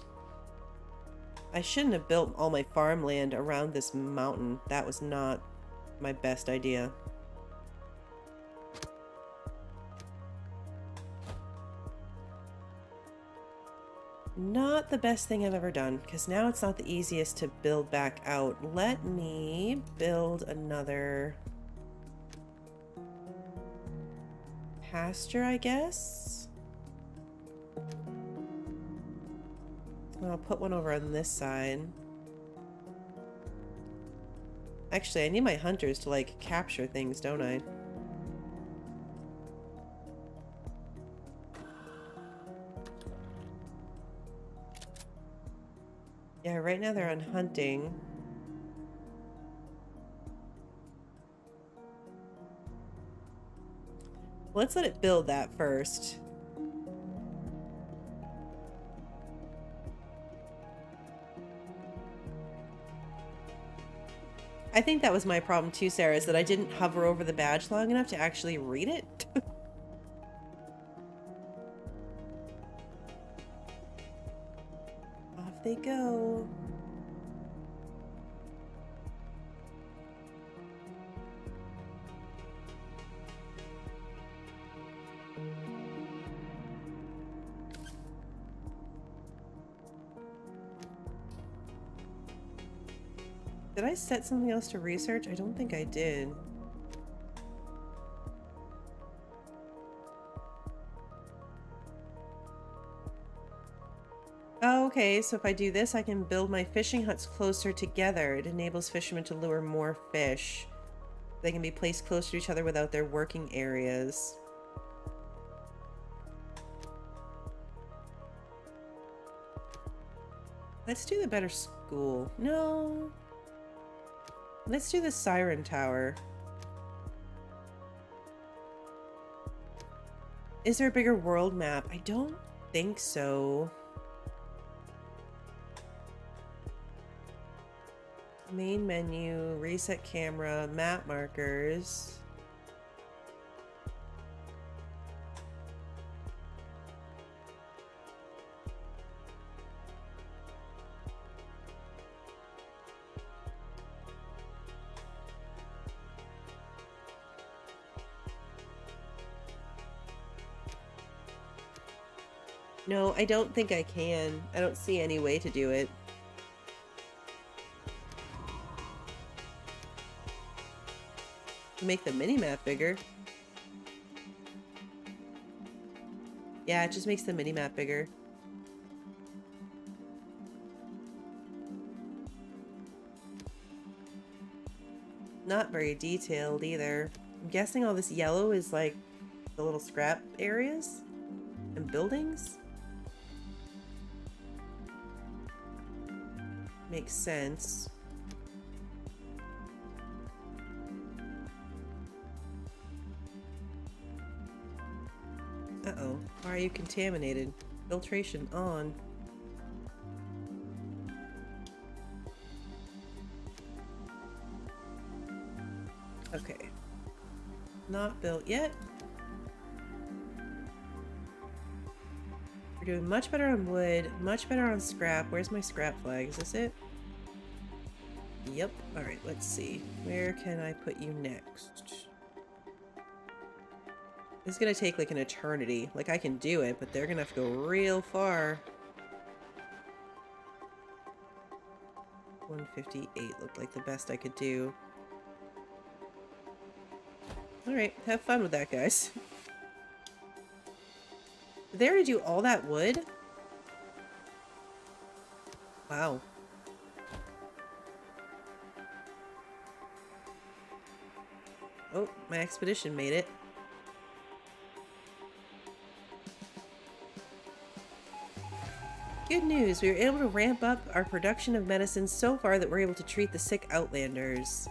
I shouldn't have built all my farmland around this mountain. That was not my best idea. Not the best thing I've ever done, because now it's not the easiest to build back out. Let me build another pasture, I guess. I'll put one over on this side. Actually, I need my hunters to, like, capture things, don't I? Yeah, right now they're on hunting. Let's let it build that first. I think that was my problem too, Sarah, is that I didn't hover over the badge long enough to actually read it. Off they go. Did I set something else to research? I don't think I did. Oh, okay, so if I do this, I can build my fishing huts closer together. It enables fishermen to lure more fish. They can be placed closer to each other without their working areas. Let's do the better school. No. Let's do the siren tower. Is there a bigger world map? I don't think so. Main menu, reset camera, map markers. No, I don't think I can. I don't see any way to do it. Make the minimap bigger. Yeah, it just makes the minimap bigger. Not very detailed either. I'm guessing all this yellow is like the little scrap areas and buildings. Makes sense. Uh-oh. Why are you contaminated? Filtration on. Okay. Not built yet. We're doing much better on wood, much better on scrap. Where's my scrap flag? Is this it? Yep. Alright, let's see. Where can I put you next? This is gonna take like an eternity. Like I can do it, but they're gonna have to go real far. 158 looked like the best I could do. Alright, have fun with that, guys. Did they already do all that wood? Wow. Oh, my expedition made it. Good news, we were able to ramp up our production of medicine so far that we're able to treat the sick outlanders.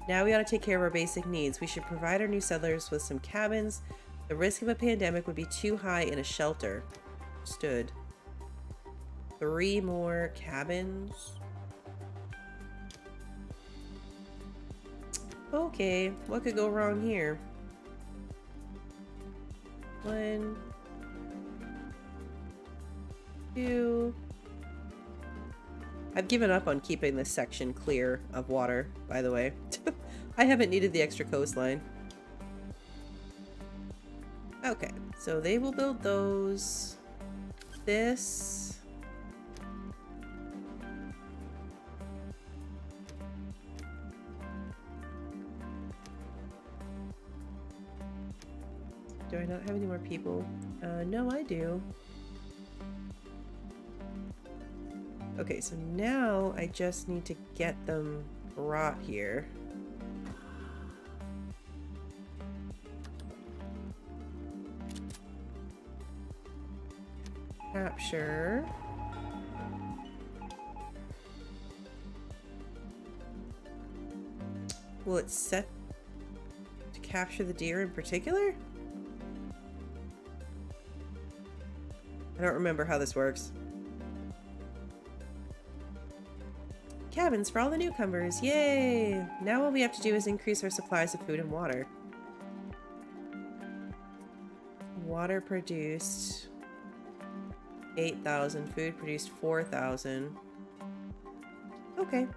Now we ought to take care of our basic needs. We should provide our new settlers with some cabins. The risk of a pandemic would be too high in a shelter. Understood. 3 more cabins. Okay, what could go wrong here? 1, 2. I've given up on keeping this section clear of water, by the way. I haven't needed the extra coastline. Okay, so they will build those. This. Do I not have any more people? No, I do. Okay, so now I just need to get them brought here. Capture. Will it set to capture the deer in particular? I don't remember how this works. Cabins for all the newcomers, yay! Now all we have to do is increase our supplies of food and water. Water produced 8,000, food produced 4,000. Okay.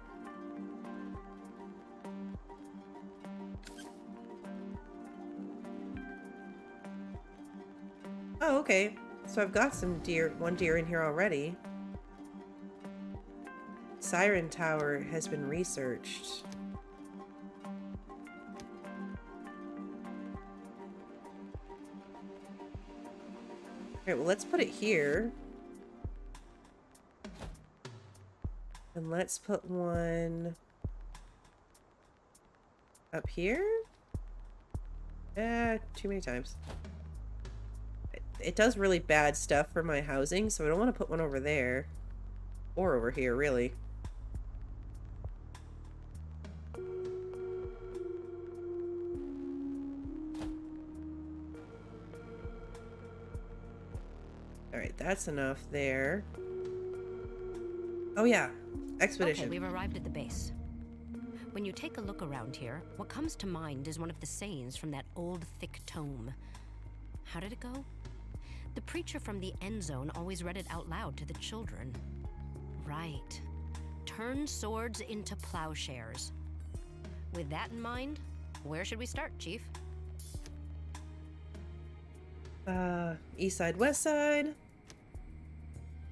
Oh, okay. So I've got some deer, 1 deer in here already. Siren Tower has been researched. Alright, well let's put it here. And let's put one up here. Too many times. It does really bad stuff for my housing, so I don't want to put one over there. Or over here, really. Alright, that's enough there. Oh yeah, expedition. Okay, we've arrived at the base. When you take a look around here, what comes to mind is one of the sayings from that old thick tome. How did it go? The preacher from the Endzone always read it out loud to the children. Right. Turn swords into plowshares. With that in mind, where should we start, Chief? East side, west side.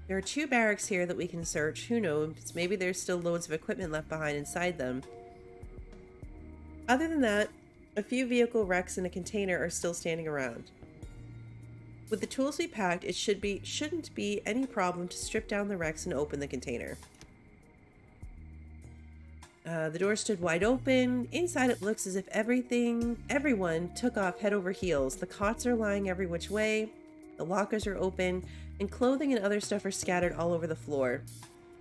There are 2 barracks here that we can search. Who knows? Maybe there's still loads of equipment left behind inside them. Other than that, a few vehicle wrecks and a container are still standing around. With the tools we packed, it shouldn't be any problem to strip down the wrecks and open the container. The door stood wide open. Inside it looks as if everyone took off head over heels. The cots are lying every which way, the lockers are open, and clothing and other stuff are scattered all over the floor.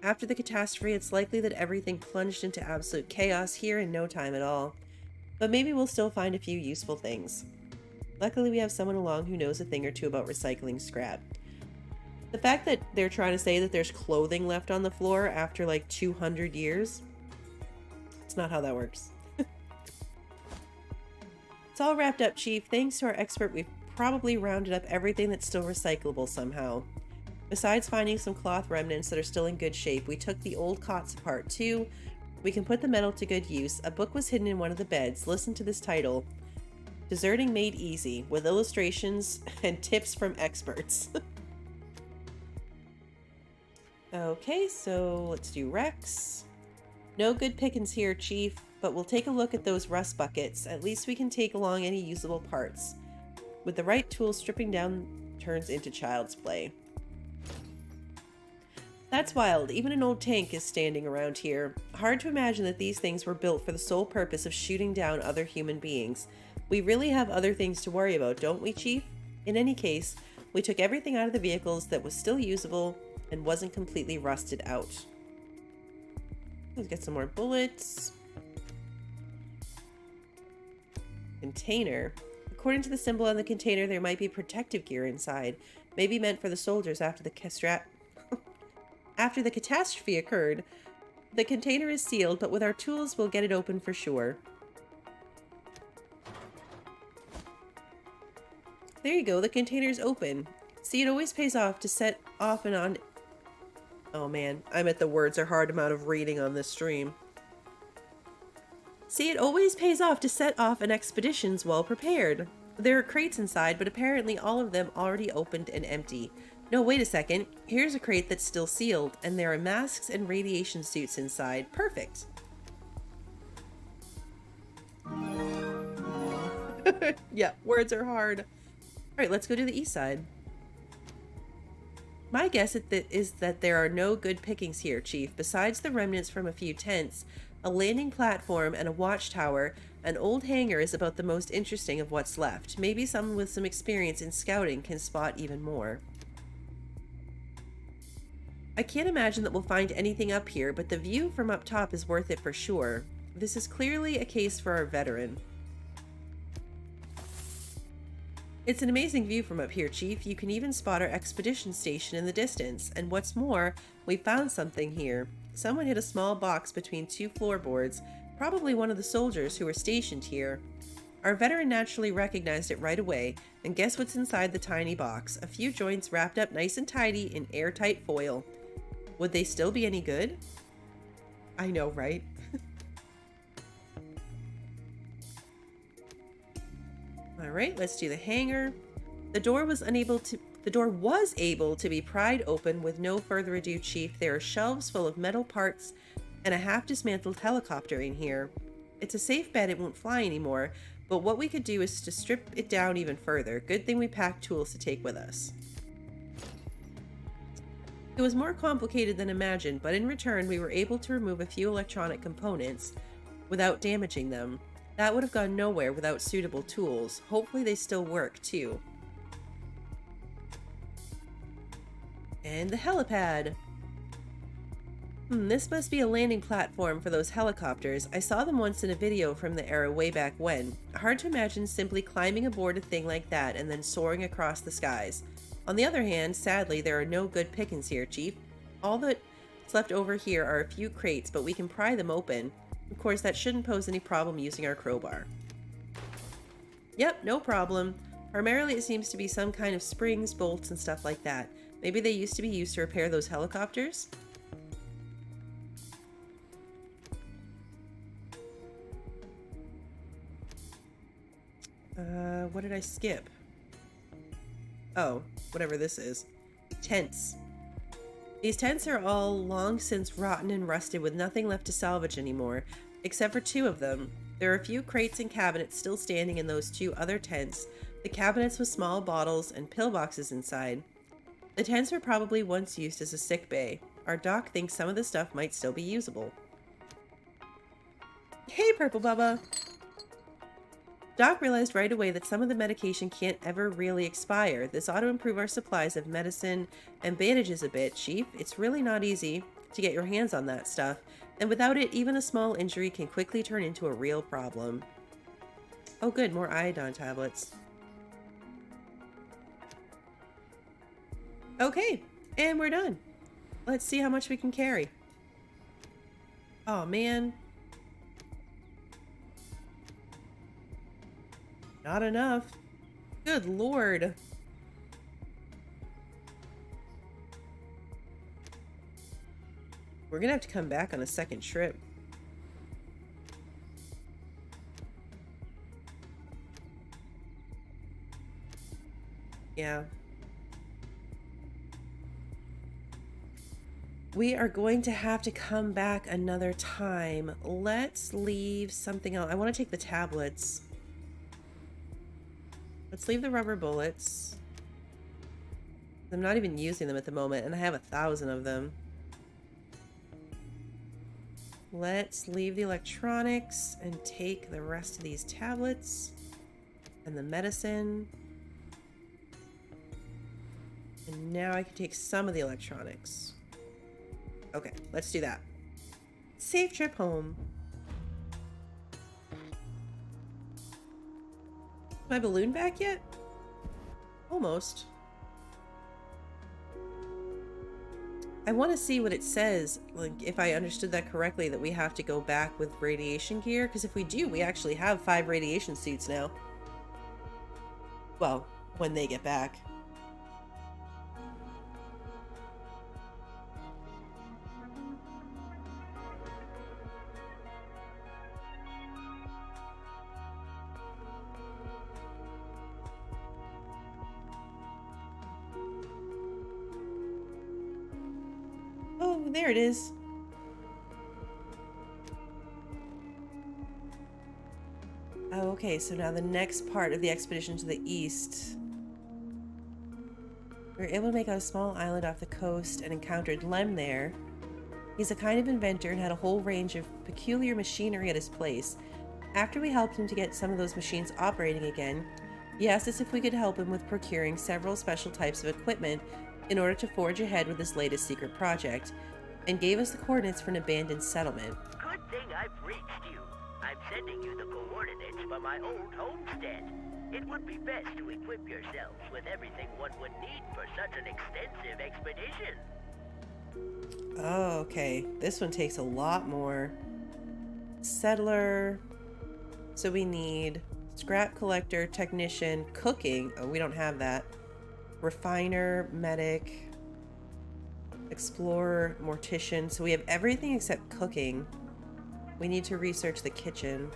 After the catastrophe, it's likely that everything plunged into absolute chaos here in no time at all. But maybe we'll still find a few useful things. Luckily, we have someone along who knows a thing or two about recycling scrap. The fact that they're trying to say that there's clothing left on the floor after like 200 years, it's not how that works. It's all wrapped up, Chief. Thanks to our expert, we've probably rounded up everything that's still recyclable somehow. Besides finding some cloth remnants that are still in good shape, we took the old cots apart too. We can put the metal to good use. A book was hidden in one of the beds. Listen to this title: Deserting Made Easy, with illustrations and tips from experts. Okay, so let's do Rex. No good pickings here, Chief, but we'll take a look at those rust buckets. At least we can take along any usable parts. With the right tools, stripping down turns into child's play. That's wild. Even an old tank is standing around here. Hard to imagine that these things were built for the sole purpose of shooting down other human beings. We really have other things to worry about, don't we, Chief? In any case, we took everything out of the vehicles that was still usable and wasn't completely rusted out. Let's get some more bullets. Container. According to the symbol on the container, there might be protective gear inside, maybe meant for the soldiers after the catastrophe occurred. The container is sealed, but with our tools, we'll get it open for sure. There you go, the container's open. See, it always pays off to set off and on... Oh man, I'm at the words are hard amount of reading on this stream. See, it always pays off to set off an expeditions well prepared. There are crates inside, but apparently all of them already opened and empty. No, wait a second. Here's a crate that's still sealed, and there are masks and radiation suits inside. Perfect. Yeah, words are hard. Alright, let's go to the east side. My guess is that there are no good pickings here, Chief. Besides the remnants from a few tents, a landing platform, and a watchtower, an old hangar is about the most interesting of what's left. Maybe someone with some experience in scouting can spot even more. I can't imagine that we'll find anything up here, but the view from up top is worth it for sure. This is clearly a case for our veteran. It's an amazing view from up here, Chief. You can even spot our expedition station in the distance. And what's more, we found something here. Someone hid a small box between two floorboards, probably one of the soldiers who were stationed here. Our veteran naturally recognized it right away, and guess what's inside the tiny box? A few joints wrapped up nice and tidy in airtight foil. Would they still be any good? I know, right? Alright, let's do the hangar. The door was able to be pried open with no further ado, Chief. There are shelves full of metal parts and a half-dismantled helicopter in here. It's a safe bet it won't fly anymore, but what we could do is to strip it down even further. Good thing we packed tools to take with us. It was more complicated than imagined, but in return we were able to remove a few electronic components without damaging them. That would have gone nowhere without suitable tools. Hopefully they still work, too. And the helipad. This must be a landing platform for those helicopters. I saw them once in a video from the era way back when. Hard to imagine simply climbing aboard a thing like that and then soaring across the skies. On the other hand, sadly, there are no good pickings here, Chief. All that's left over here are a few crates, but we can pry them open. Of course, that shouldn't pose any problem using our crowbar. Yep, no problem. Primarily it seems to be some kind of springs, bolts, and stuff like that. Maybe they used to be used to repair those helicopters? What did I skip? Oh, whatever this is. Tents. These tents are all long since rotten and rusted with nothing left to salvage anymore, except for two of them. There are a few crates and cabinets still standing in those two other tents, the cabinets with small bottles and pillboxes inside. The tents were probably once used as a sick bay. Our doc thinks some of the stuff might still be usable. Hey, Purple Bubba! Doc realized right away that some of the medication can't ever really expire. This ought to improve our supplies of medicine and bandages a bit, Chief. It's really not easy to get your hands on that stuff, and without it, even a small injury can quickly turn into a real problem. Oh good, more iodine tablets. Okay, and we're done. Let's see how much we can carry. Oh man. Not enough. Good lord. We're gonna have to come back on a second trip. Yeah. We are going to have to come back another time. Let's leave something else. I want to take the tablets. Let's leave the rubber bullets. I'm not even using them at the moment, and I have 1,000 of them. Let's leave the electronics and take the rest of these tablets and the medicine. And now I can take some of the electronics. Okay, let's do that. Safe trip home. My balloon back yet? Almost. I want to see what it says, like if I understood that correctly, that we have to go back with radiation gear, because if we do, we actually have 5 radiation suits now. Well, when they get back. Oh, there it is. Oh, okay, so now the next part of the expedition to the east. We were able to make out a small island off the coast and encountered Lem there. He's a kind of inventor and had a whole range of peculiar machinery at his place. After we helped him to get some of those machines operating again, he asked us if we could help him with procuring several special types of equipment in order to forge ahead with his latest secret project, and gave us the coordinates for an abandoned settlement. Good thing I've reached you. I'm sending you the coordinates for my old homestead. It would be best to equip yourselves with everything one would need for such an extensive expedition. Oh, okay. This one takes a lot more. Settler. So we need scrap collector, technician, cooking. Oh, we don't have that. Refiner, medic, explorer, mortician. So we have everything except cooking. We need to research the kitchen.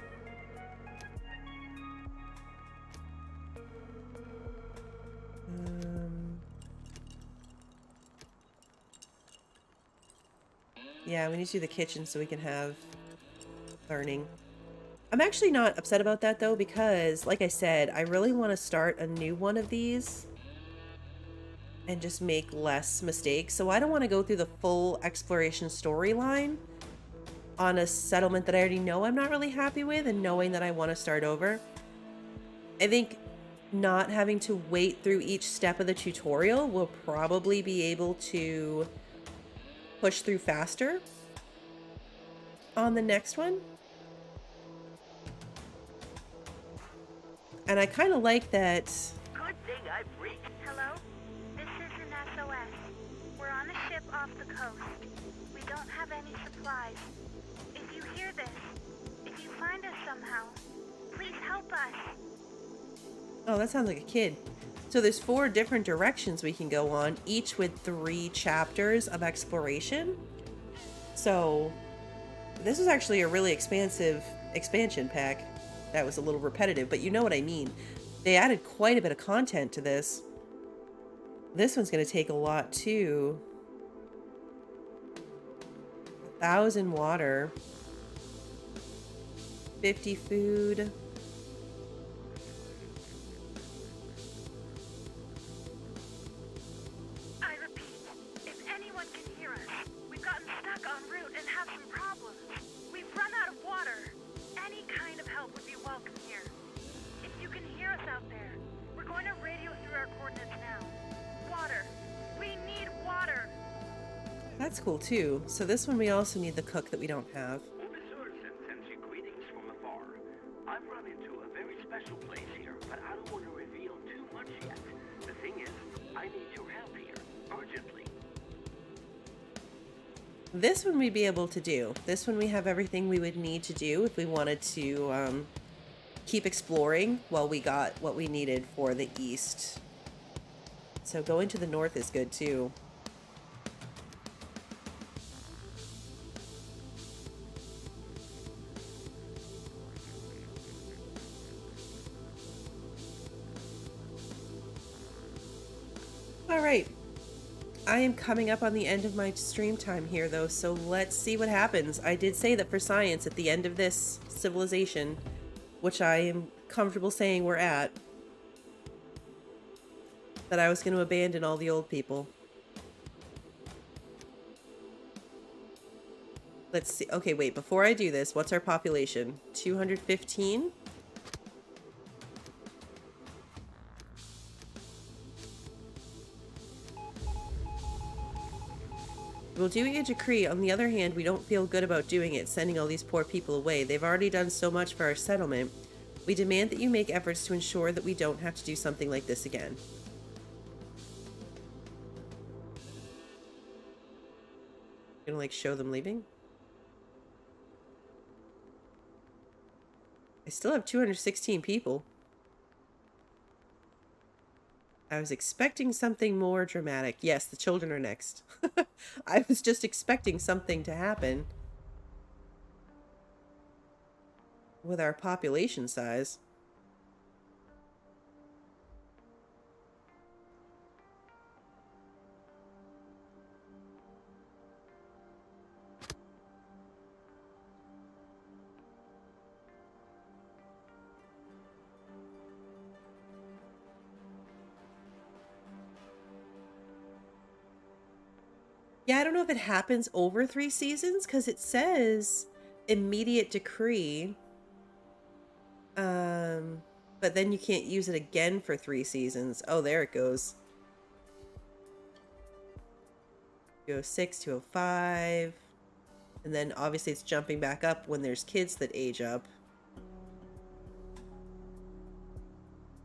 Yeah, we need to do the kitchen so we can have learning. I'm actually not upset about that though, because like I said, I really want to start a new one of these and just make less mistakes. So I don't want to go through the full exploration storyline on a settlement that I already know I'm not really happy with, and knowing that I want to start over. I think not having to wait through each step of the tutorial will probably be able to push through faster on the next one. And I kind of like that. Good thing I've reached. Hello? This is an SOS. We're on a ship off the coast. We don't have any supplies. If you hear this, if you find us somehow, please help us. Oh, that sounds like a kid. So there's 4 different directions we can go on, each with 3 chapters of exploration. So this is actually a really expansive expansion pack. That was a little repetitive, but you know what I mean. They added quite a bit of content to this. This one's going to take a lot too. 1,000 water. 50 food. I repeat, if anyone can hear us, we've gotten stuck en route and have some problems. We've run out of water. that's cool too. So this one we also need the cook that we don't have. Officers and sends you greetings from afar. I've run into a very special place here, but I don't want to reveal too much yet. The thing is, I need your help here, urgently. This one we'd be able to do. This one we have everything we would need to do if we wanted to keep exploring while we got what we needed for the east. So going to the north is good too. All right. I am coming up on the end of my stream time here, though, so let's see what happens. I did say that for science, at the end of this civilization, which I am comfortable saying we're at, that I was going to abandon all the old people. Let's see. Okay, wait. Before I do this, what's our population? 215? We'll do a decree. On the other hand, we don't feel good about doing it, sending all these poor people away. They've already done so much for our settlement. We demand that you make efforts to ensure that we don't have to do something like this again. Gonna like show them leaving? I still have 216 people. I was expecting something more dramatic. Yes, the children are next. I was just expecting something to happen with our population size. Yeah, I don't know if it happens over 3 seasons, because it says immediate decree. But then you can't use it again for 3 seasons. Oh, there it goes. 206, 205. And then obviously it's jumping back up when there's kids that age up.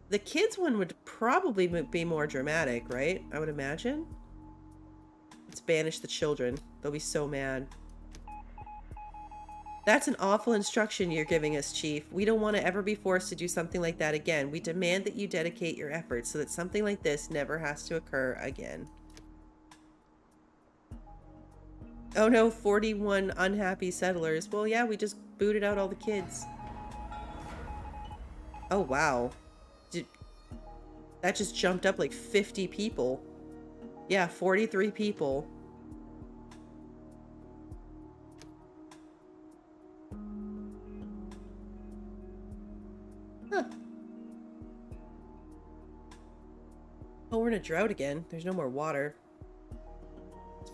The kids one would probably be more dramatic, right? I would imagine. Let's banish the children. They'll be so mad. That's an awful instruction you're giving us, Chief. We don't want to ever be forced to do something like that again. We demand that you dedicate your efforts so that something like this never has to occur again. Oh no, 41 unhappy settlers. Well, yeah, we just booted out all the kids. Oh, wow. That just jumped up like 50 people. Yeah, 43 people. Huh. Oh, we're in a drought again. There's no more water.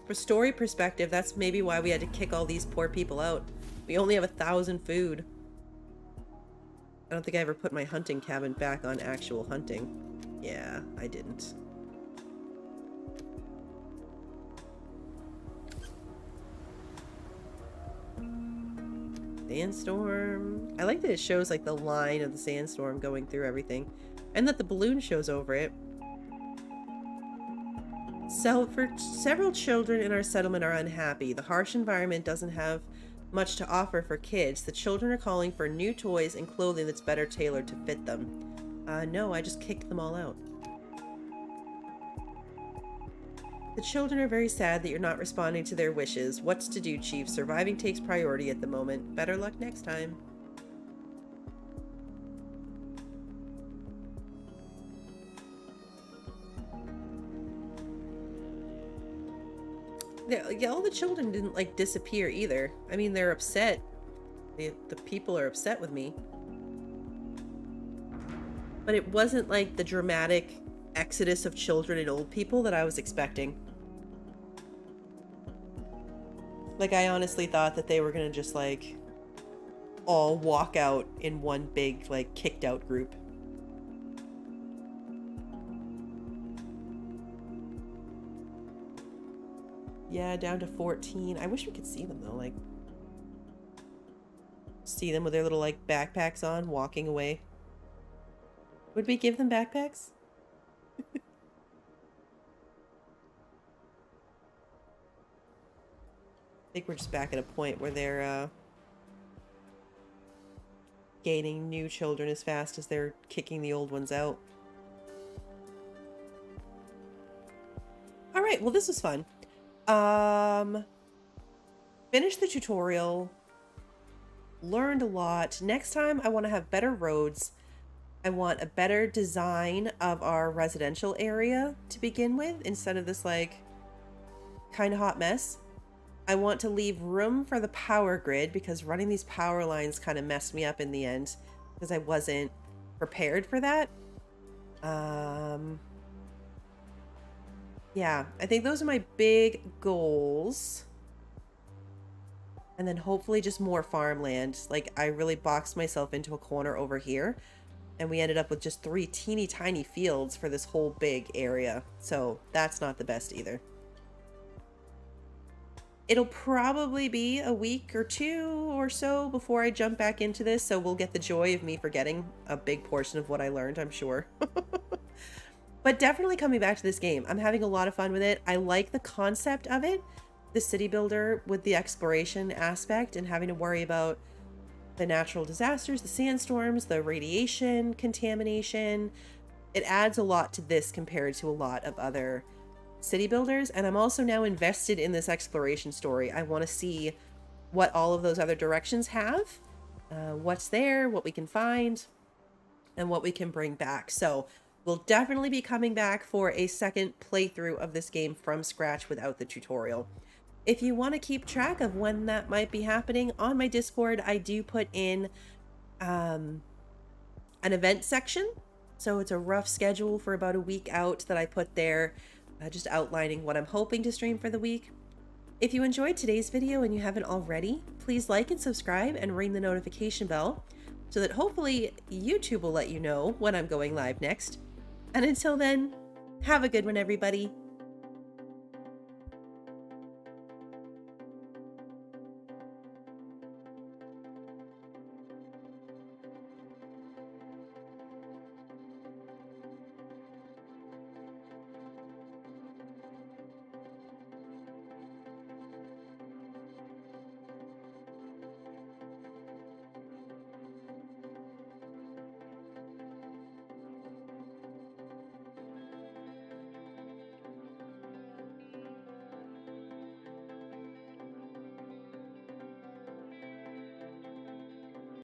For story perspective, that's maybe why we had to kick all these poor people out. We only have 1,000 food. I don't think I ever put my hunting cabin back on actual hunting. Yeah, I didn't. Sandstorm. I like that it shows like the line of the sandstorm going through everything, and that the balloon shows over it. So, for several children in our settlement are unhappy. The harsh environment doesn't have much to offer for kids. The children are calling for new toys and clothing that's better tailored to fit them. No, I just kicked them all out. The children are very sad that you're not responding to their wishes. What's to do, Chief? Surviving takes priority at the moment. Better luck next time. Yeah, all the children didn't like disappear either. I mean, they're upset. The people are upset with me. But it wasn't like the dramatic exodus of children and old people that I was expecting. Like, I honestly thought that they were gonna just like all walk out in one big like kicked out group. Yeah, down to 14. I wish we could see them though, like see them with their little like backpacks on walking away. Would we give them backpacks? I think we're just back at a point where they're gaining new children as fast as they're kicking the old ones out. All right, well, this was fun. Finished the tutorial, learned a lot. Next time I want to have better roads. I want a better design of our residential area to begin with, instead of this like kind of hot mess. I want to leave room for the power grid, because running these power lines kind of messed me up in the end because I wasn't prepared for that. Yeah, I think those are my big goals. And then hopefully just more farmland. Like, I really boxed myself into a corner over here, and we ended up with just 3 teeny tiny fields for this whole big area. So that's not the best either. It'll probably be a week or 2 or so before I jump back into this, so we'll get the joy of me forgetting a big portion of what I learned, I'm sure. But definitely coming back to this game. I'm having a lot of fun with it. I like the concept of it. The city builder with the exploration aspect and having to worry about the natural disasters, the sandstorms, the radiation contamination. It adds a lot to this compared to a lot of other city builders. And I'm also now invested in this exploration story. I want to see what all of those other directions have, what's there, what we can find, and what we can bring back. So we'll definitely be coming back for a second playthrough of this game from scratch without the tutorial. If you want to keep track of when that might be happening, on my Discord, I do put in an event section. So it's a rough schedule for about a week out that I put there, just outlining what I'm hoping to stream for the week. If you enjoyed today's video and you haven't already, please like and subscribe and ring the notification bell so that hopefully YouTube will let you know when I'm going live next. And until then, have a good one, everybody.